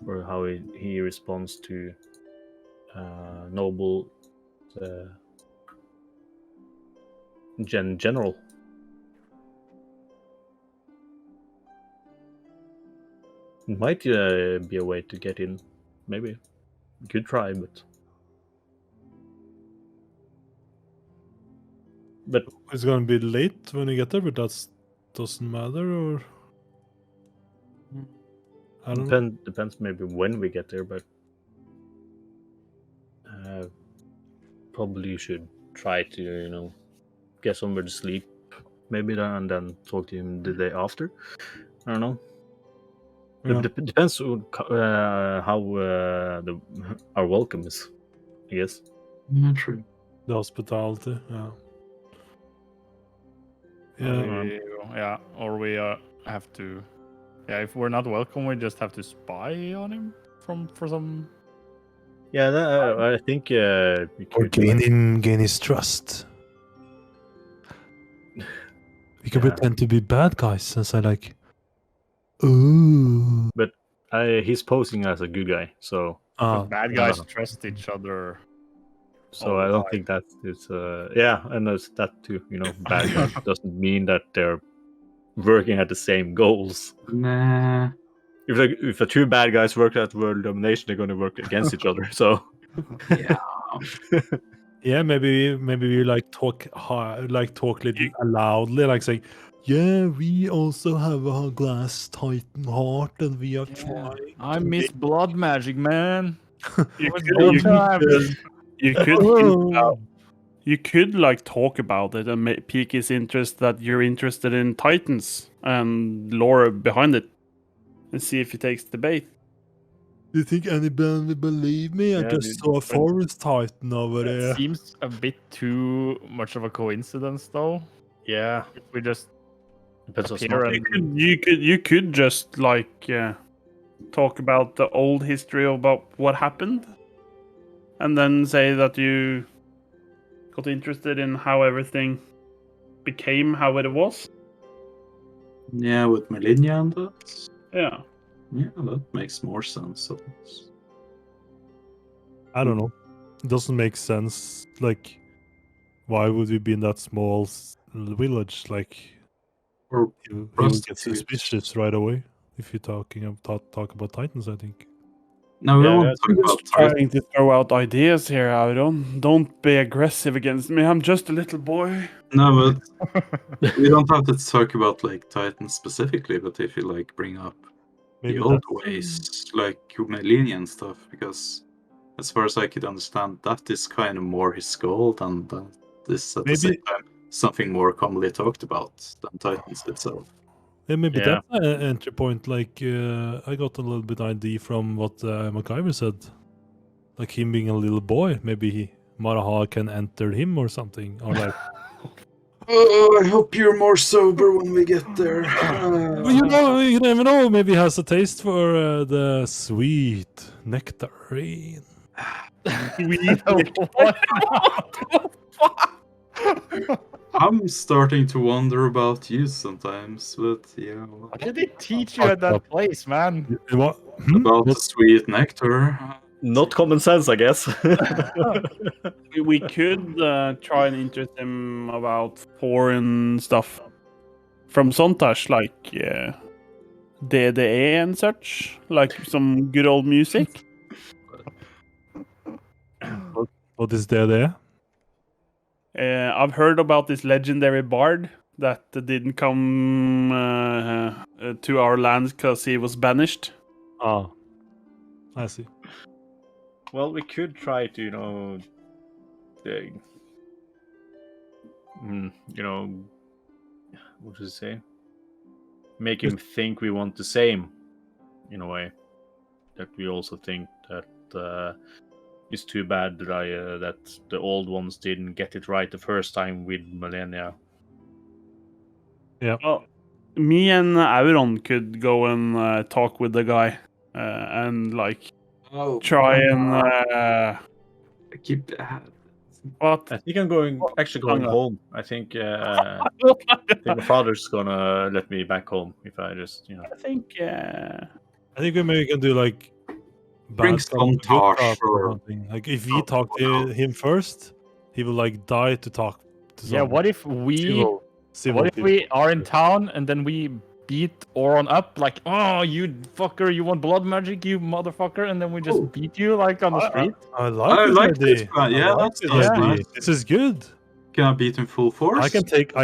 or how he responds to noble general. It might be a way to get in. Maybe you could try, but It's gonna be late when you get there, but that doesn't matter, or I don't know. depends maybe when we get there, but probably you should try to get somewhere to sleep maybe then, and then talk to him the day after. I don't know. Yeah. It depends on how our welcome is, I guess. Yeah, true. The hospitality. Yeah. Yeah, or we have to. Yeah, if we're not welcome, we just have to spy on him for some. Yeah, I think we Or could gain his trust. We can Yeah. pretend to be bad guys and say like, ooh. But he's posing as a good guy, so Bad guys trust each other. all I the don't time. think that is yeah, and there's that too. Bad guys doesn't mean that they're working at the same goals. Nah. If the two bad guys work at World Domination, they're going to work against each other. So Yeah. Yeah, maybe we like talk little loudly, like saying, yeah, we also have a glass Titan heart, and we are trying. I miss blood magic, man. You was could, no you time. could, you could hint out- you could like talk about it and pique his interest that you're interested in Titans and lore behind it, and see if he takes the bait. Do you think anybody will believe me? I Yeah, just dude, saw a but- forest Titan over That there. seems a bit too much of a coincidence, though. yeah, If we just depends on appear smart. and You could just like talk about the old history about what happened, and then say that you got interested in how everything became how it was. Yeah, with Millennia and that. Yeah. Yeah, that makes more sense. I don't know. It doesn't make sense. Like, why would we be in that small village? Like, Or you will get prostitutes. suspicious right away if you're talk about Titans, I think. No, we Yeah, won't that's talk about Just trying to throw out ideas here, Aaron. Don't be aggressive against me. I'm just a little boy. No, but we don't have to talk about like Titans specifically. But if you like bring up Maybe the old that's- ways, like Millennia and stuff, because as far as I could understand, that is kind of more his goal than that is at the Maybe- same time something more commonly talked about than Titans itself. Yeah, maybe Yeah. that's an entry point. Like, I got a little bit idea from what MacGyver said. Like him being a little boy, maybe Maraha can enter him or something. Or like, Oh, I hope you're more sober when we get there. well, you never know. Maybe he has a taste for the sweet nectarine. I'm starting to wonder about you sometimes, but yeah, well, What did they teach you at that place, man? What? about the sweet nectar. Not common sense, I guess. We could try and interest him about foreign stuff from Sontash, like DDE and such, like some good old music. What is there? I've heard about this legendary bard that didn't come to our lands because he was banished. Ah, I see. Well, we could try to, what does it say? Make him think we want the same, in a way. That we also think that it's too bad that that the old ones didn't get it right the first time with Millennia. Well, me and Auron could go and talk with the guy and like try and keep. what? I think I'm going home. I think my father's gonna let me back home if I just I think I think we maybe can do like Bring bad some good Tosh cop or or- something. Like if we talk to him first, he will like die to talk to Yeah, some what if we civil what if people. we are in town and then we beat Oron up like, oh, you fucker, you want blood magic, you motherfucker, and then we just Oh. beat you like on the street? I like I this like idea. this plan. I Yeah, like that this sounds idea. nice. This is good. Can I beat him full force? I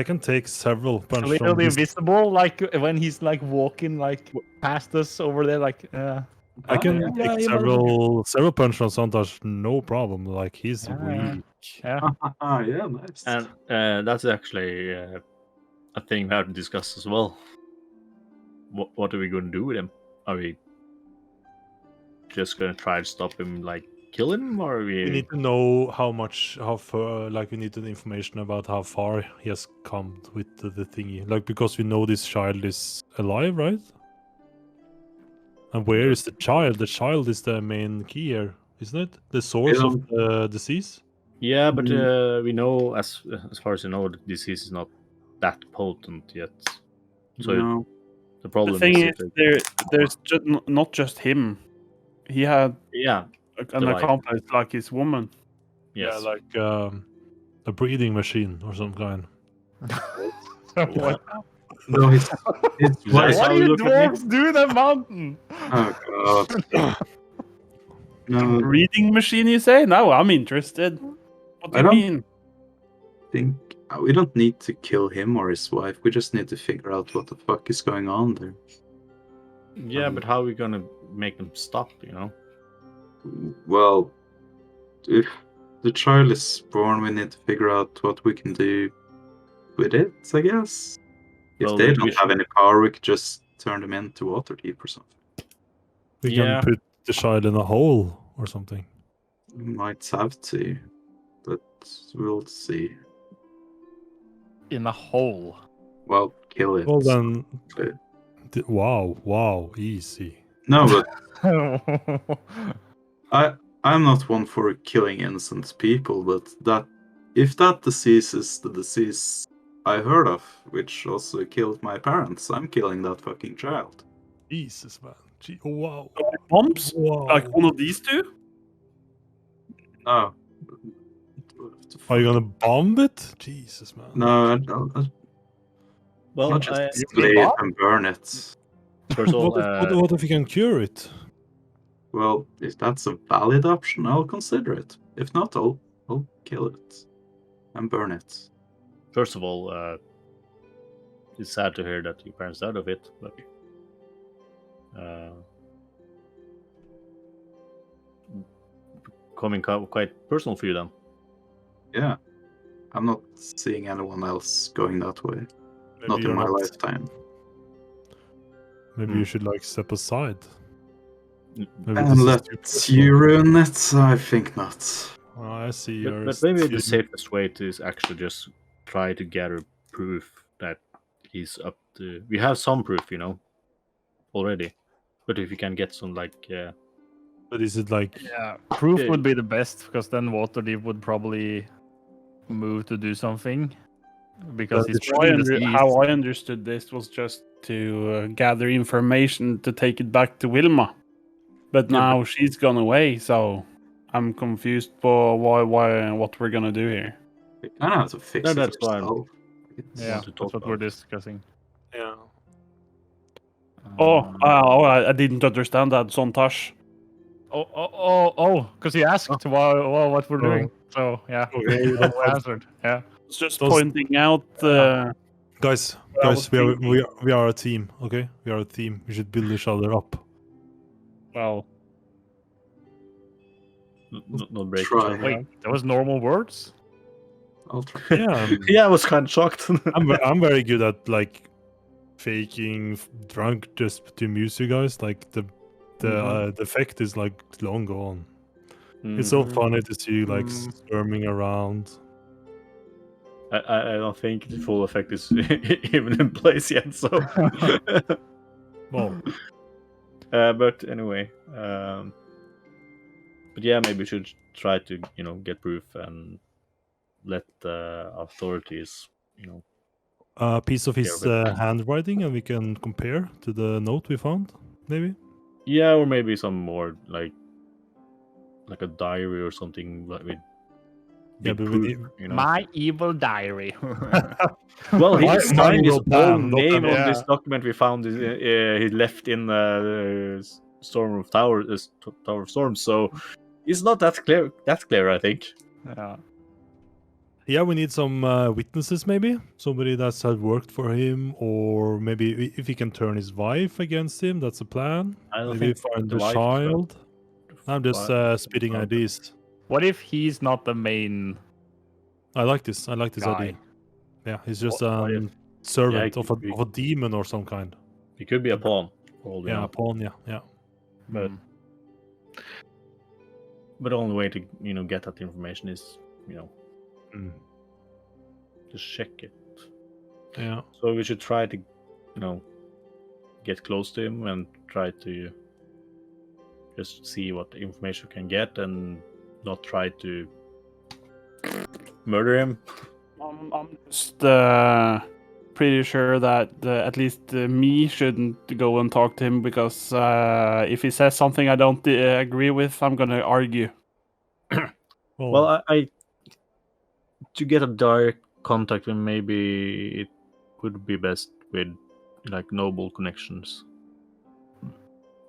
can take several punches from Clearly this. visible, like when he's like walking like past us over there, like I can yeah, take you several punches from Santosh, no problem. Like he's Yeah. weak. yeah. Yeah, nice. and that's actually a thing we have to discuss as well. What are we going to do with him? Are we just going to try to stop him, like kill him, or are We need to know how far. Like we need the information about how far he has come with the thingy. Like because we know this child is alive, right? And where is the child? The child is the main key here, isn't it? The source of the disease. Yeah, but we know as far as you know, the disease is not that potent yet. So No. the problem the thing is, is there's not just him. He had yeah, an wife. accomplice like his woman. yes, Yeah, like a breeding machine or some kind. What? No, it's That's What how do you you look at me? dwarves do in the mountain? Oh god. No, Reading machine, you say? No, I'm interested. What do I you don't- mean? think we don't need to kill him or his wife. We just need to figure out what the fuck is going on there. Yeah, but how are we gonna make them stop? Well, if the child is born, we need to figure out what we can do with it, I guess. If Well, they we don't should- have any power, we could just turn them into Waterdeep or something. We Yeah. can put the child in a hole or something. We might have to, but we'll see. In a hole. Well, kill it. Well then, Okay. wow, easy. No, but I'm not one for killing innocent people, but if that disease is the disease I heard of, which also killed my parents, I'm killing that fucking child. Jesus, man. Oh, wow. Bombs? Wow. Like one of these two? No. Are you gonna bomb it? Jesus, man. No, well, I'll just I, display it and burn it. first of all, What if you can cure it? Well, if that's a valid option, I'll consider it. If not, I'll kill it and burn it. first of all, it's sad to hear that your parents died of it, but coming quite personal for you then. Yeah. I'm not seeing anyone else going that way. Maybe Not in you're my lifetime. Maybe you should like step aside. Maybe this And is let too personal. you ruin it? I think not. Oh, I see. You're But maybe the still- safest way to is actually just try to gather proof that he's up to. We have some proof, already. But if you can get some, But is it like? Yeah, proof Yeah. would be the best because then Waterdeep would probably move to do something because But he's it's spreading disease. How I understood this was just to gather information to take it back to Wilma. But now she's gone away, so I'm confused for what we're gonna do here. We kind of have to fix No, it that's fine. ourselves. Yeah, want to talk that's what we're about. discussing. Yeah. I didn't understand that, Sontash. Because he asked what we're doing. So yeah, Okay. we answered. Yeah. It's just Those- pointing out Guys, I was we are a team, okay? We are a team. We should build each other up. Well, Not break each Try. other. wait, that was normal words? I'll try. Yeah, Yeah, I was kind of shocked. I'm very good at like faking drunk just to amuse you guys. Like the effect is like long gone. It's so funny to see you like squirming around. I don't think the full effect is even in place yet. So, Well, but anyway, but yeah, maybe we should try to get proof and let the authorities a piece of his Yeah, but- handwriting, and we can compare to the note we found. Maybe. Yeah, or maybe some more like a diary or something with Yeah, big but we proof, need- My evil diary. Well, he My signed his evil plan, own not name that- on this Yeah. document we found. He left in Storm of Tower, Tower of Storms. So it's not that clear. That's clear, I think. Yeah. Yeah, we need some witnesses, maybe somebody that's had worked for him, or maybe if he can turn his wife against him. That's a plan. I don't Maybe think find the the wife is child. I'm just spitting found. ideas. What if he's not the main I like this. I like this guy? idea. Yeah, he's just What a servant Yeah, of a he- of a demon or some kind. He could be a pawn. For all we Yeah, know. a pawn. Yeah. But Hmm. but the only way to get that information is Mm. just check it. Yeah. So we should try to get close to him and try to just see what information we can get and not try to murder him. I'm just pretty sure that at least me shouldn't go and talk to him because if he says something I don't agree with, I'm gonna argue. Well, I to get a direct contact with him, maybe it would be best with like noble connections.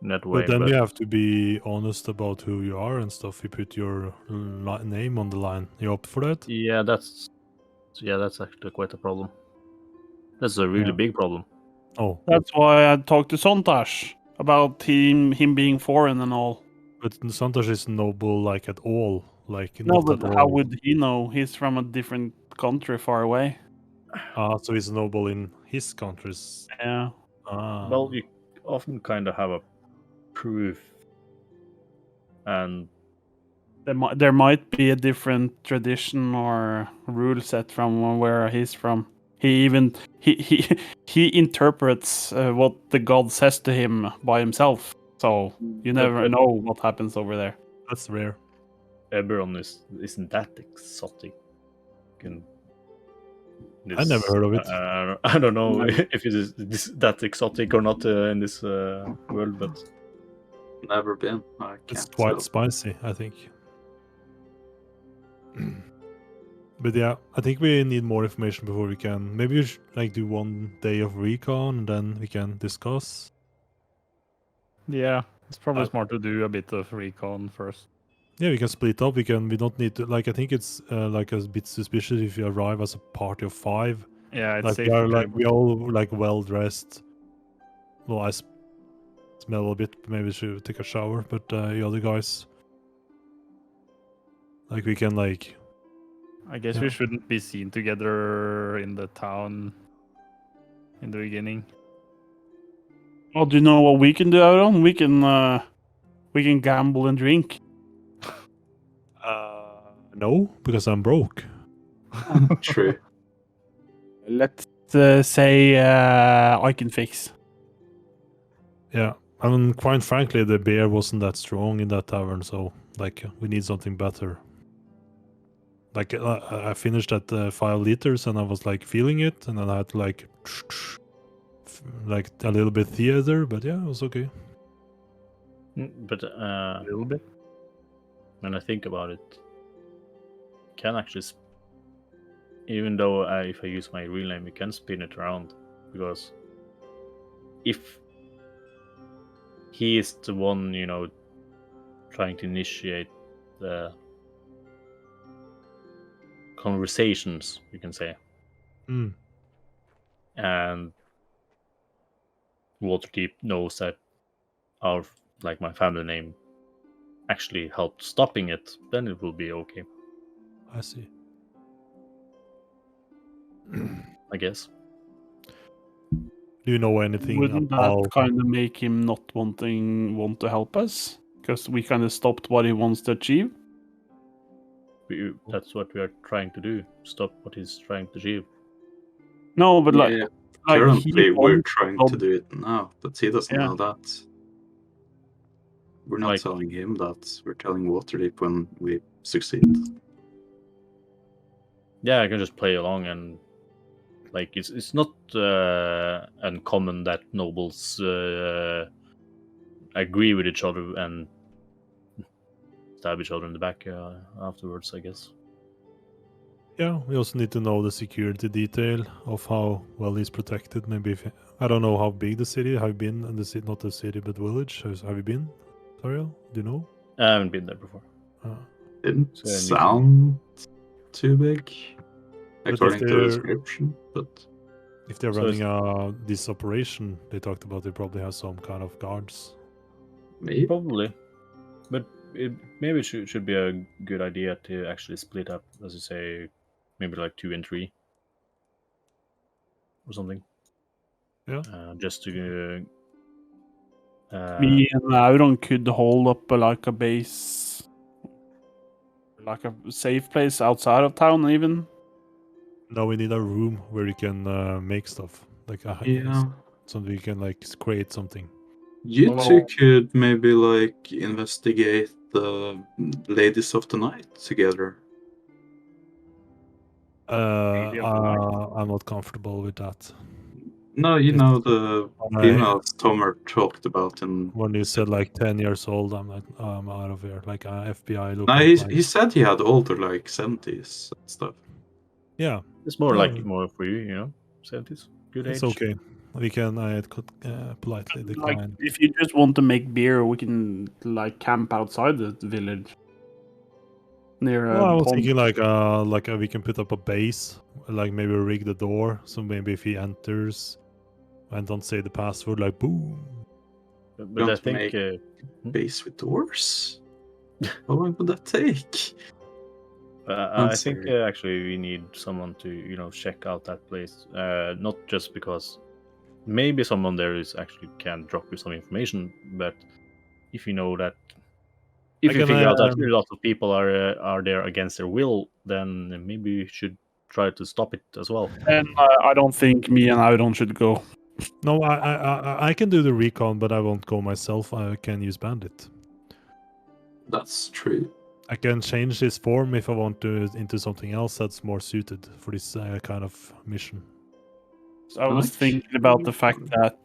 In that way, but then you have to be honest about who you are and stuff. You put your name on the line. You up for that? yeah, that's actually quite a problem. That's a really Yeah. big problem. Oh, That's why I talked to Sontash about him being foreign and all. but Santosh is noble like at all. Like No, not but at how all. would he know? He's from a different country far away. So he's noble in his countries. Yeah. Well, you often kind of have a proof, and There might be a different tradition or rule set from where he's from. He he interprets what the god says to him by himself. So you never know what happens over there. That's rare. Eberron isn't that exotic. I never heard of it. I don't know if it is that exotic or not in this world, but Never been. I It's can't quite tell. spicy, I think. But yeah, I think we need more information before we can. Maybe we should like do 1 day of recon and then we can discuss. Yeah, it's probably smart to do a bit of recon first. Yeah, we can split up. We don't need to like. I think it's like a bit suspicious if you arrive as a party of 5. Yeah, it's Like safe we are to like table. we all like well dressed. Well, I smell a bit. Maybe we should take a shower. But the other guys, like we can like. I guess Yeah. we shouldn't be seen together in the town in the beginning. Well, do you know what we can do, Aaron? We can gamble and drink. No, because I'm broke. True. Let's say I can fix. Yeah, I mean, quite frankly, the beer wasn't that strong in that tavern, so like we need something better. Like I finished at 5 liters, and I was like feeling it, and then I had to like a little bit theater, but yeah, it was okay. but A little bit. when I think about it, can actually, even though if I use my real name, you can spin it around, because if he is the one, trying to initiate the conversations, you can say, Mm. and Waterdeep knows that my family name actually helped stopping it, then it will be okay, I see. I guess. Do you know anything Wouldn't that about? kind of make him not want to help us? Because we kind of stopped what he wants to achieve. That's what we are trying to do. Stop what he's trying to achieve. No, but Yeah, like currently we're wants trying to to do it now, but he doesn't Yeah. know that. We're not Like- telling him that. We're telling Waterdeep when we succeed. Yeah, I can just play along, and like it's not uncommon that nobles agree with each other and stab each other in the back afterwards, I guess. Yeah, we also need to know the security detail of how well he's protected. Maybe if I don't know how big the city. Have you been in the city? Not the city, but village. Have you been, Tariel? Do you know? I haven't been there before. Didn't So, and you- sound too big, if according to the they're- description, but If they're So running this operation, they talked about they probably have some kind of guards. maybe. Probably, but maybe it should be a good idea to actually split up, as you say, maybe like 2 and 3 or something. Yeah. Just to. me and Auron could hold up like a base, like a safe place outside of town, even. Now we need a room where you can make stuff, like Yeah. so we can like create something. You Well, two could maybe like investigate the Ladies of the Night together. Lady of the Night. I'm not comfortable with that. No, you Yes. know the When females Tomer talked about in. when you said like 10 years old, I'm like, I'm out of here. Like FBI look. No, like, he said he had older, like 70s and stuff. yeah, It's more No, like more for you, 70s, good it's age. okay. We can. I could politely Like, decline. if you just want to make beer, we can like camp outside the village near Well, I a was pond. thinking like we can put up a base, like maybe rig the door, so maybe if he enters and don't say the password, like boom. But I Don't think make- Base with doors? How long would that take? I think sorry. actually we need someone to check out that place. Not just because maybe someone there is actually can drop you some information, but if you know that if you figure out that a lot of people are there against their will, then maybe we should try to stop it as well. And I don't think me and Auron should go. No, I can do the recon, but I won't go myself. I can use bandit. That's true. I can change his form if I want to into something else that's more suited for this kind of mission. So I was thinking about the fact that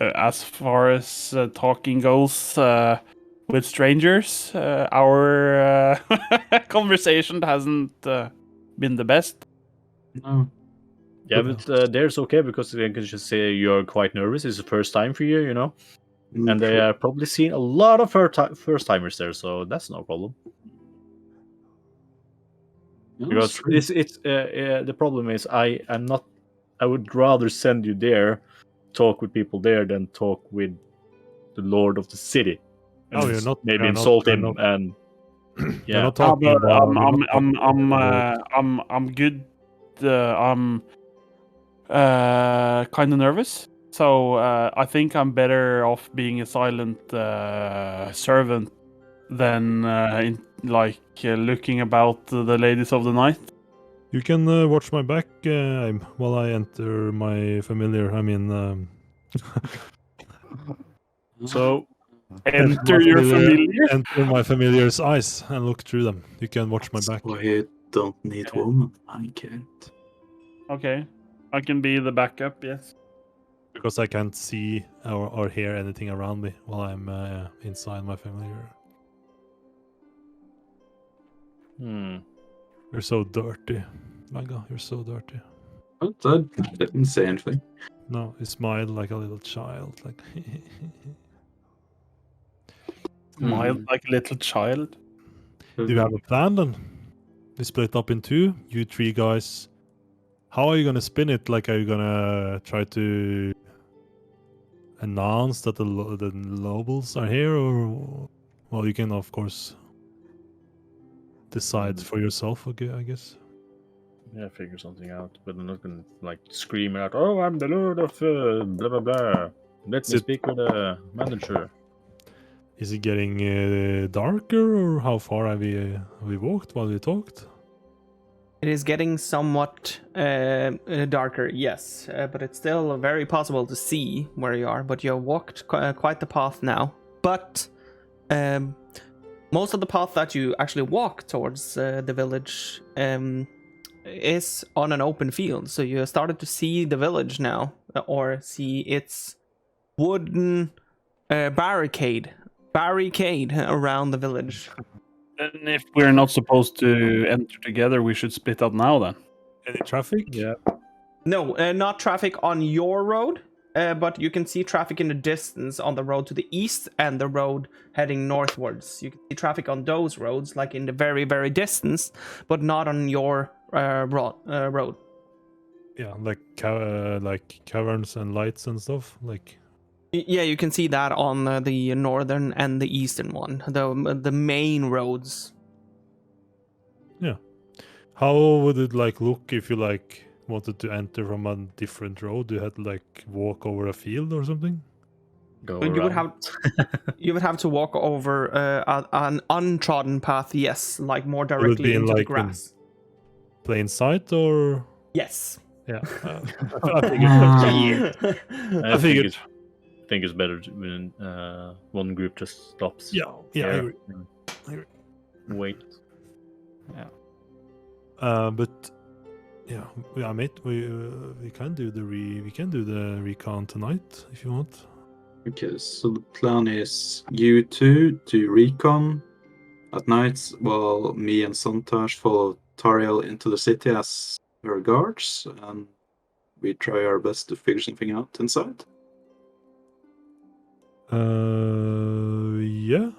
as far as talking goes with strangers, our conversation hasn't been the best. No. Yeah, but there's okay because they can just say you're quite nervous. It's the first time for you, and they have probably seen a lot of first timers there, so that's no problem. Because it's the problem is I would rather send you there, talk with people there than talk with the lord of the city. And No, you're not. maybe you're not- insult you're him not- and You're yeah. not talking but about. you're not talking about- I'm good. I'm kind of nervous, so I think I'm better off being a silent servant than looking about the Ladies of the Night. You can watch my back while I enter my familiar. I mean, So Enter your familiar. enter my familiar's eyes and look through them. You can watch my back. Why you don't need woman. I can't. Okay, I can be the backup. Yes. Because I can't see or hear anything around me while I'm inside my familiar. You're so dirty. My God, you're so dirty. But I didn't say anything. No, you smiled like a little child. Like, Smiled like a little child. do you have a plan then? We split up in two. You three guys How are you gonna spin it? Like, are you gonna try to announce that the nobles are here, or well, you can of course decide for yourself. Okay, I guess. Yeah, figure something out, but I'm not gonna like scream out, "Oh, I'm the lord of blah blah blah. Let Is me it- speak with the manager." Is it getting darker, or how far have we walked while we talked? It is getting somewhat darker, yes, but it's still very possible to see where you are. But you have walked quite the path now. But most of the path that you actually walk towards the village is on an open field. So you have started to see the village now, or see its wooden barricade around the village. Then if we're not supposed to enter together, we should split up now then. Any traffic? Yeah. No, not traffic on your road, but you can see traffic in the distance on the road to the east and the road heading northwards. You can see traffic on those roads, like in the very, very distance, but not on your road. Yeah, like caverns and lights and stuff. Like, Yeah, you can see that on the northern and the eastern one, the main roads. how would it like look if you like wanted to enter from a different road? You had to like walk over a field or something. Go You would around. you would have to walk over an untrodden path, yes, like more Would it directly be in, into the like, in- grass. Plain sight, or Yes. yeah. I figured. think it's better when one group just stops. Yeah, I here agree. and I agree. Wait. But yeah, mate, we can do the recon tonight if you want. Okay, so the plan is you two do recon at night while me and Santosh follow Tariel into the city as her guards, and we try our best to figure something out inside. Yeah.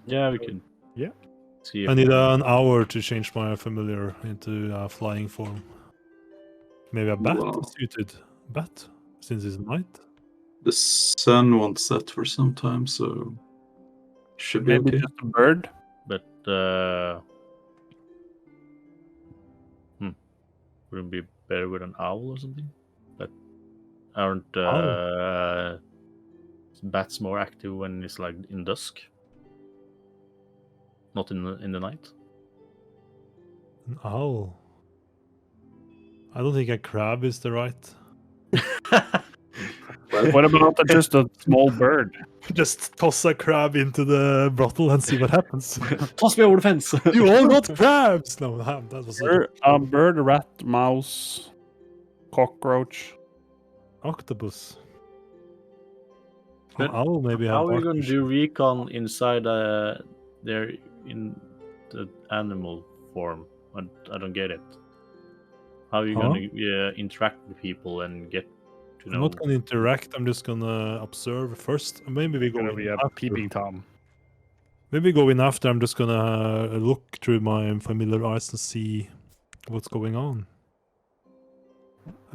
Yeah, we can. Yeah. See if I need an hour to change my familiar into a flying form. Maybe a bat Wow. suited bat, since it's night. The sun won't set for some time, so should be Maybe okay. just a bird. but wouldn't it be better with an owl or something? But aren't bats more active when it's like in dusk? Not in the night? An owl. I don't think a crab is the right. What about just a small bird? Just toss a crab into the brothel and see what happens. Toss me over the fence. You all got crabs! No, that was A bird, a rat, mouse, cockroach. octopus. But An owl maybe have How are we going to dark do recon inside there in the animal form? I don't get it. How are you going to interact with people and get to I'm know? not gonna interact. I'm just gonna observe first. Maybe we go Gonna in be a after. peeping tom. Maybe go in after. I'm just gonna look through my familiar eyes and see what's going on.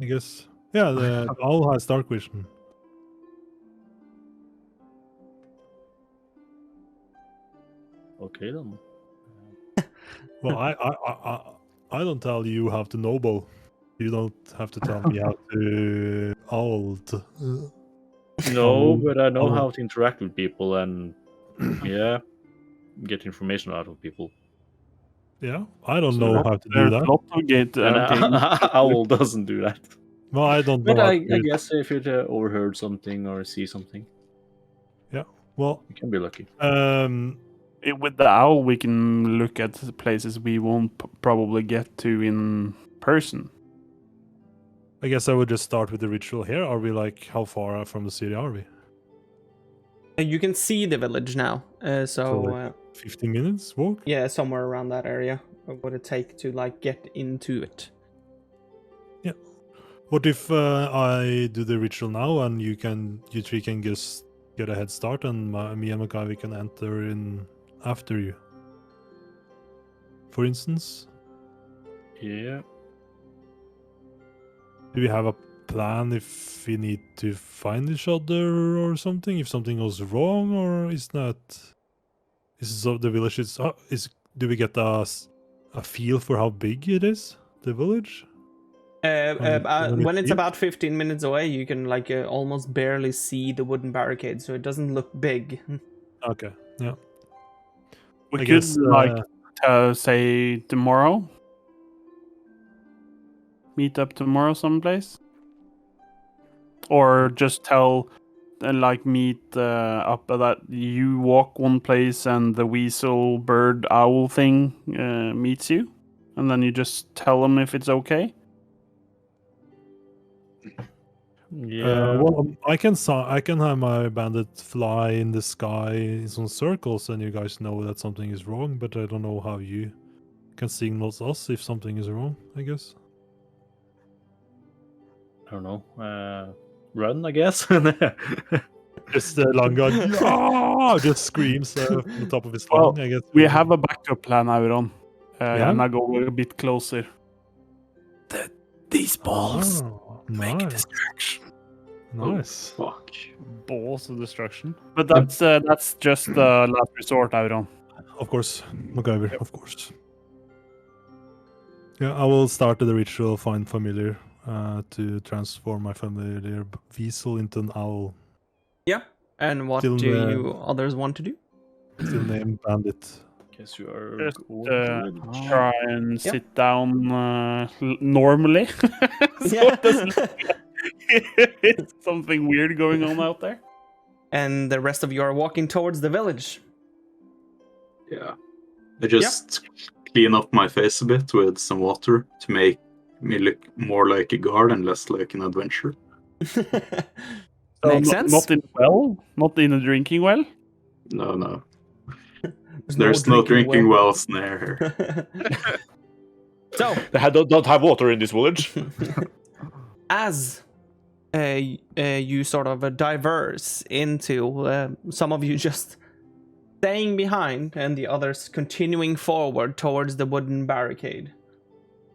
I guess. Yeah, the owl has dark vision. Okay then. Well, I don't tell you how to noble. You don't have to tell me how to old. No, but I know owl. how to interact with people and get information out of people. Yeah, I don't So know that- how to do There's that. lots of gate. And Owl doesn't do that. Well, I don't know. But how I to do it. guess if you overheard something or see something, Well, you can be lucky. With the owl, we can look at places we won't probably get to in person. I guess I would just start with the ritual here. Are we like, how far from the city are we? You can see the village now, So, like, 15 minutes walk? yeah, somewhere around that area. What would it take to like get into it? What if I do the ritual now and you three can just get a head start and me and Makai can enter in after you? For instance? Yeah. Do we have a plan if we need to find each other or something? If something goes wrong, or is that? Is the village is do we get a feel for how big it is? The village. When it's see it? about 15 minutes away, you can like almost barely see the wooden barricade, so it doesn't look big. Okay. Yeah. We I could guess, say tomorrow. Meet up tomorrow someplace. Or just tell, meet up that you walk one place and the weasel, bird, owl thing meets you, and then you just tell them if it's okay. Yeah. Well, I can have my bandit fly in the sky in some circles, and you guys know that something is wrong. But I don't know how you can signal us if something is wrong. I guess. I don't know. Run, I guess. Just long gun, yeah! Just screams from the top of his Well, lung. I guess We have a backup plan, Auron. Yeah? And I go a bit closer. These balls make a nice. distraction. Nice. Fuck. Balls of destruction. But that's just last resort, Auron. Of course, MacGyver. Of course. Yeah, I will start the ritual. Find familiar to transform my familiar weasel into an owl. Yeah. And what Still do the- you others want to do? Still named Bandit. Guess you are Just going to village. try and Yeah. sit down normally. So Yeah. it doesn't it's something weird going on out there. And the rest of you are walking towards the village. Yeah. I just clean up my face a bit with some water to make me look more like a guard and less like an adventurer. Makes So sense. Not in a well, not in a drinking well. No. There's no drinking wells near here. So, They don't have water in this village. as you sort of diverse into some of you just staying behind and the others continuing forward towards the wooden barricade.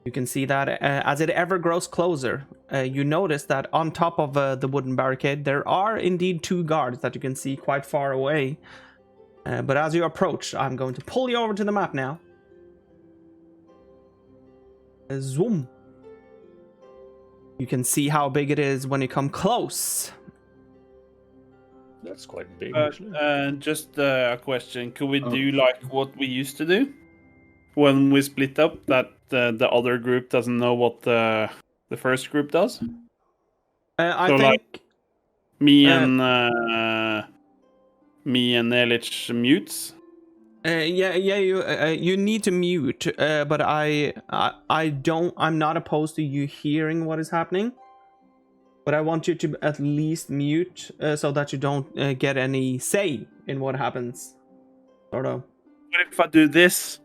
You can see that as it ever grows closer, you notice that on top of the wooden barricade, there are indeed two guards that you can see quite far away. But as you approach, I'm going to pull you over to the map now. Zoom. You can see how big it is when you come close. That's quite big, But actually. just a question: could we do like what we used to do when we split up? That the other group doesn't know what the first group does. I So, think. like, Me and Elich mutes. You need to mute, but I'm not opposed to you hearing what is happening. But I want you to at least mute so that you don't get any say in what happens. Sort of. What if I do this?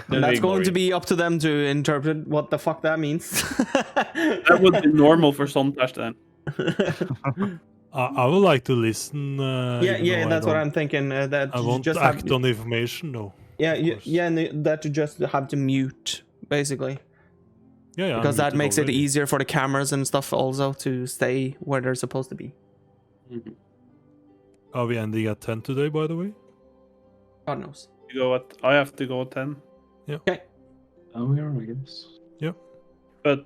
That's going to be up to them to interpret what the fuck that means. That would be normal for Sontash then. I would like to listen. Yeah, that's what I'm thinking. That I you won't just act have, on the information, though. yeah, of course. and that you just have to mute, basically, Yeah, because that muted makes it already. easier for the cameras and stuff also to stay where they're supposed to be. Are we ending at 10 today, by the way? God knows. I have to go at 10. Okay. Oh, we are, I guess. But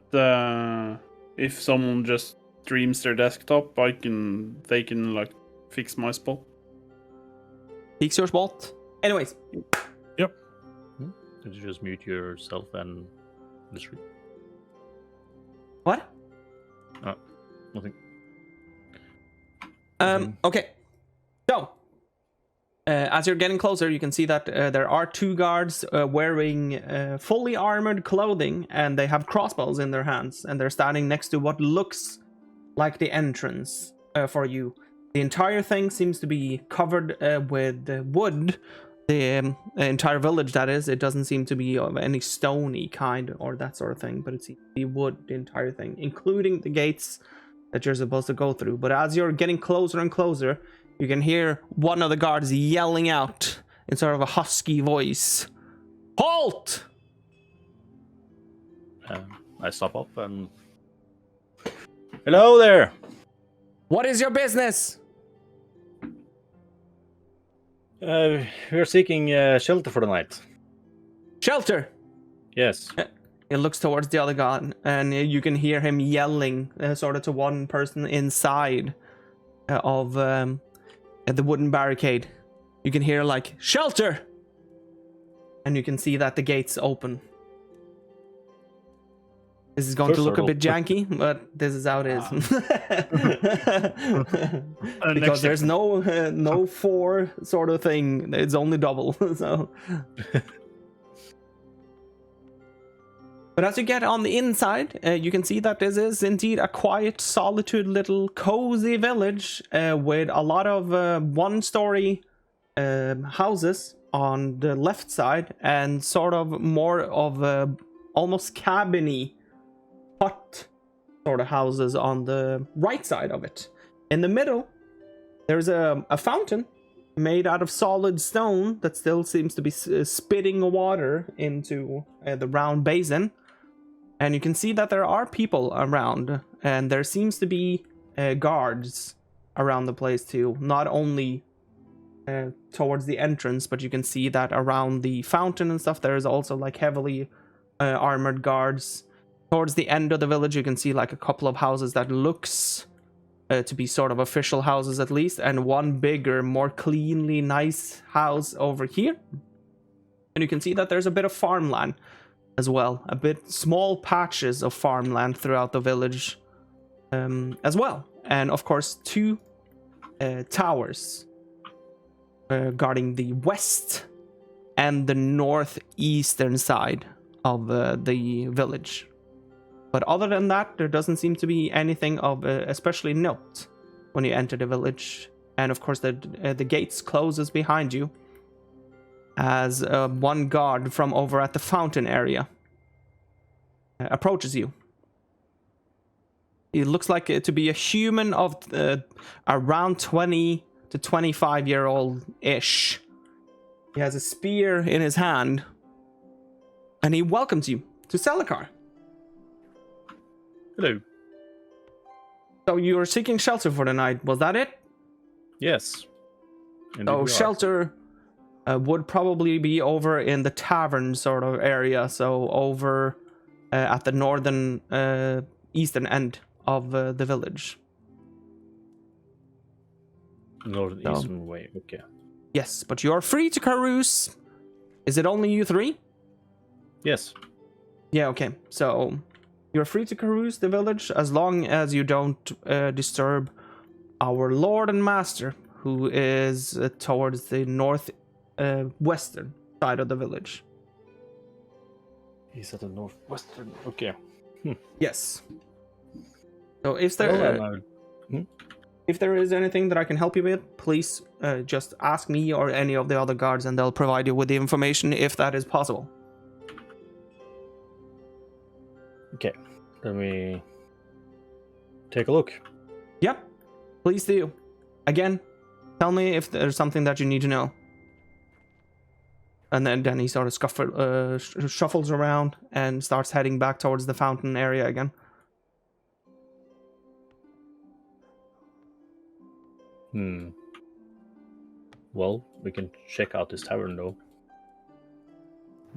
if someone just streams their desktop, they can like fix my spot. Fix your spot. Anyways, Did you just mute yourself and the stream? what? Nothing. Okay. So, as you're getting closer, you can see that there are two guards wearing fully armored clothing, and they have crossbows in their hands, and they're standing next to what looks like the entrance for you. The entire thing seems to be covered with wood. The entire village, that is. It doesn't seem to be of any stony kind or that sort of thing, but it seems to be wood, the entire thing, including the gates that you're supposed to go through. But as you're getting closer and closer, you can hear one of the guards yelling out in sort of a husky voice, "Halt!" I stop up and... Hello there! What is your business? We're seeking shelter for the night. Shelter. Yes. He looks towards the other god, and you can hear him yelling, sort of to one person inside of the wooden barricade. You can hear like shelter, and you can see that the gates open. This is going to look a bit janky, but this is how it is. Because there's no 4 sort of thing. It's only double. So. But as you get on the inside, you can see that this is indeed a quiet, solitude, little cozy village with a lot of 1-story houses on the left side and sort of more of almost cabin-y hut sort of houses on the right side of it. In the middle, there's a fountain made out of solid stone that still seems to be spitting water into the round basin. And you can see that there are people around, and there seems to be guards around the place too. Not only towards the entrance, but you can see that around the fountain and stuff, there is also like heavily armored guards. Towards the end of the village, you can see like a couple of houses that looks to be sort of official houses at least, and one bigger, more cleanly nice house over here. And you can see that there's a bit of farmland as well, a bit small patches of farmland throughout the village as well, and of course 2 towers guarding the west and the northeastern side of the village. But other than that, there doesn't seem to be anything of especially note when you enter the village. And of course the gates closes behind you as one guard from over at the fountain area approaches you. He looks like to be a human of around 20 to 25-year-old-ish. He has a spear in his hand, and he welcomes you to Sellekar. Hello. So you are seeking shelter for the night, was that it? Yes. Indeed So we are. shelter would probably be over in the tavern sort of area, so over at the northern eastern end of the village. Northeastern way, okay. Yes, but you're free to carouse. Is it only you 3? Yes. Yeah, okay. So you're free to carouse the village as long as you don't disturb our lord and master, who is towards the north western side of the village. He's at the northwestern. Okay. Yes. So if there if there is anything that I can help you with, please just ask me or any of the other guards, and they'll provide you with the information if that is possible. Okay. Let me take a look. Yep. Please do. Again, tell me if there's something that you need to know. And then he sort of shuffles around and starts heading back towards the fountain area again. Well, we can check out this tavern though.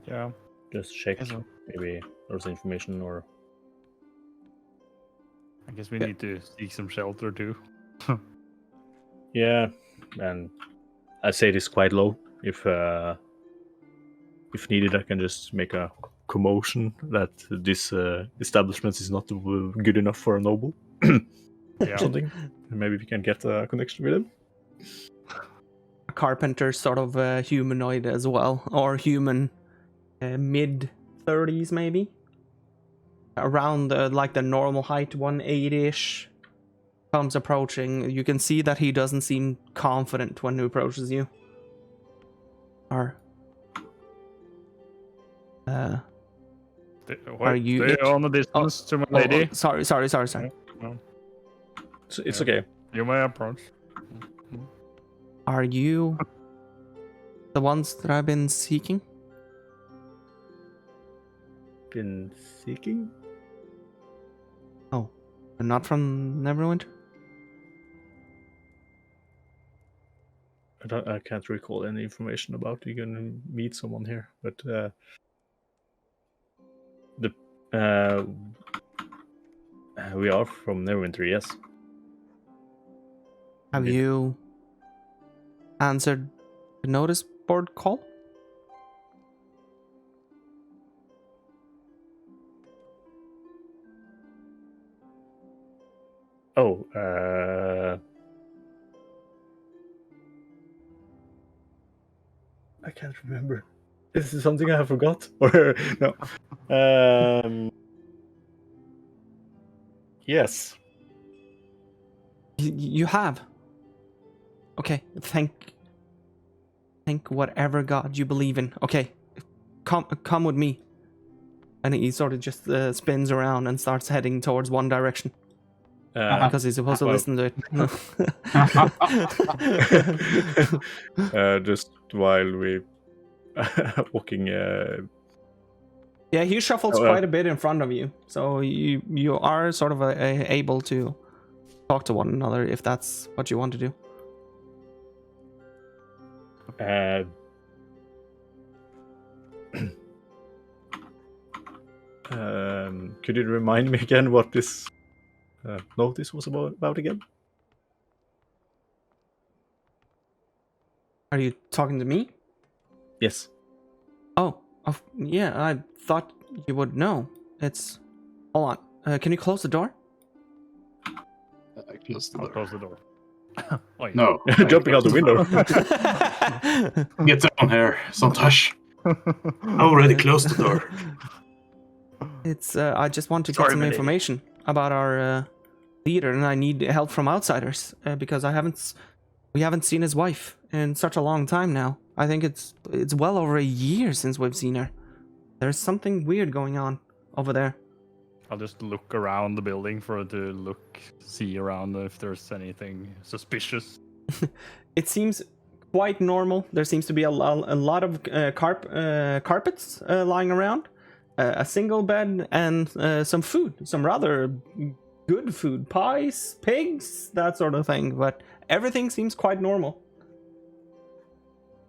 Yeah. Just check. Yes, sir. Maybe there's information or... I guess we need to seek some shelter too. Yeah, and I say this quite low. If needed, I can just make a commotion that this establishment is not good enough for a noble. Yeah. Something. And maybe we can get a connection with him. A carpenter, sort of humanoid as well, or human, mid-30s maybe. Around like the normal height, 180-ish, comes approaching. You can see that he doesn't seem confident when he approaches you. Are Are you Stay on the distance to my lady. sorry. No. It's okay. You may approach. Are you the ones that I've been seeking? been seeking? Oh, not from Neverwinter? I can't recall any information about you gonna meet someone here, but we are from Neverwinter, yes. Have Indeed. you answered the notice board call? Oh, I can't remember. Is this something I have forgot? Or no? Yes. You have. Okay, thank whatever god you believe in. Okay, come with me. And he sort of just spins around and starts heading towards one direction because he's supposed to well- listen to it. Just while we walking. Yeah, he shuffles Oh, quite a bit in front of you, so you are sort of able to talk to one another if that's what you want to do. Could you remind me again what this notice was about again? Are you talking to me? Yes. Oh, yeah, I thought you would know. It's... Hold on. Can you close the door? I closed the I'll door. close the door. Oh, yeah. No. Jumping out the window. Get down here, Santosh. I already closed the door. It's, I just want to get Sorry, some my lady. information about our leader, and I need help from outsiders, because we haven't seen his wife in such a long time now. I think it's well over a year since we've seen her. There's something weird going on over there. I'll just look around the building to see around if there's anything suspicious. It seems quite normal. There seems to be a lot of carpets lying around, a single bed, and some food, some rather good food, pies, pigs, that sort of thing. But everything seems quite normal.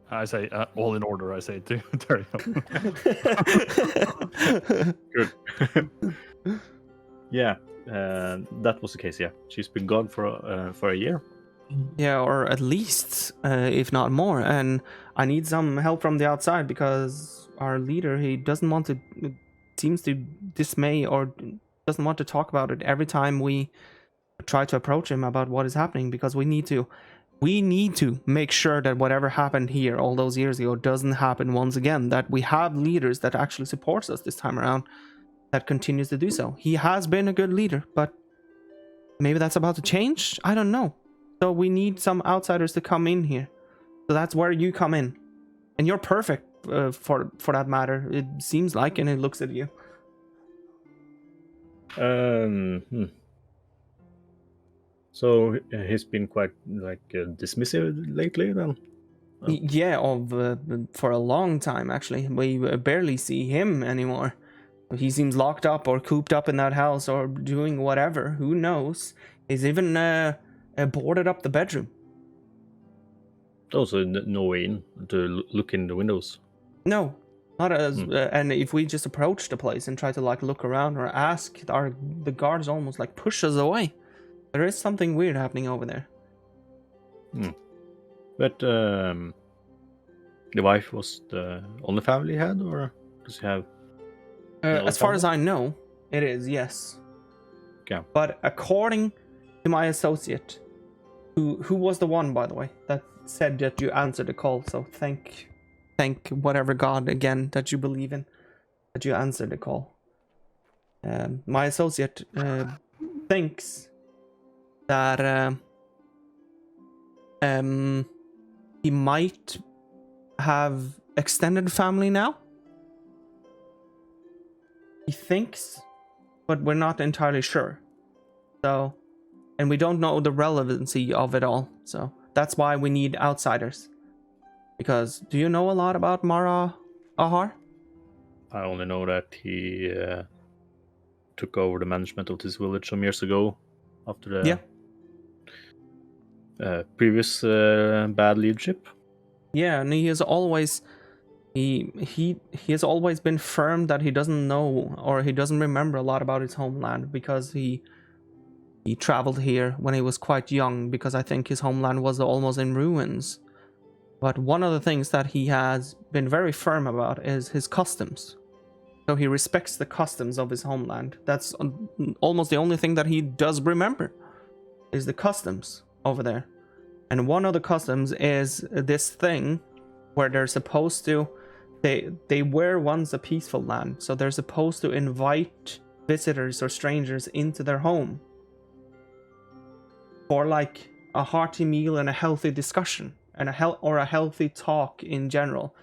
I say, all in order, I say to Terry. Good. Yeah, that was the case. Yeah, she's been gone for a year. Yeah, or at least, if not more. And I need some help from the outside because our leader, he doesn't want to, seems to dismay or doesn't want to talk about it every time we try to approach him about what is happening, because we need to make sure that whatever happened here all those years ago doesn't happen once again, that we have leaders that actually supports us this time around, that continues to do so. He has been a good leader, but maybe that's about to change? I don't know. So we need some outsiders to come in here. So that's where you come in. And you're perfect for that matter, it seems like, and it looks at you. So he's been quite dismissive lately, then. Yeah, for a long time actually. We barely see him anymore. He seems locked up or cooped up in that house or doing whatever. Who knows? He's even boarded up the bedroom. Also, no way in to look in the windows. No, not as. And if we just approach the place and try to look around or ask, the guards almost push us away. There is something weird happening over there. But the wife was the only family he had, or does he have? As far as I know, it is, yes. Okay. But according to my associate, who was the one, by the way, that said that you answered the call. So thank whatever god again that you believe in, that you answered the call. My associate thinks that he might have extended family now. He thinks, but we're not entirely sure. So, and we don't know the relevancy of it all. So that's why we need outsiders. Because do you know a lot about Mara Ahar? I only know that he took over the management of this village some years ago after the previous bad leadership. Yeah, and he has always he has always been firm that he doesn't know or he doesn't remember a lot about his homeland because he traveled here when he was quite young, because I think his homeland was almost in ruins. But one of the things that he has been very firm about is his customs. So he respects the customs of his homeland. That's almost the only thing that he does remember, is the customs over there. And one of the customs is this thing where they're supposed to, they were once a peaceful land, so they're supposed to invite visitors or strangers into their home for like a hearty meal and a healthy discussion and a healthy talk in general,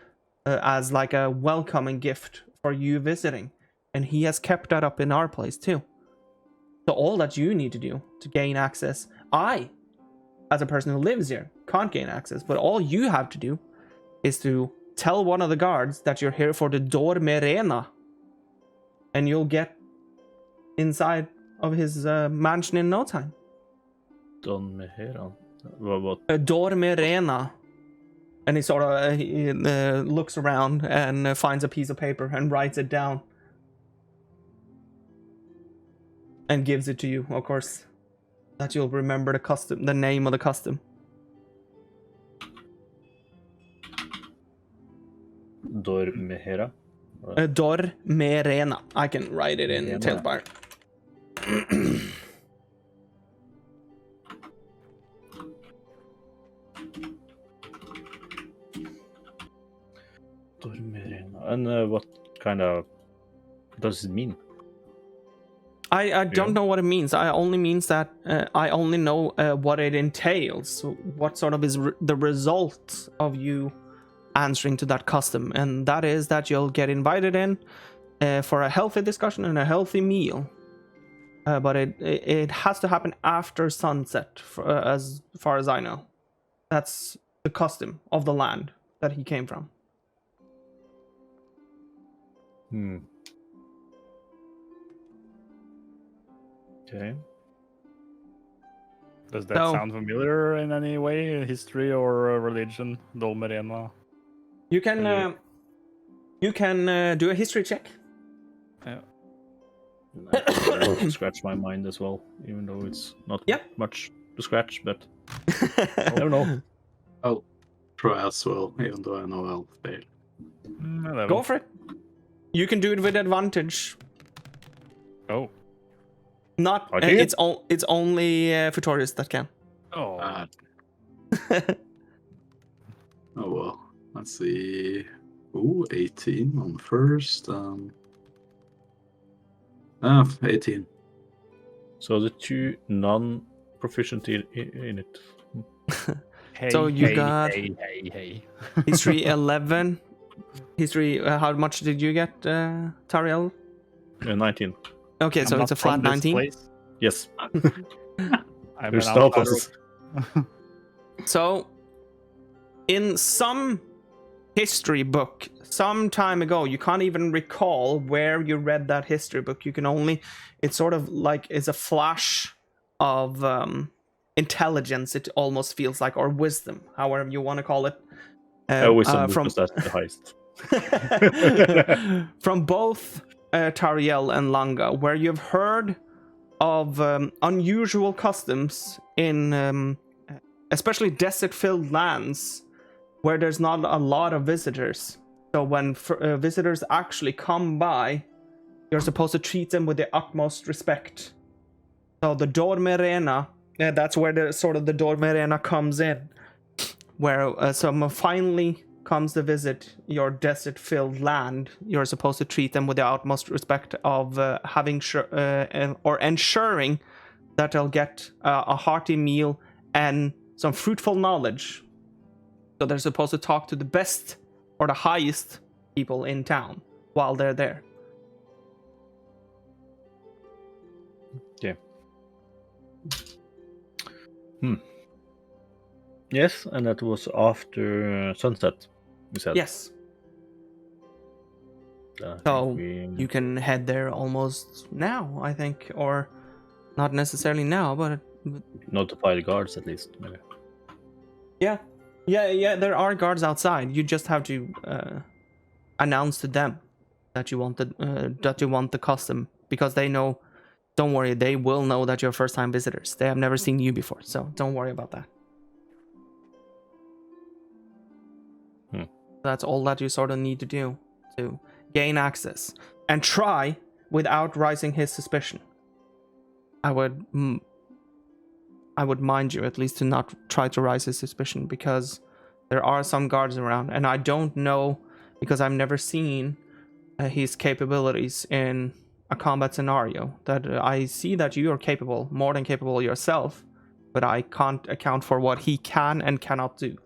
as like a welcoming gift for you visiting. And he has kept that up in our place too. So all that you need to do to gain access, I, as a person who lives here, can't gain access, but all you have to do is to tell one of the guards that you're here for the Dormerena, and you'll get inside of his mansion in no time. Dormerena? What? Dormerena. And he sort of looks around and finds a piece of paper and writes it down. And gives it to you, of course. That you'll remember the name of the custom. Dormehera? Dormerena. I can write it in Talespire. Dormerena. And what does it mean? I don't know what it means. I only means that I only know what it entails. What sort of is the result of you answering to that custom, and that is that you'll get invited in for a healthy discussion and a healthy meal. But it has to happen after sunset, as far as I know. That's the custom of the land that he came from. Okay. Does that sound familiar in any way? History or religion? Dolmerena? You can do a history check. Yeah. I scratch my mind as well, even though it's not much to scratch, but I don't know. I'll try as well, even though I know I'll fail. Go for it. You can do it with advantage. Oh. Not it's only Futorius that can. Oh. Oh well. Let's see. Ooh, 18 on the first. 18. So the two non-proficient in it. So you got history 11. History. How much did you get, Tariel? 19. Okay, so it's a flat 19. Yes. There's no process. So, in some history book, some time ago, you can't even recall where you read that history book. You can only, it's sort of like, it's a flash of intelligence, it almost feels like, or wisdom, however you want to call it. Wisdom, because that's the highest. From both Tariel and Langa, where you've heard of unusual customs in especially desert-filled lands where there's not a lot of visitors. So when visitors actually come by, you're supposed to treat them with the utmost respect. So the Dormerena, that's where the Dormerena comes in, where someone finally comes to visit your desert-filled land. You're supposed to treat them with the utmost respect of having or ensuring that they'll get a hearty meal and some fruitful knowledge. So they're supposed to talk to the best or the highest people in town while they're there. Yeah. Yes, and that was after sunset, you said? Yes. So you can head there almost now, I think, or not necessarily now, but notify the guards at least. Maybe. yeah. There are guards outside. You just have to announce to them that you want the custom, because they know. Don't worry, they will know that you're first-time visitors. They have never seen you before, so don't worry about that. That's all that you sort of need to do to gain access, and try without raising his suspicion. I would mind you at least to not try to raise his suspicion, because there are some guards around, and I don't know, because I've never seen his capabilities in a combat scenario. That I see that you are capable, more than capable yourself, but I can't account for what he can and cannot do.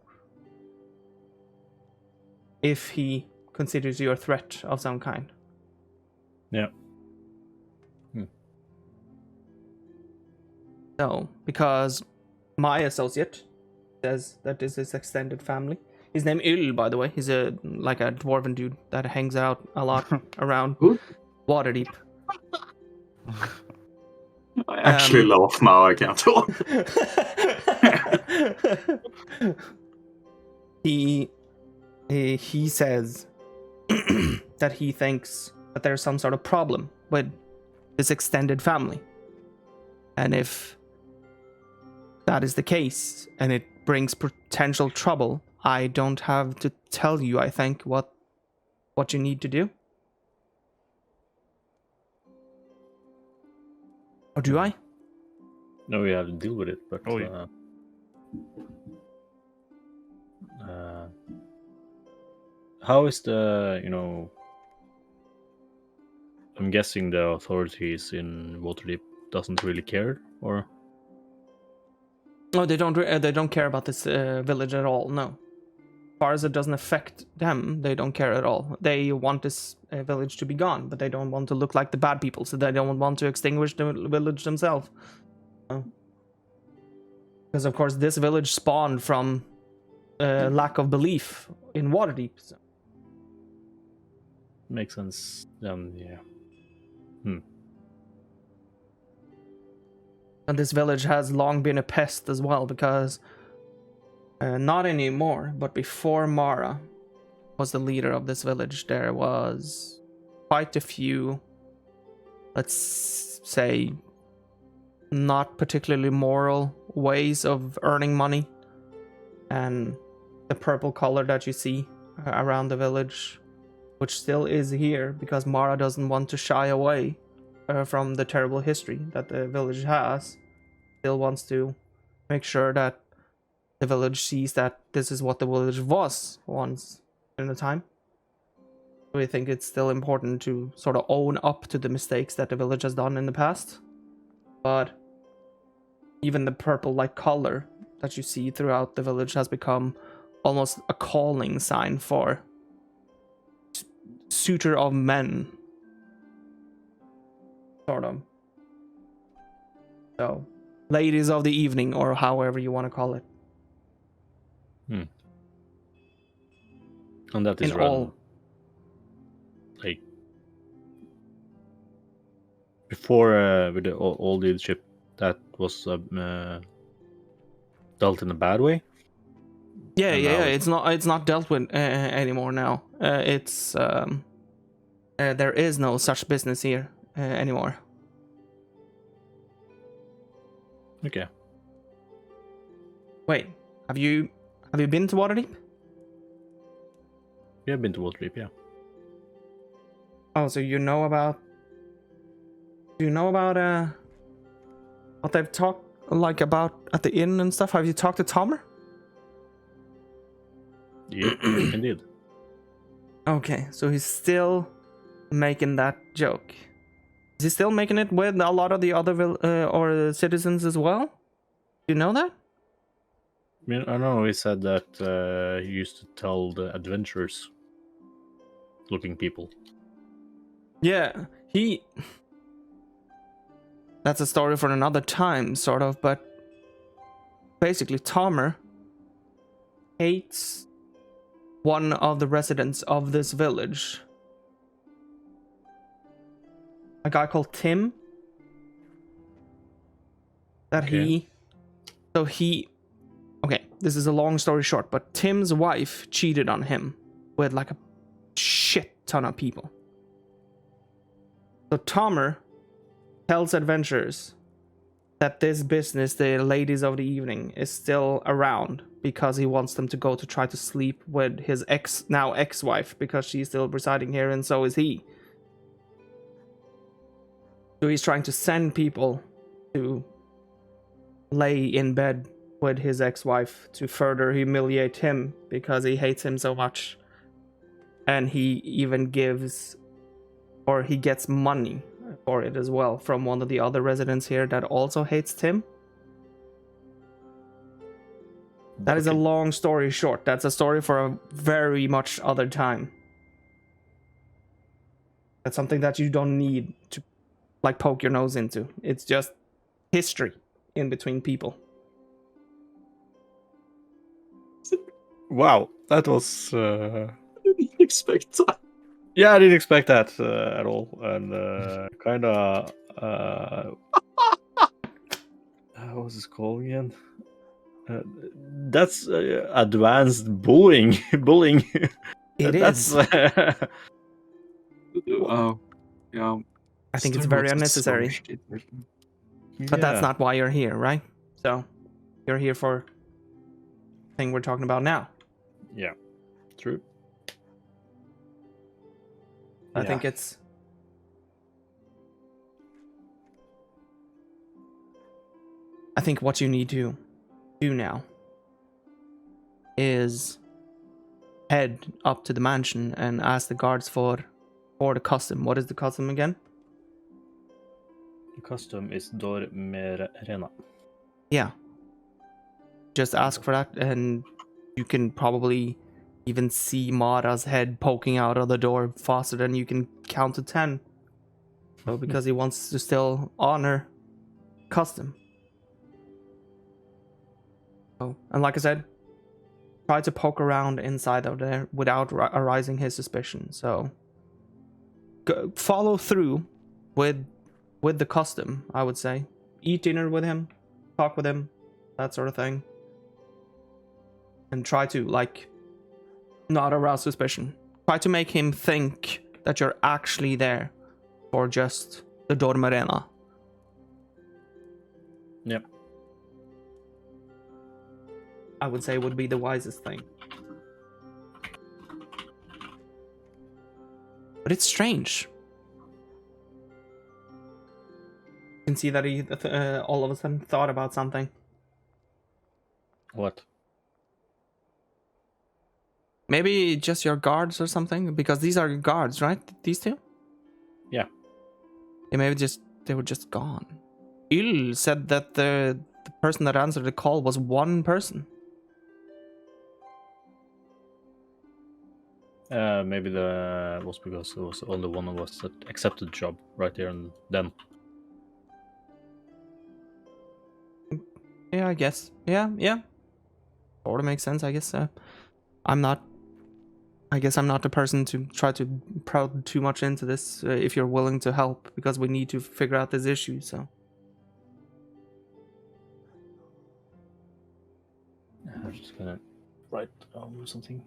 If he considers you a threat of some kind. Yeah. So, because my associate says that this is extended family. His name Yl, by the way. He's like a dwarven dude that hangs out a lot around Waterdeep. I actually laugh now, I can't talk. He says that he thinks that there's some sort of problem with this extended family. And if that is the case, and it brings potential trouble, I don't have to tell you, I think, what you need to do. Or do I? No, we have to deal with it, but how is the, I'm guessing the authorities in Waterdeep doesn't really care, or? No, they don't care about this village at all, no. As far as it doesn't affect them, they don't care at all. They want this village to be gone, but they don't want to look like the bad people, so they don't want to extinguish the village themselves. Because, of course, this village spawned from lack of belief in Waterdeep. So. Makes sense, then, yeah. And this village has long been a pest as well, because not anymore, but before Mara was the leader of this village, there was quite a few, let's say, not particularly moral ways of earning money. And the purple color that you see around the village, which still is here because Mara doesn't want to shy away from the terrible history that the village has, still wants to make sure that the village sees that this is what the village was once in a time. We think it's still important to sort of own up to the mistakes that the village has done in the past. But even the purple-like color that you see throughout the village has become almost a calling sign for suitor of men. Sort of. So, ladies of the evening, or however you want to call it. And that is run, like, before with the old leadership, that was dealt in a bad way. Yeah. It's not dealt with anymore now. There is no such business here anymore. Okay. Wait, have you been to Waterdeep? We have been to Waterdeep, yeah. Oh, so you know about? Do you know about what they've talked like about at the inn and stuff? Have you talked to Tomer? Yeah, indeed. Okay, so he's still making that joke. Is he still making it with a lot of the other or citizens as well? Do you know that? I mean, I don't know. He said that he used to tell the adventurous-looking people. Yeah, that's a story for another time, sort of. But basically, Tomer hates one of the residents of this village a guy called Tim. That Okay. Okay, this is a long story short, but Tim's wife cheated on him with like a shit ton of people. So Tomer tells adventurers that this business, the ladies of the evening, is still around because he wants them to go to try to sleep with his now ex-wife, because she's still residing here and so is he. So he's trying to send people to lay in bed with his ex-wife to further humiliate him because he hates him so much. And he even gets money for it as well from one of the other residents here that also hates Tim. That is a long story short. That's a story for a very much other time. That's something that you don't need to like poke your nose into. It's just history in between people. Wow, that was. I didn't expect that. Yeah, I didn't expect that at all, and kind of. What was this called again? That's advanced bullying. Bullying. It That's. is. Oh, yeah. I think it's Star very Wars is unnecessary. so shit. But that's not why you're here, right? So you're here for the thing we're talking about now. Yeah, true. I think it's... I think what you need to do now is head up to the mansion and ask the guards for the custom. What is the custom again? The custom is Dor Merena. Yeah. Just ask for that, and you can probably even see Mara's head poking out of the door faster than you can count to 10. So because he wants to still honor custom. So, and like I said, try to poke around inside of there without arising his suspicion. So follow through with the custom, I would say. Eat dinner with him, talk with him, that sort of thing. And try to, like, not arouse suspicion. Try to make him think that you're actually there for just the Dormarena. Yep. I would say would be the wisest thing. But it's strange. You can see that he all of a sudden thought about something. What? Maybe just your guards or something, because these are your guards, right? These two? Yeah. Yeah, maybe they were just gone. Il said that the person that answered the call was one person. Maybe the was because it was only one of us that accepted the job right there and then. Yeah, I guess. Yeah. Sort of makes sense, I guess. I'm not the person to try to probe too much into this if you're willing to help, because we need to figure out this issue, so. I'm just gonna write something.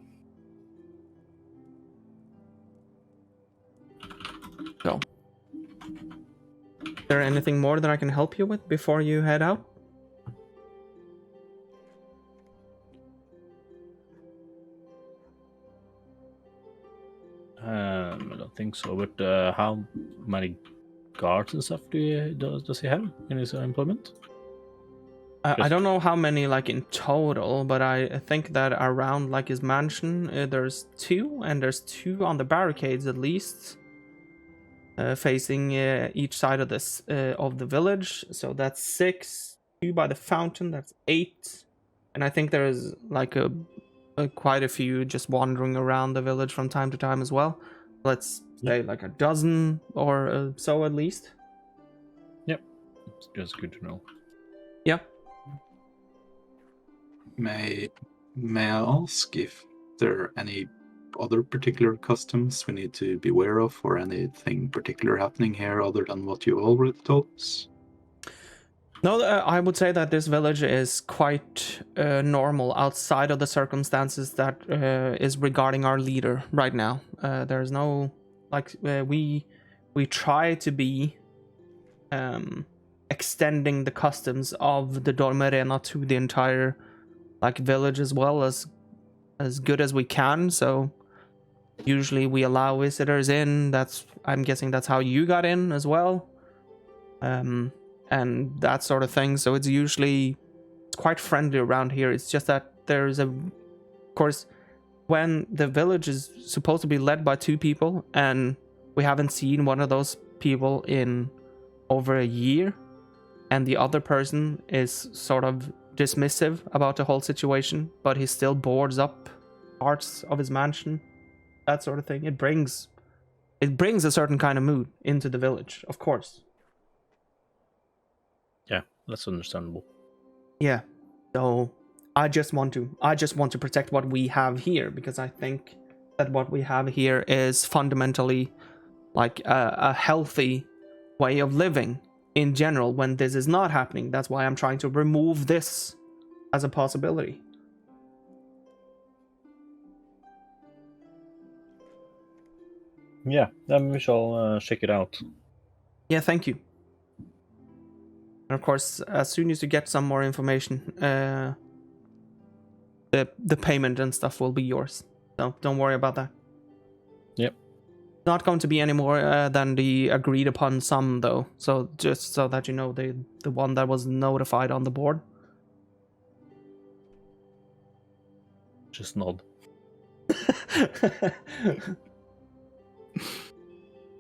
So. Is there anything more that I can help you with before you head out? I don't think so. But how many guards and stuff does he have in his employment? I don't know how many like in total, but I think that around like his mansion there's 2, and there's 2 on the barricades at least, facing each side of this of the village. So that's 6. 2 by the fountain, that's 8, and I think there's like quite a few just wandering around the village from time to time as well. Let's say like a dozen or so at least. Yep, it's just good to know. Yeah. May I ask if there are any other particular customs we need to be aware of, or anything particular happening here other than what you already told us? No, I would say that this village is quite normal outside of the circumstances that is regarding our leader right now. There's no we try to be extending the customs of the Dormerena to the entire village as well as good as we can. So usually we allow visitors in. I'm guessing that's how you got in as well. And that sort of thing. So it's quite friendly around here. It's just that of course, when the village is supposed to be led by 2 people and we haven't seen one of those people in over a year, and the other person is sort of dismissive about the whole situation, but he still boards up parts of his mansion, that sort of thing. It brings a certain kind of mood into the village, of course. Yeah, that's understandable. Yeah. So I just want to protect what we have here, because I think that what we have here is fundamentally a healthy way of living in general when this is not happening. That's why I'm trying to remove this as a possibility. Yeah, then we shall check it out. Yeah, thank you. And of course, as soon as you get some more information, the payment and stuff will be yours. So don't worry about that. Yep. Not going to be any more than the agreed upon sum, though. So just so that you know, the one that was notified on the board. Just nod.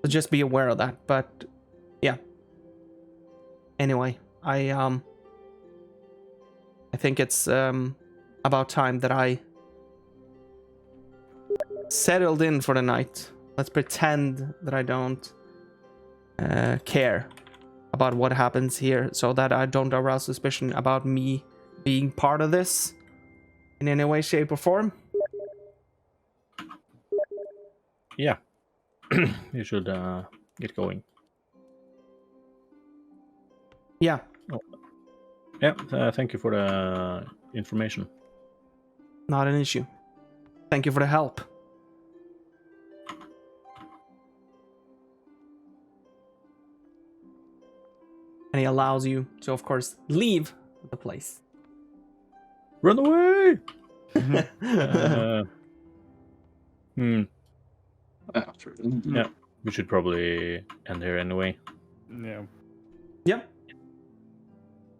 So just be aware of that. But yeah. Anyway, I think it's about time that I settled in for the night. Let's pretend that I don't care about what happens here, so that I don't arouse suspicion about me being part of this in any way, shape, or form. Yeah. You should get going. Yeah. Yeah, thank you for the information. Not an issue. Thank you for the help. And he allows you to, of course, leave the place. Run away! After Yeah, we should probably end here anyway. Yeah. Yep.